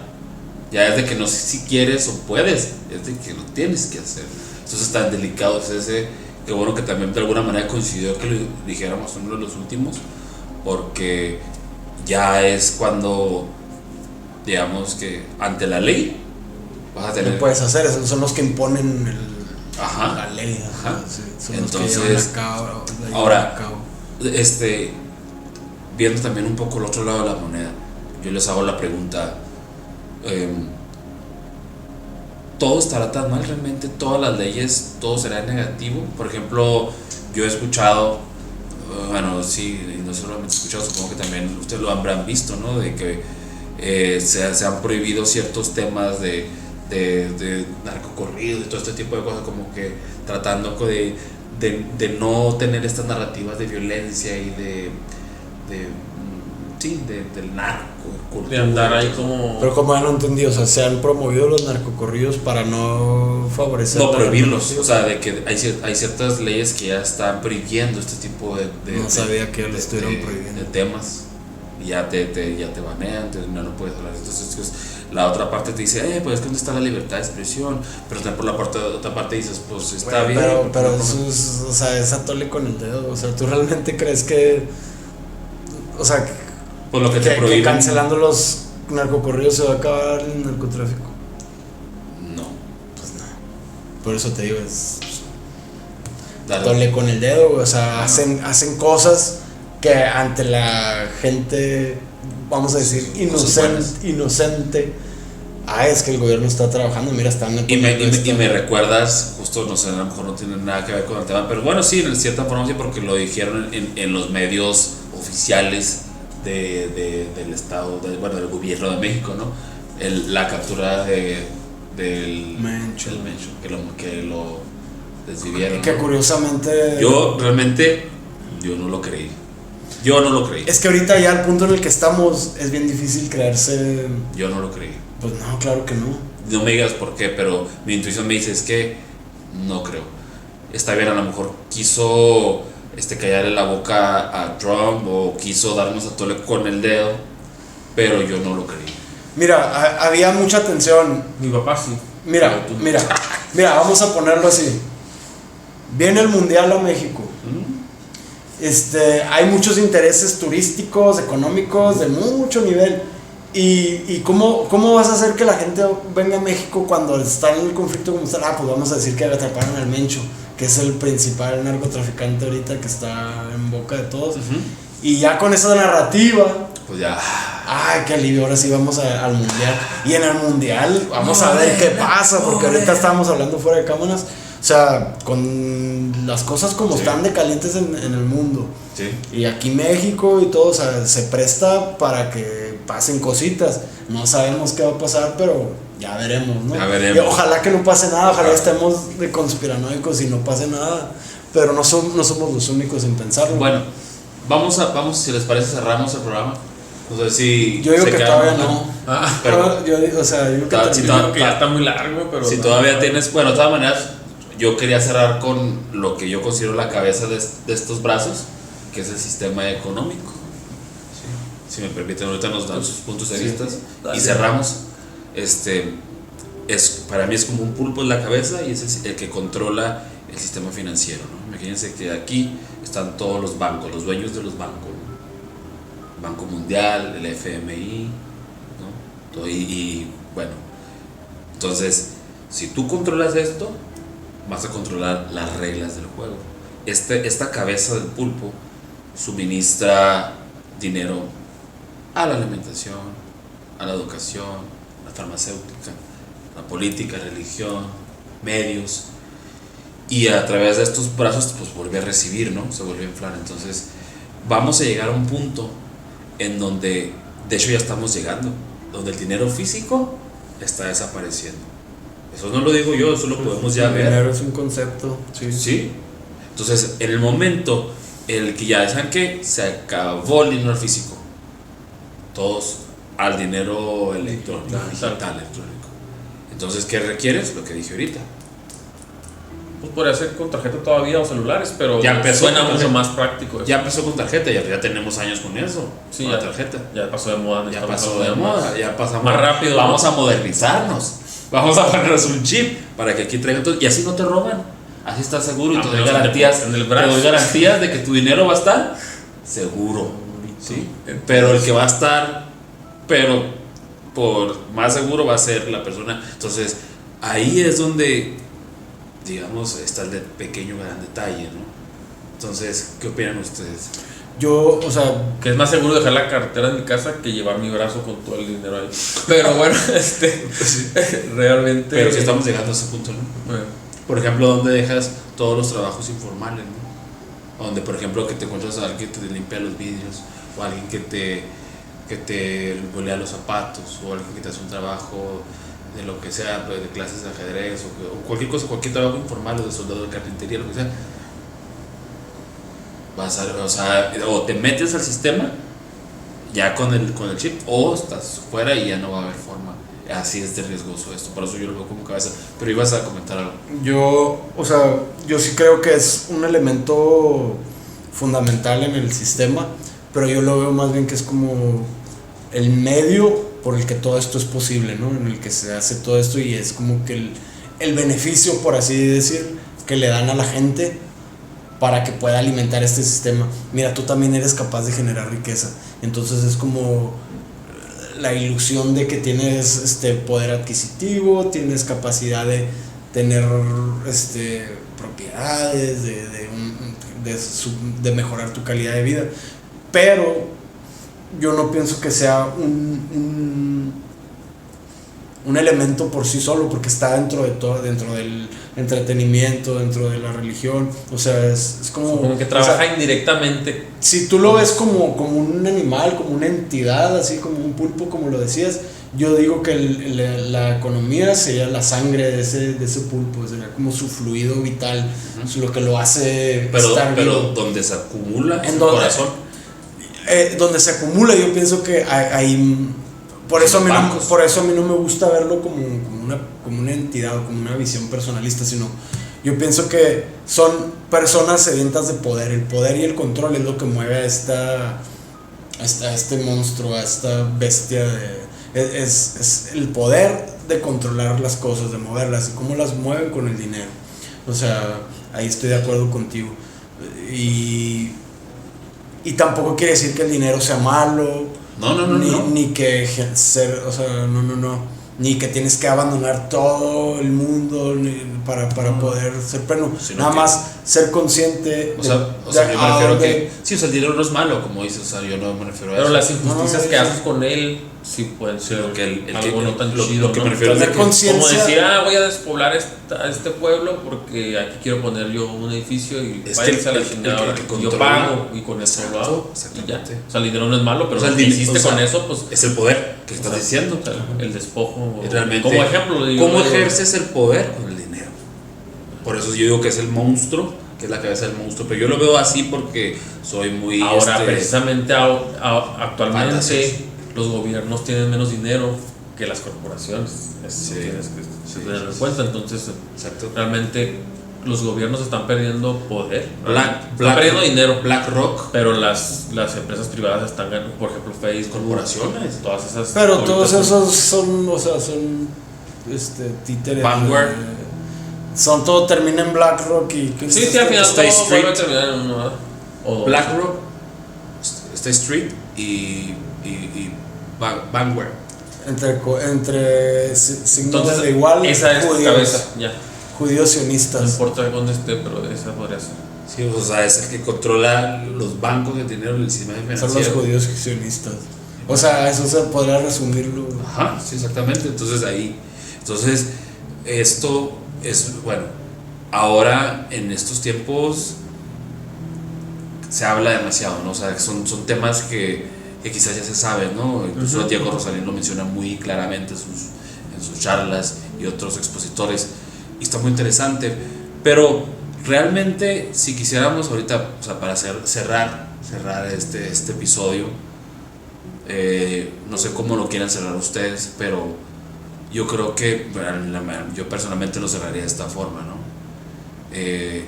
ya es de que no sé si quieres o puedes, es de que lo tienes que hacer. Entonces tan delicado es ese, que bueno que también de alguna manera coincidió que lo dijéramos uno de los últimos, porque ya es cuando, digamos que ante la ley vas a tener... No puedes hacer, esos son los que imponen la ley. Ajá. Sí, son entonces, los que llevan a cabo, ahora, viendo también un poco el otro lado de la moneda, yo les hago la pregunta, ¿todo estará tan mal realmente? ¿Todas las leyes, todo será negativo? Por ejemplo, yo he escuchado, bueno, sí, y no solamente he escuchado, supongo que también ustedes lo habrán visto, ¿no? De que se han prohibido ciertos temas de narcocorridos y todo este tipo de cosas, como que tratando de no tener estas narrativas de violencia y del narco, de andar ahí como... Pero como ya no entendí, o sea, se han promovido los narcocorridos para no favorecer... No, prohibirlos, o sea, de que hay ciertas leyes que ya están prohibiendo este tipo no sabía que ya lo estuvieron prohibiendo. De temas, y ya te banean, no puedes hablar. Entonces la otra parte te dice, pues es que ¿dónde está la libertad de expresión? Pero también por la otra parte dices, pues está bien. Pero eso es, o sea, es atole con el dedo, o sea, ¿tú realmente crees que, o sea, por lo que te prohíben, que cancelando los narcocorridos se va a acabar el narcotráfico? No. Pues no. Por eso te digo, es atole con el dedo, o sea, hacen cosas que ante la gente, vamos a decir, inocente, es que el gobierno está trabajando, mira, están... Y me recuerdas, justo, no sé, a lo mejor no tiene nada que ver con el tema, pero bueno, sí, en cierta forma sí, porque lo dijeron en los medios oficiales del estado, del gobierno de México, ¿no? La captura del Mencho, que lo desvivieron. Que curiosamente... Yo realmente, no lo creí. Es que ahorita ya al punto en el que estamos es bien difícil creerse. Yo no lo creí. Pues no, claro que no. No me digas por qué, pero mi intuición me dice es que no creo. Está bien, a lo mejor quiso callarle la boca a Trump o quiso darnos a tole con el dedo, pero yo no lo creí. Mira, había mucha tensión. Mi papá sí. Mira, vamos a ponerlo así. Viene el Mundial a México. Hay muchos intereses turísticos, económicos, de mucho nivel. ¿Y cómo vas a hacer que la gente venga a México cuando está en el conflicto como está? Pues vamos a decir que atraparon al Mencho, que es el principal narcotraficante ahorita que está en boca de todos. Y ya con esa narrativa, pues ya. Qué alivio, ahora sí vamos al Mundial. Y en el Mundial vamos a ver qué pasa, porque ahorita estábamos hablando fuera de cámaras. O sea, con las cosas como están de calientes en el mundo. Sí. Y aquí México y todo, o sea, se presta para que pasen cositas. No sabemos qué va a pasar, pero ya veremos, ¿no? Ya veremos. Y ojalá que no pase nada, ojalá estemos de conspiranoicos y no pase nada. Pero no somos los únicos en pensarlo. Bueno, vamos, si les parece, cerramos el programa. No sé si... Yo digo que todavía no. Pero yo digo que ya está muy largo, pero... Si todavía tienes... Bueno, de todas maneras, yo quería cerrar con lo que yo considero la cabeza de estos brazos, que es el sistema económico. ¿Sí? Si me permiten, ahorita nos dan sus puntos de vista y cerramos. Para mí es como un pulpo en la cabeza y es el que controla el sistema financiero, ¿no? Imagínense que aquí están todos los bancos, los dueños de los bancos, ¿no? Banco Mundial, el FMI, ¿no? Y bueno, entonces, si tú controlas esto, vas a controlar las reglas del juego. esta cabeza del pulpo suministra dinero a la alimentación, a la educación, a la farmacéutica, a la política, religión, medios, y a través de estos brazos pues vuelve a recibir, ¿no? Se vuelve a inflar. Entonces vamos a llegar a un punto en donde, de hecho ya estamos llegando, donde el dinero físico está desapareciendo. Eso no lo digo yo, eso lo podemos ya ver. El dinero es un concepto, Sí. Entonces, en el momento en el que ya saben que se acabó el dinero físico, todos al dinero electrónico, digital electrónico. Entonces, ¿qué requieres? Lo que dije ahorita. Pues podría ser con tarjeta todavía o celulares, pero Ya empezó suena con mucho tarjeta. más práctico. Ya empezó con tarjeta, ya tenemos años con eso. Sí, con ya, la tarjeta. ya pasó de moda. Ya necesitamos pasó algo de moda, más- ya pasamos. más rápido, Vamos ¿no? a modernizarnos. Vamos a ponernos un chip para que aquí traigan todo. Y así no te roban. Así estás seguro y te doy menos garantías. en el Te brazo. doy garantías de que tu dinero va a estar seguro. ¿Sí? Pero el que va a estar, pero por más seguro va a ser la persona. Entonces, ahí es donde, digamos, está el pequeño gran detalle, ¿no? Entonces, ¿qué opinan ustedes? Yo, o sea, Que es más seguro dejar la cartera en mi casa que llevar mi brazo con todo el dinero ahí. Pero bueno, realmente. Pero si estamos llegando a ese punto, ¿no? Bueno, Por ejemplo, donde dejas todos los trabajos informales, ¿no? Donde, por ejemplo, que te encuentras a alguien que te limpia los vidrios, o alguien que te bolea los zapatos, o alguien que te hace un trabajo de lo que sea, pues, de clases de ajedrez, o cualquier cosa, cualquier trabajo informal, o de soldado, de carpintería, lo que sea. O te metes al sistema ya con el chip, o estás fuera y ya no va a haber forma. Así es de riesgoso esto, por eso yo lo veo como cabeza. Pero ibas a comentar algo. yo sí creo que es un elemento fundamental en el sistema, pero yo lo veo más bien que es como el medio por el que todo esto es posible, ¿no? En el que se hace todo esto, y es como que el beneficio, por así decir, que le dan a la gente para que pueda alimentar este sistema. Mira, tú también eres capaz de generar riqueza. Entonces es como la ilusión de que tienes poder adquisitivo, tienes capacidad de tener propiedades, de mejorar tu calidad de vida. Pero yo no pienso que sea un elemento por sí solo, porque está dentro de todo, dentro del entretenimiento, dentro de la religión. O sea, es como que trabaja, o sea, indirectamente. si tú lo ves como un animal, como una entidad, así como un pulpo, como lo decías, yo digo que la economía sería la sangre de ese pulpo, sería como su fluido vital, lo que lo hace estar Pero vivo. donde se acumula En su donde- corazón. Donde se acumula, yo pienso que hay por eso a mí no me gusta verlo como una entidad o como una visión personalista, sino yo pienso que son personas sedientas de poder. El poder y el control es lo que mueve a este monstruo, a esta bestia es el poder de controlar las cosas, de moverlas, y cómo las mueven con el dinero. O sea, ahí estoy de acuerdo contigo. Y tampoco quiere decir que el dinero sea malo. No. Ni que ser, o sea, no. Ni que tienes que abandonar todo el mundo para poder ser pleno. Sino Nada que- más ser consciente. O sea, yo me refiero a que. Sí, o sea, el dinero no es malo, como dices, o sea, yo no me refiero a Pero eso. las injusticias No, que sí. haces con él sí pueden ser Sino que algo no tan lo chido. que ¿no? me refiero es de Tener que. conciencia. Como decir, voy a despoblar este pueblo porque aquí quiero poner yo un edificio y Es váyanse que a la el chingada. que Yo controla- pago y con eso lo hago. Exactamente. Y ya. O sea, el dinero no es malo, pero O sea, lo que el hiciste o sea, con eso, pues. Es el poder que estás o sea, diciendo. o sea, el despojo. Y realmente, como ejemplo, digo, ¿cómo digo, ejerces el poder con el dinero? Por eso yo digo que es el monstruo, que es la cabeza del monstruo. Pero yo lo veo así porque soy muy. Ahora, precisamente actualmente fantasioso. los gobiernos tienen menos dinero que las corporaciones. Eso Sí. tienes que Sí, tener en sí, cuenta. Entonces, Exacto. realmente los gobiernos están perdiendo poder, están Black- perdiendo dinero, BlackRock, pero las empresas privadas están ganando, por ejemplo, Facebook, corporaciones. todas esas. Pero ahorita todos son- esos son, o sea, son títeres. Vanguard. Son todo termina en BlackRock y Sí, al final State todo Street. vuelve a terminar en uno, ¿verdad? O dos. BlackRock, State Street y Vanguard. entre signos Entonces, de igual, esa es tu cabeza, ya. judíos No sionistas. importa dónde esté, pero esa podría ser. Sí, o sea, es el que controla los bancos, el dinero, el sistema financiero. Son los judíos sionistas. O sea, eso se podría resumirlo. Ajá, sí, exactamente. Entonces, esto es, bueno, ahora en estos tiempos se habla demasiado, ¿no? O sea, son temas que quizás ya se saben, ¿no? Incluso Diego Rosalín lo menciona muy claramente en sus charlas y otros expositores, y está muy interesante. Pero realmente, si quisiéramos ahorita, o sea, para cerrar este episodio, no sé cómo lo quieran cerrar ustedes, pero yo creo que yo personalmente lo cerraría de esta forma, ¿no?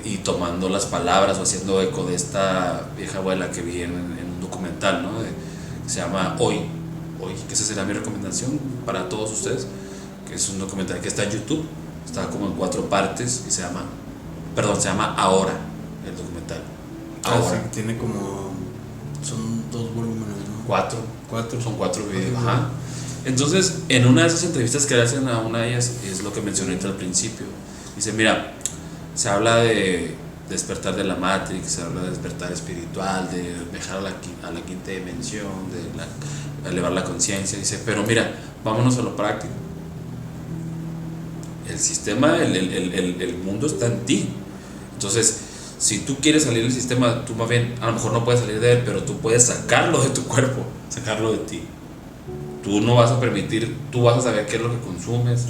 Y tomando las palabras o haciendo eco de esta vieja abuela que vi en un documental, ¿no? Se llama Hoy, que esa será mi recomendación para todos ustedes, que es un documental que está en YouTube, está como en 4 partes y se llama Ahora, el documental. Ahora. Sí, tiene como, son 2 volúmenes, ¿no? 4. 4. Son 4 videos. Ajá. Entonces, en una de esas entrevistas que le hacen a una de ellas, es lo que mencioné al principio. Dice, mira, se habla de despertar de la Matrix, se habla de despertar espiritual, de viajar a la quinta dimensión, de elevar la conciencia. Dice, pero mira, vámonos a lo práctico. El sistema, el mundo está en ti. Entonces, si tú quieres salir del sistema, tú más bien, a lo mejor no puedes salir de él, pero tú puedes sacarlo de tu cuerpo, sacarlo de ti. Tú no vas a permitir, tú vas a saber qué es lo que consumes,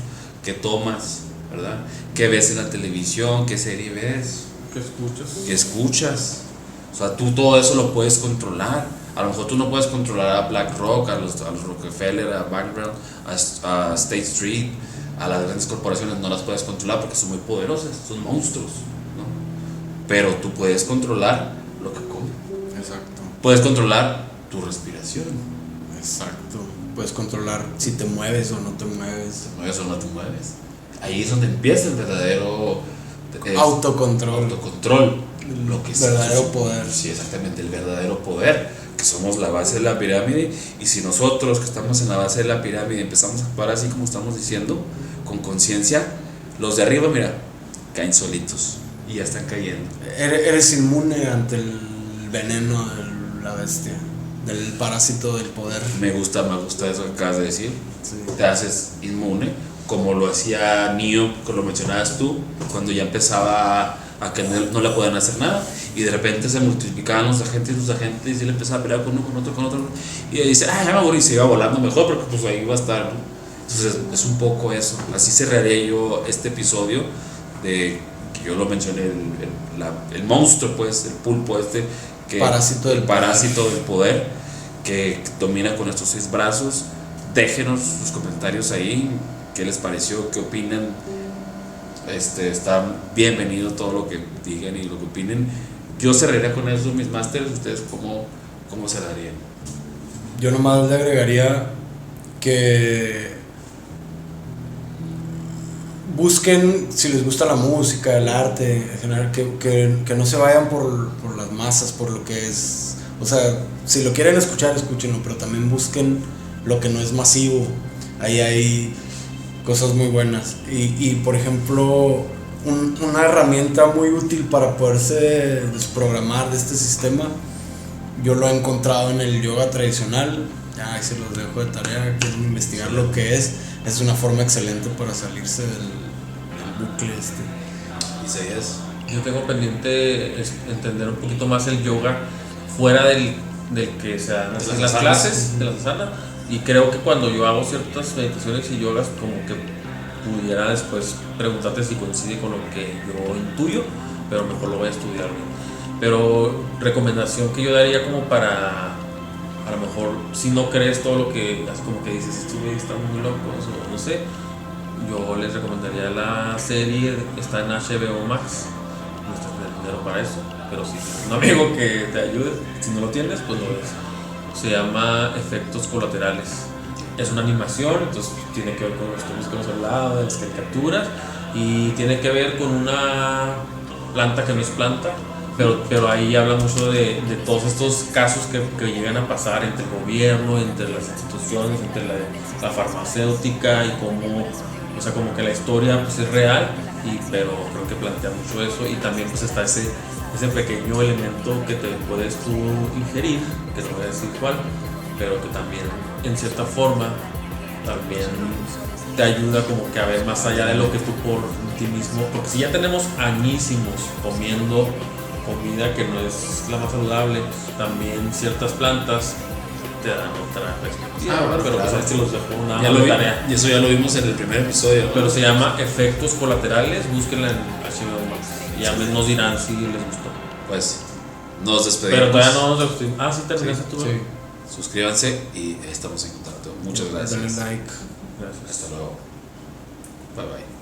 qué tomas, ¿verdad? ¿Qué ves en la televisión? ¿Qué serie ves? ¿Qué escuchas? O sea, tú todo eso lo puedes controlar. A lo mejor tú no puedes controlar a BlackRock, a los Rockefeller, a Vanguard, a State Street, a las grandes corporaciones, no las puedes controlar porque son muy poderosas, son monstruos, ¿no? Pero tú puedes controlar lo que comes. Exacto. Puedes controlar tu respiración. Exacto. Puedes controlar si te mueves o no te mueves. Te mueves o no te mueves. Ahí es donde empieza el verdadero autocontrol. Lo que verdadero poder. Sí, exactamente, el verdadero poder, que somos la base de la pirámide. Y si nosotros que estamos en la base de la pirámide empezamos a actuar así como estamos diciendo, con conciencia, los de arriba, mira, caen solitos y ya están cayendo. Eres inmune ante el veneno de la bestia, del parásito del poder. Me gusta eso que acabas de decir. Sí. Te haces inmune, como lo hacía Neo, que lo mencionabas tú, cuando ya empezaba a que no le podían hacer nada, y de repente se multiplicaban los agentes, y él empezaba a pelear con uno, con otro, y él dice, ya me aburrí, y se iba volando mejor, porque pues ahí iba a estar, ¿no? Entonces es un poco eso. Así cerraría yo este episodio, de que yo lo mencioné, el monstruo, pues, el pulpo que parásito del poder, que domina con estos 6 brazos. Déjenos sus comentarios ahí, qué les pareció, qué opinan. Está bienvenido todo lo que digan y lo que opinen. Yo cerraría con eso, mis masters. ¿Ustedes cómo cerrarían? Yo nomás le agregaría que busquen, si les gusta la música, el arte en general, que no se vayan por las masas, por lo que es. O sea, si lo quieren escuchar, escúchenlo, pero también busquen lo que no es masivo. Ahí hay cosas muy buenas. Y por ejemplo, una herramienta muy útil para poderse desprogramar de este sistema, yo lo he encontrado en el yoga tradicional. Ya ahí se los dejo de tarea, quieren investigar lo que es una forma excelente para salirse del bucle Isaías. Yo tengo pendiente entender un poquito más el yoga fuera del que se dan las clases de la asana, y creo que cuando yo hago ciertas meditaciones y yogas, como que pudiera después preguntarte si coincide con lo que yo intuyo, pero mejor lo voy a estudiar bien. Pero recomendación que yo daría como para, a lo mejor, si no crees todo lo que, así como que dices, estos güeyes están muy locos o no sé, yo les recomendaría la serie, está en HBO Max, no estás teniendo dinero para eso, pero si tienes un amigo que te ayude, si no lo tienes, pues lo ves. Se llama Efectos Colaterales. Es una animación, entonces tiene que ver con los temas que hemos hablado, de las caricaturas, y tiene que ver con una planta que no es planta, pero ahí habla mucho de todos estos casos que llegan a pasar entre el gobierno, entre las instituciones, entre la farmacéutica, y cómo, o sea, como que la historia pues es real, pero creo que plantea mucho eso. Y también pues está ese ese pequeño elemento que te puedes tú ingerir, que no voy a decir cuál, pero que también en cierta forma también te ayuda como que a ver más allá de lo que tú por ti mismo, porque si ya tenemos añísimos comiendo comida que no es la más saludable, también ciertas plantas te dan otra perspectiva, bueno, pero claro. pues ahí se los dejo una Ya lo vi, tarea. y eso ya lo vimos en el primer episodio, ¿no? Pero se llama Efectos Colaterales, búsquenla en HBO Max. Y ya nos dirán si les gustó. Pues nos despedimos. Pero todavía no nos despedimos. Ah, sí, terminaste tú. Sí. Suscríbanse y estamos en contacto. Muchas gracias. Dale like. Gracias. Hasta luego. Bye bye.